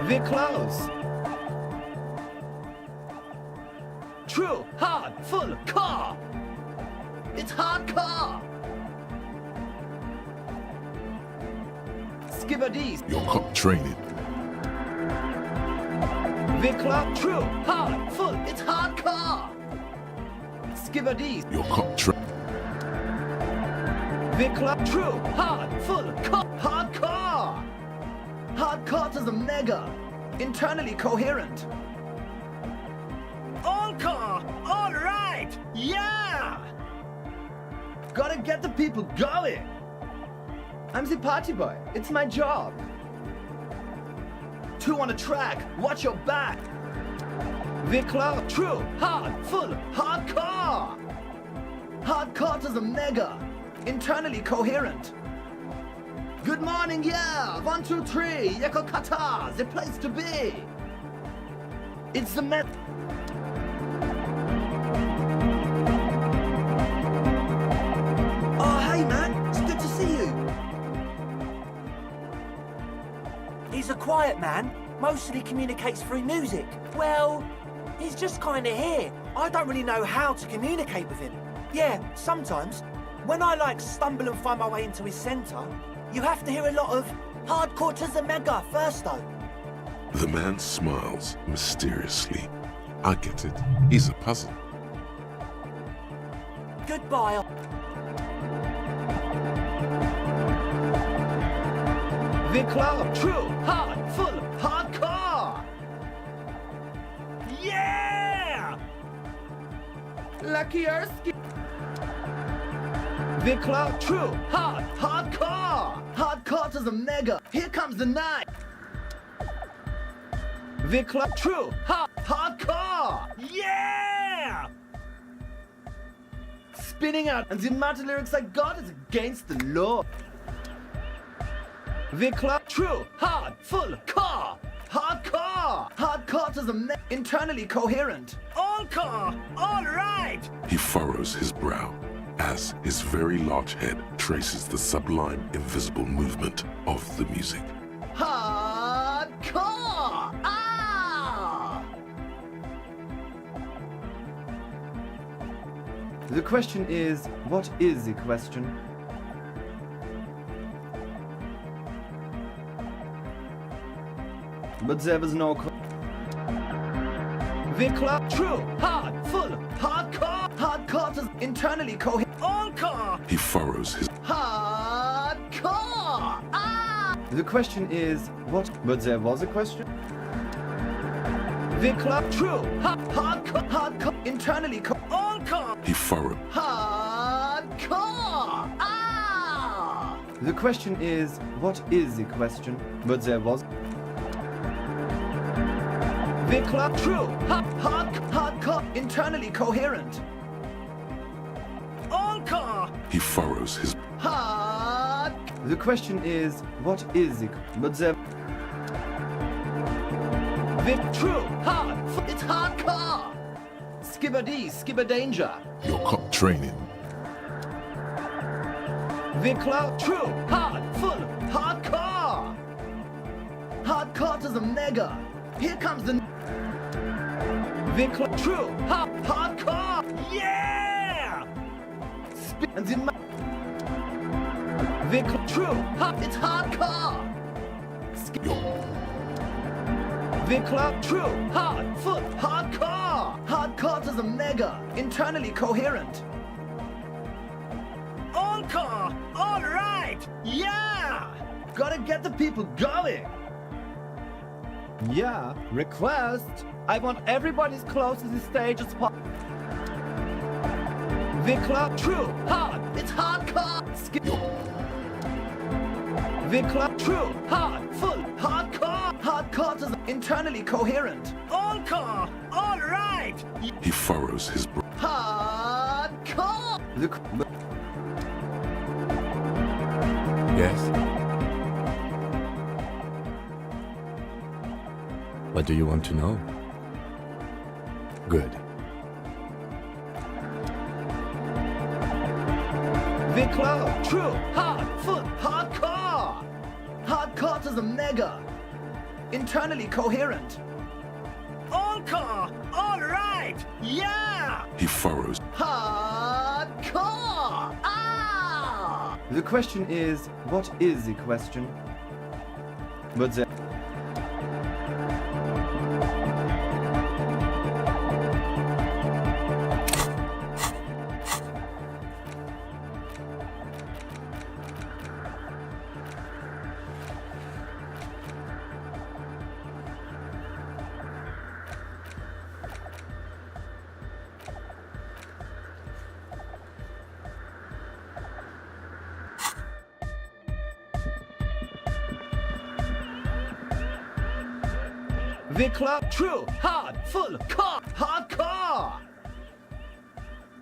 We're close. True, hard, full, car. It's hardcore. Skibberdees. Your cop training. We're close. True, hard, full. It's hardcore. Skibberdees. Your cop training. We're close. True, hard, full, hardcore. Hardcore to the mega. Internally coherent. All car! All right! Yeah! Gotta get the people going! I'm the party boy. It's my job. 2 on a track. Watch your back. We're close. True. Hard. Full. Hardcore. Hardcore to the mega. Internally coherent. Good morning, yeah! 1, 2, 3, Yekokata, the place to be! It's the met. Oh, hey man, it's good to see you. He's a quiet man, mostly communicates through music. Well, he's just kinda here. I don't really know how to communicate with him. Yeah, sometimes, when I stumble and find my way into his centre, you have to hear a lot of hardcore to the mega first though. The man smiles mysteriously. I get it. He's a puzzle. Goodbye. We're close. True. Hard. Full. Hardcore. Yeah! Lucky Ersky. We're close. True. Hard. Hardcore. Hardcore to the mega. Here comes the night. We're close. True. Hard. Hardcore. Yeah! Spinning out and the amount of lyrics I got is against the law. We're close. True. Hard. Full. Car. Hardcore. Hardcore to the internally coherent. All car. All right. He furrows his brow as his very large head traces the sublime, invisible movement of the music. Hardcore! Ah! The question is, what is the question? But there was no Vikla, true, hard, full, hardcore, hardcore to internally coherent. All car. He furrows his hardcore. Ah! The question is what? But there was a question. Vikla, true, hardcore, hardcore, internally all car. He furrowed. Hardcore. Ah! The question is, what is the question? But there was... The club, true, hardcore, internally coherent. All car! He furrows his... Hard. The question is, what is the... But there... The true, hard, it's hardcore. Skibber danger. Your cop training. The club, true, hard, full, hardcore. Hardcore to the mega. Here comes the... The club, true, hardcore. Yeah! And the... The club, true, it's hardcore. The club, true, hard, full, hardcore. Hardcore to the mega. Internally coherent. All car! All right! Yeah! Gotta get the people going. Yeah, request. I want everybody as close to the stage as possible. The club, true, hard, it's hardcore. The club, true, hard, full, hardcore. Hardcore to the internally coherent. All car! All right! He furrows his... Hardcore! Yes? What do you want to know? Good. The club, true, hard, full, hardcore. Hardcore to the mega. Internally coherent. All car! All right! Yeah! He furrows. Hardcore! Ah! The question is, what is the question? But the... The club, true, hard, full, car, hardcore.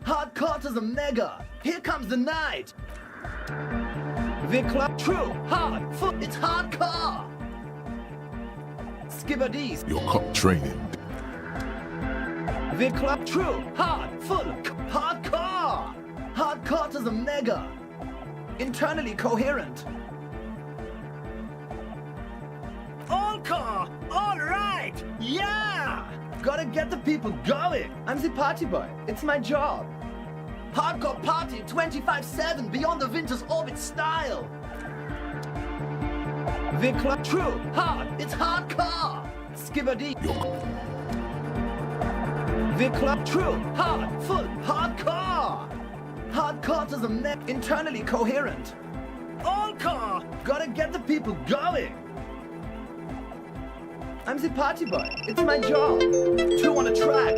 Hardcore to the mega. Here comes the night. The club, true, hard, full, it's hardcore. Skibberdees. Your cop training. The club, true, hard, full, hardcore. Hardcore to the mega. Internally coherent. All car! All right! Yeah! Gotta get the people going. I'm the party boy. It's my job. Hardcore party 25/7 beyond the winter's orbit style. The club, true, hard, it's hardcore. Skibberdee. The club, true, hard, full, hardcore. Hardcore to the neck, internally coherent. All car! Gotta get the people going. I'm the party boy. It's my job. Two on a track.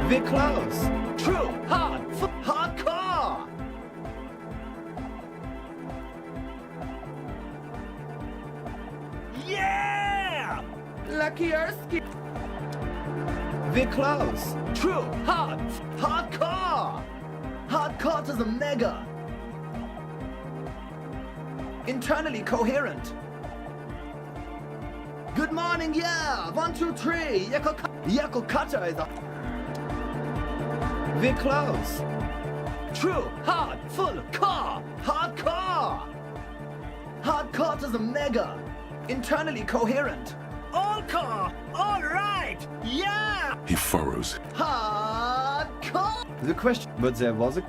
We're close. True, hard, hardcore. Yeah! Erski. We're close. True. Hardcore. Hardcore to the mega. Internally coherent. Good morning, yeah. 1, 2, 3. Yako Cutter is up. We're close. True. Hard. Full. Car. Hardcore. Hardcore to the mega. Internally coherent. All car. All right. Yeah. He furrows. Hardcore. The question, but there was a.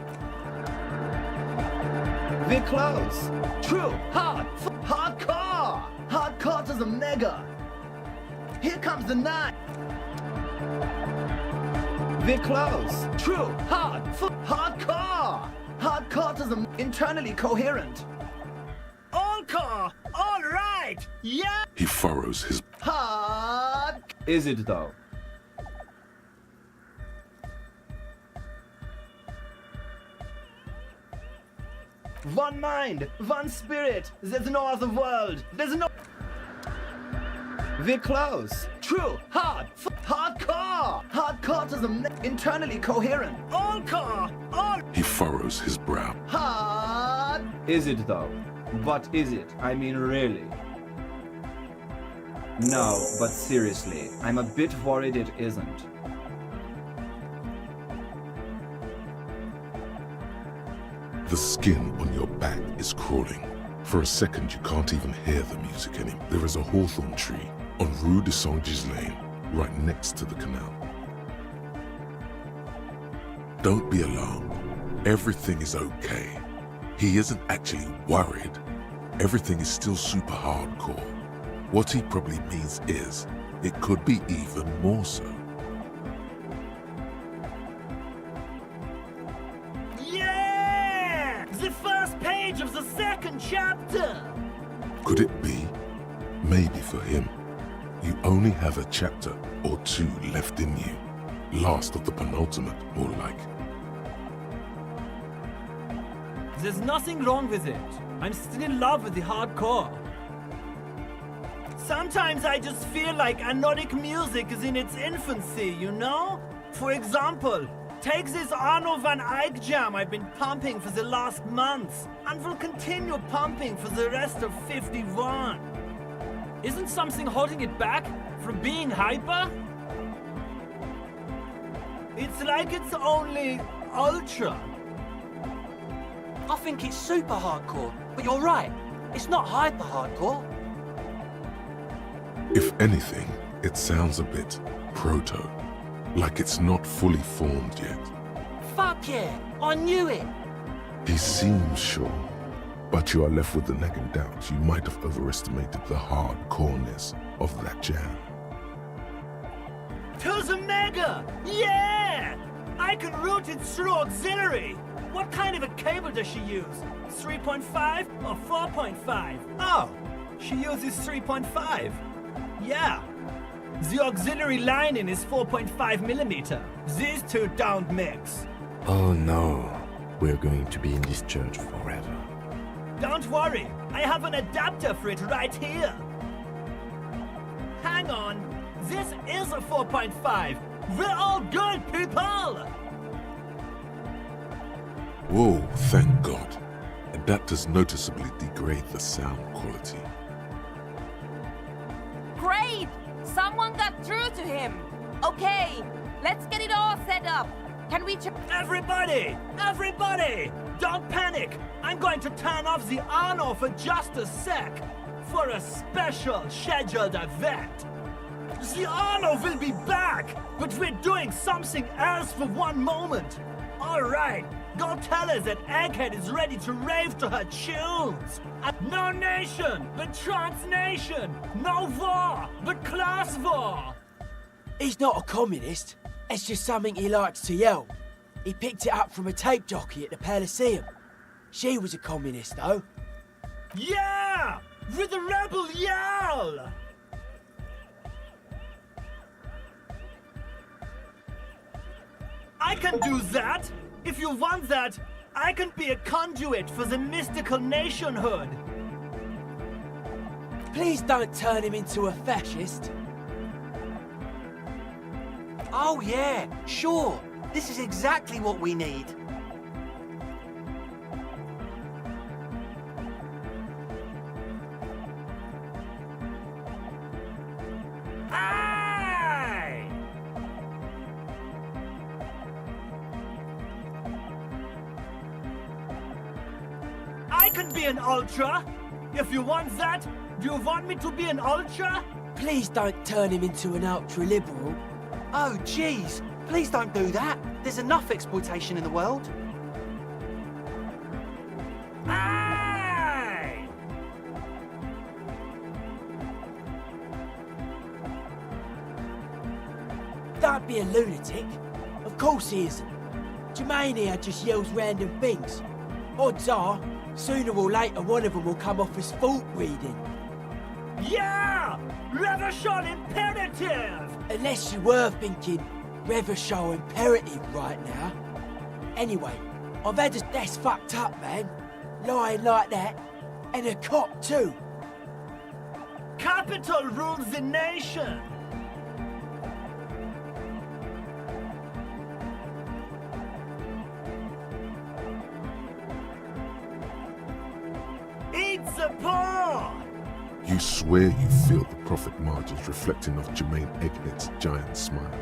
We're close. True. Hardcore. Hardcore to the mega. Here comes the 9. We're close. True. Hardcore. Hardcore to the internally coherent. All car. All right. Yeah. He furrows his. Hard. Is it though? One mind, one spirit. There's no other world. There's no. We're close. True. Hardcore. Hardcore to the internally coherent. All car. All. He furrows his brow. Hard. Is it though? But is it? I mean, really? No, but seriously, I'm a bit worried it isn't. The skin on your back is crawling. For a second, you can't even hear the music anymore. There is a hawthorn tree on Rue de Saint-Gislain, right next to the canal. Don't be alarmed. Everything is okay. He isn't actually worried. Everything is still super hardcore. What he probably means is, it could be even more so. Yeah! The first page of the second chapter! Could it be? Maybe for him, you only have a chapter or 2 left in you. Last of the penultimate, more like. There's nothing wrong with it. I'm still in love with the hardcore. Sometimes I just feel like anodic music is in its infancy, you know? For example, take this Arno van Eyck jam I've been pumping for the last months, and will continue pumping for the rest of 51. Isn't something holding it back from being hyper? It's like it's only ultra. I think it's super hardcore, but you're right. It's not hyper hardcore. If anything, it sounds a bit proto, like it's not fully formed yet. Fuck yeah, I knew it. He seems sure, but you are left with the nagging doubt you might have overestimated the hardcoreness of that jam. To the mega! Yeah! I can route it through auxiliary. What kind of a cable does she use? 3.5 or 4.5? Oh, she uses 3.5. Yeah. The auxiliary lining is 4.5 millimeter. These two don't mix. Oh no, we're going to be in this church forever. Don't worry, I have an adapter for it right here. Hang on, this is a 4.5. We're all good, people! Whoa, thank God. Adapters noticeably degrade the sound quality. Great! Someone got through to him. Okay, let's get it all set up. Can we Everybody! Everybody! Don't panic! I'm going to turn off the Arno for just a sec. For a special scheduled event. The Arno will be back, but we're doing something else for one moment. All right, go tell her that Egghead is ready to rave to her tunes. No nation, but transnation. No war, but class war. He's not a communist. It's just something he likes to yell. He picked it up from a tape jockey at the Palaceum. She was a communist, though. Yeah! With a rebel yell! I can do that! If you want that, I can be a conduit for the mystical nationhood. Please don't turn him into a fascist. Oh yeah, sure. This is exactly what we need. Aye! I can be an ultra. If you want that, do you want me to be an ultra? Please don't turn him into an ultra-liberal. Oh, jeez. Please don't do that. There's enough exploitation in the world. Aye! Don't be a lunatic. Of course he isn't. Jermaine here just yells random things. Odds are, sooner or later one of them will come off as fault reading. Yeah! Reversion imperative! Unless you were thinking Reversion imperative right now. Anyway, I've had a... That's fucked up, man. Lying like that. And a cop too. Capital rules the nation! Eat the poor! You swear you feel the profit margins reflecting off Jermaine Egghead's giant smile.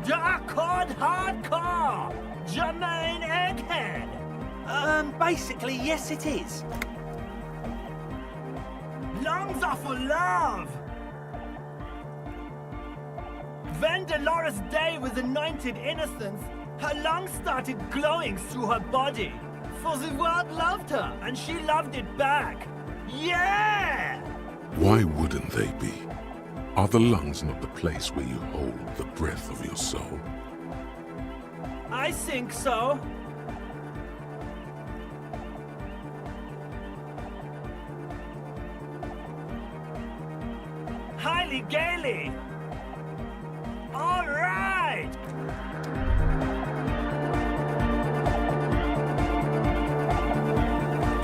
Dark-hard hardcore! Jermaine Egghead! Basically, yes it is. Lungs are for love! When Dolores Day was anointed innocence, her lungs started glowing through her body. For the world loved her, and she loved it back. Yeah! Why wouldn't they be? Are the lungs not the place where you hold the breath of your soul? I think so. Highly gaily. All right.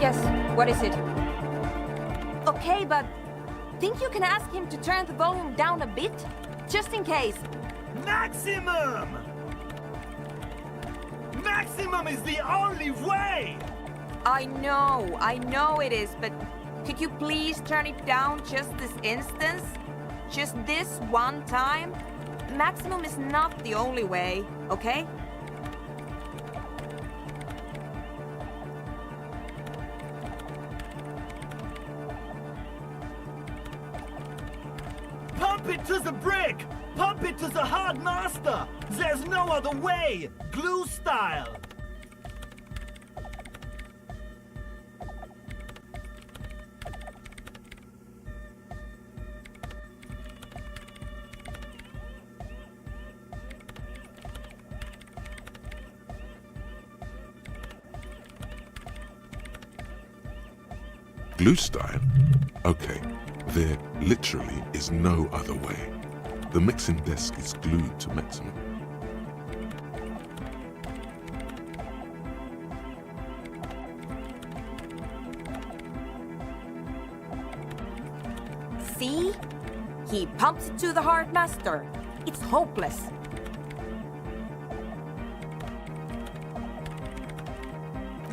Yes, what is it? Okay, but think you can ask him to turn the volume down a bit? Just in case. Maximum! Maximum is the only way! I know it is, but could you please turn it down just this instance? Just this one time? Maximum is not the only way, okay? Pump it to the brick! Pump it to the hard master! There's no other way! Glue style! Glue style? Okay, there literally is no other way. The mixing desk is glued to maximum. See? He pumps it to the hard master. It's hopeless.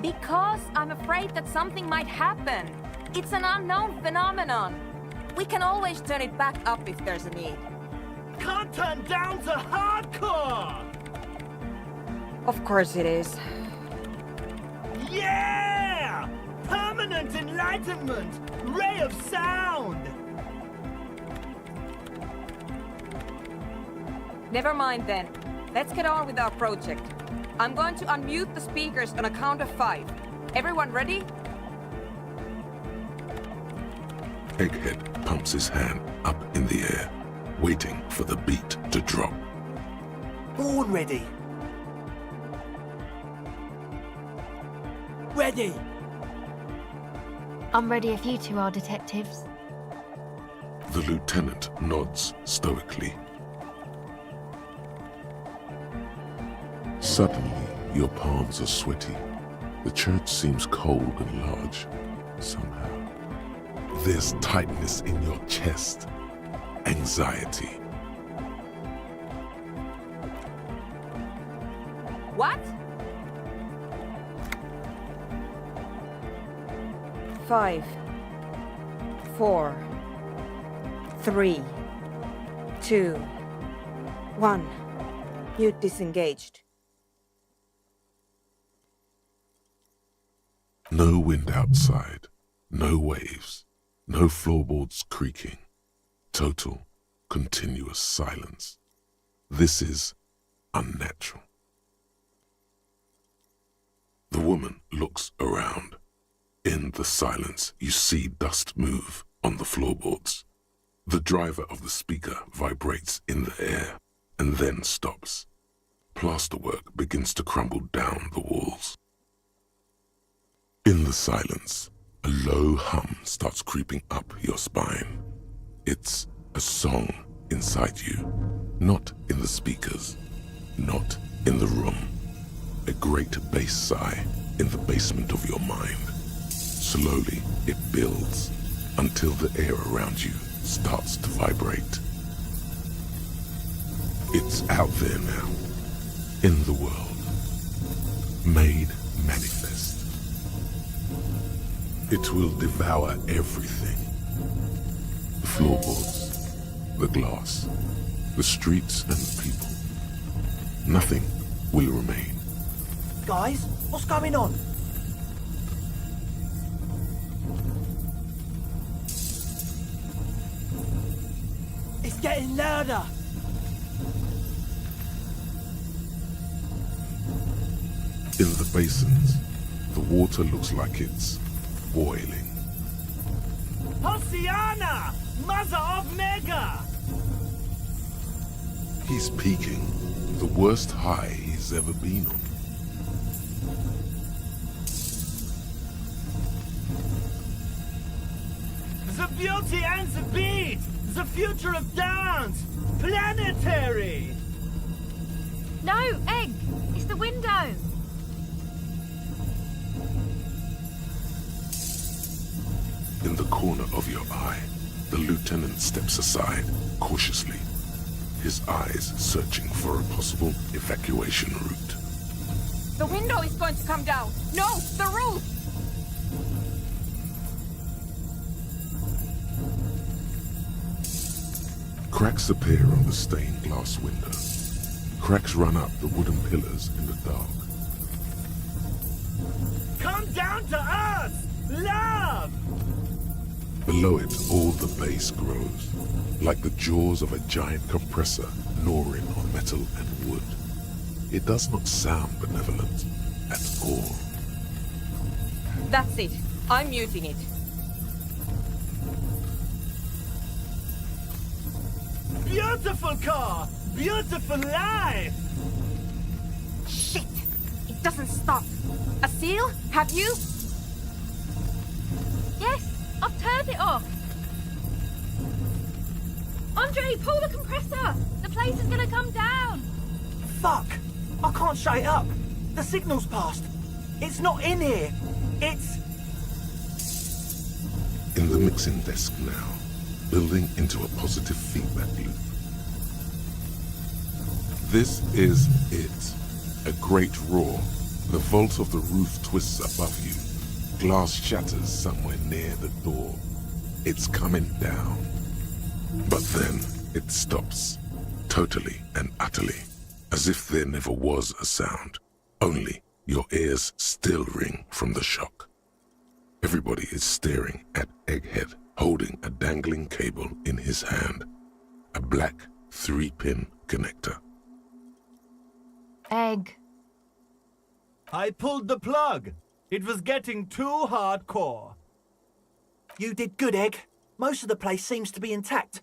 Because I'm afraid that something might happen. It's an unknown phenomenon. We can always turn it back up if there's a need. Can't turn down to hardcore! Of course it is. Yeah! Permanent enlightenment! Ray of sound! Never mind then. Let's get on with our project. I'm going to unmute the speakers on a count of 5. Everyone ready? Egghead pumps his hand up in the air, waiting for the beat to drop. Born ready. Ready! I'm ready if you two are detectives. The lieutenant nods stoically. Suddenly, your palms are sweaty. The church seems cold and large, somehow. There's tightness in your chest, anxiety. What? 5, 4, 3, 2, 1. Mute disengaged. No wind outside, no waves, no floorboards creaking. Total, continuous silence. This is unnatural. The woman looks around. In the silence, you see dust move on the floorboards. The driver of the speaker vibrates in the air and then stops. Plasterwork begins to crumble down the walls. In the silence, a low hum starts creeping up your spine. It's a song inside you, not in the speakers, not in the room. A great bass sigh in the basement of your mind. Slowly, it builds until the air around you starts to vibrate. It's out there now, in the world, made manifest. It will devour everything. The floorboards, the glass, the streets and the people. Nothing will remain. Guys, what's going on? It's getting louder. In the basins, the water looks like it's boiling. Hosiana! Mother of Mega! He's peaking, the worst high he's ever been on. The beauty and the beat! The future of dance! Planetary! No, Egg! It's the window! In the corner of your eye, the lieutenant steps aside, cautiously, his eyes searching for a possible evacuation route. The window is going to come down! No, the roof! Cracks appear on the stained glass window. Cracks run up the wooden pillars in the dark. Come down to us! Love! Below it, all the bass grows, like the jaws of a giant compressor gnawing on metal and wood. It does not sound benevolent at all. That's it. I'm muting it. Beautiful car! Beautiful life! Shit! It doesn't stop. Asil, have you? Yes, I've turned it off. Andre, pull the compressor! The place is gonna come down! Fuck! I can't shut it up! The signal's passed! It's not in here! It's... In the mixing desk now, building into a positive feedback loop. This is it. A great roar. The vault of the roof twists above you. Glass shatters somewhere near the door. It's coming down. But then it stops, totally and utterly, as if there never was a sound. Only your ears still ring from the shock. Everybody is staring at Egghead, holding a dangling cable in his hand. A black 3-pin connector. Egg. I pulled the plug. It was getting too hardcore. You did good, Egg. Most of the place seems to be intact.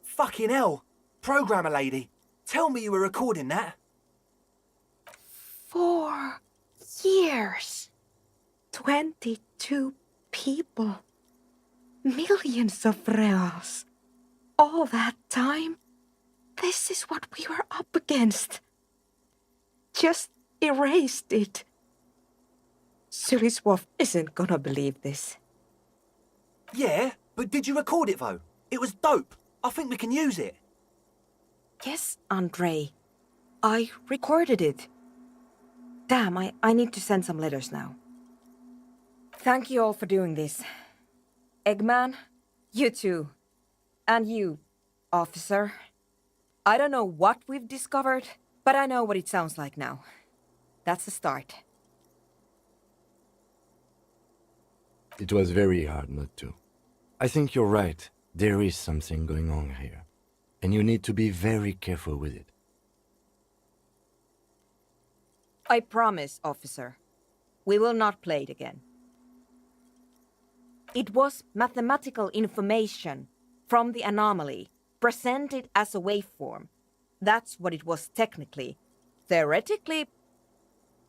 Fucking hell. Programmer lady, tell me you were recording that. 4 years. 22 people. Millions of reals. All that time? This is what we were up against. Just erased it. Suliswolf isn't gonna believe this. Yeah, but did you record it though? It was dope. I think we can use it. Yes, Andre. I recorded it. Damn, I need to send some letters now. Thank you all for doing this. Eggman, you too. And you, officer. I don't know what we've discovered, but I know what it sounds like now. That's the start. It was very hard not to. I think you're right. There is something going on here. And you need to be very careful with it. I promise, officer. We will not play it again. It was mathematical information from the anomaly, presented as a waveform. That's what it was technically. Theoretically,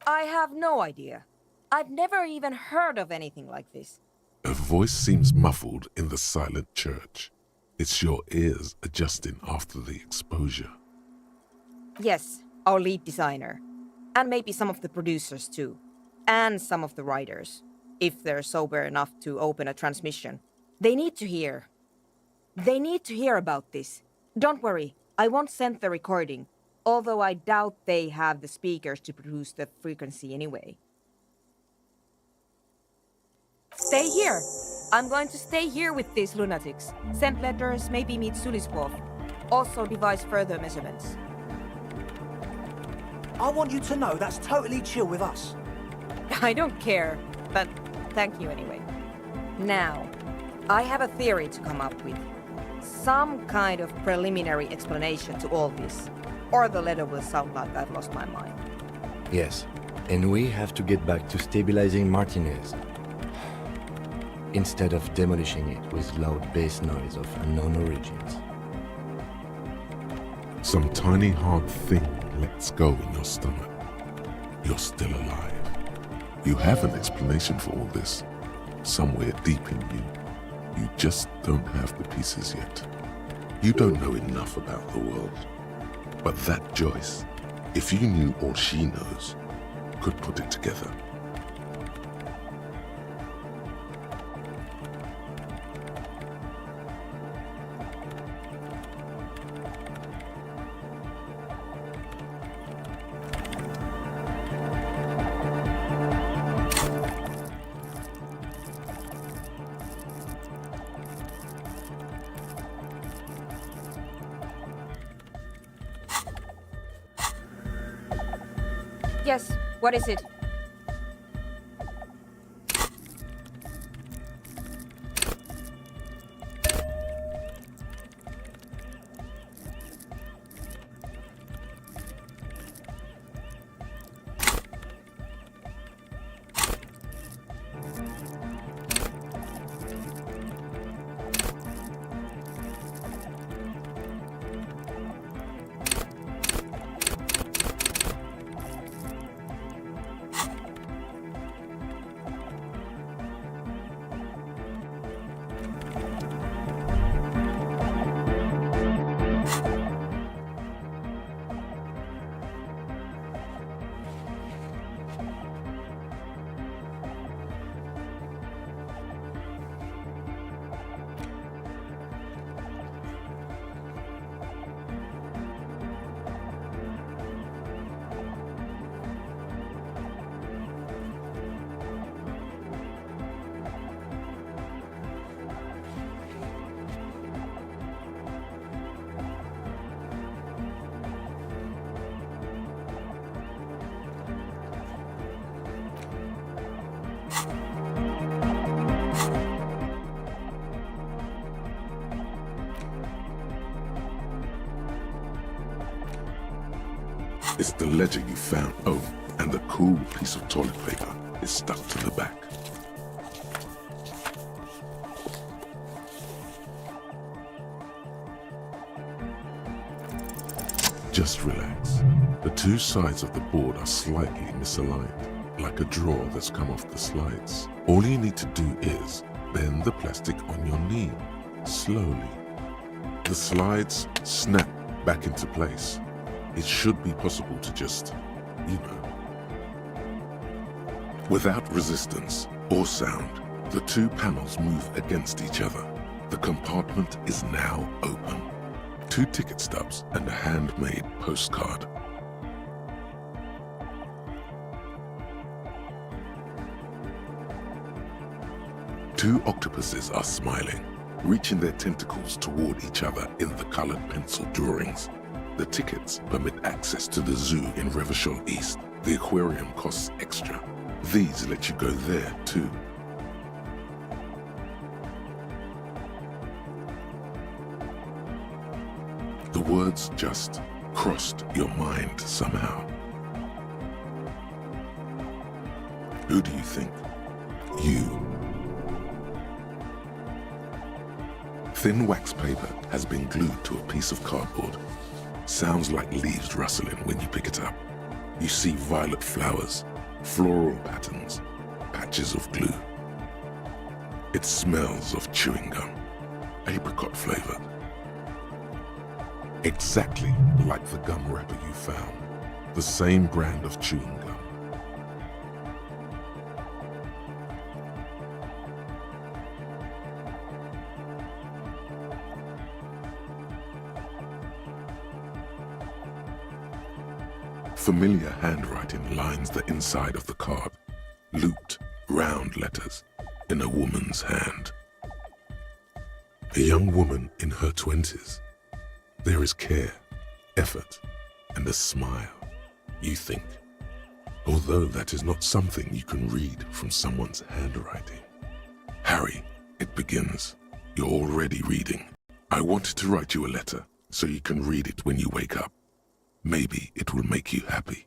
I have no idea. I've never even heard of anything like this. Her voice seems muffled in the silent church. It's your ears adjusting after the exposure. Yes, our lead designer. And maybe some of the producers too. And some of the writers. If they're sober enough to open a transmission. They need to hear. They need to hear about this. Don't worry, I won't send the recording. Although I doubt they have the speakers to produce the frequency anyway. Stay here. I'm going to stay here with these lunatics. Send letters, maybe meet Suliswolf. Also devise further measurements. I want you to know that's totally chill with us. I don't care, but thank you anyway. Now, I have a theory to come up with. Some kind of preliminary explanation to all this. Or the letter will sound like I've lost my mind. Yes, and we have to get back to stabilizing Martinez. Instead of demolishing it with loud bass noise of unknown origins. Some tiny hard thing lets go in your stomach. You're still alive. You have an explanation for all this. Somewhere deep in you. You just don't have the pieces yet. You don't know enough about the world. But that Joyce, if you knew all she knows, could put it together. Yes, what is it? It's the ledger you found. Oh, and the cool piece of toilet paper is stuck to the back. Just relax. The two sides of the board are slightly misaligned, like a drawer that's come off the slides. All you need to do is bend the plastic on your knee, slowly. The slides snap back into place. It should be possible to just, without resistance or sound, the two panels move against each other. The compartment is now open. 2 ticket stubs and a handmade postcard. Two octopuses are smiling, reaching their tentacles toward each other in the colored pencil drawings. The tickets permit access to the zoo in Revachol East. The aquarium costs extra. These let you go there too. The words just crossed your mind somehow. Who do you think? You. Thin wax paper has been glued to a piece of cardboard. Sounds like leaves rustling when you pick it up. You see violet flowers, floral patterns, patches of glue. It smells of chewing gum, apricot flavored. Exactly like the gum wrapper you found, the same brand of chewing gum. Familiar handwriting lines the inside of the card, looped, round letters in a woman's hand. A young woman in her 20s. There is care, effort, and a smile, you think. Although that is not something you can read from someone's handwriting. Harry, it begins. You're already reading. I wanted to write you a letter so you can read it when you wake up. Maybe it will make you happy.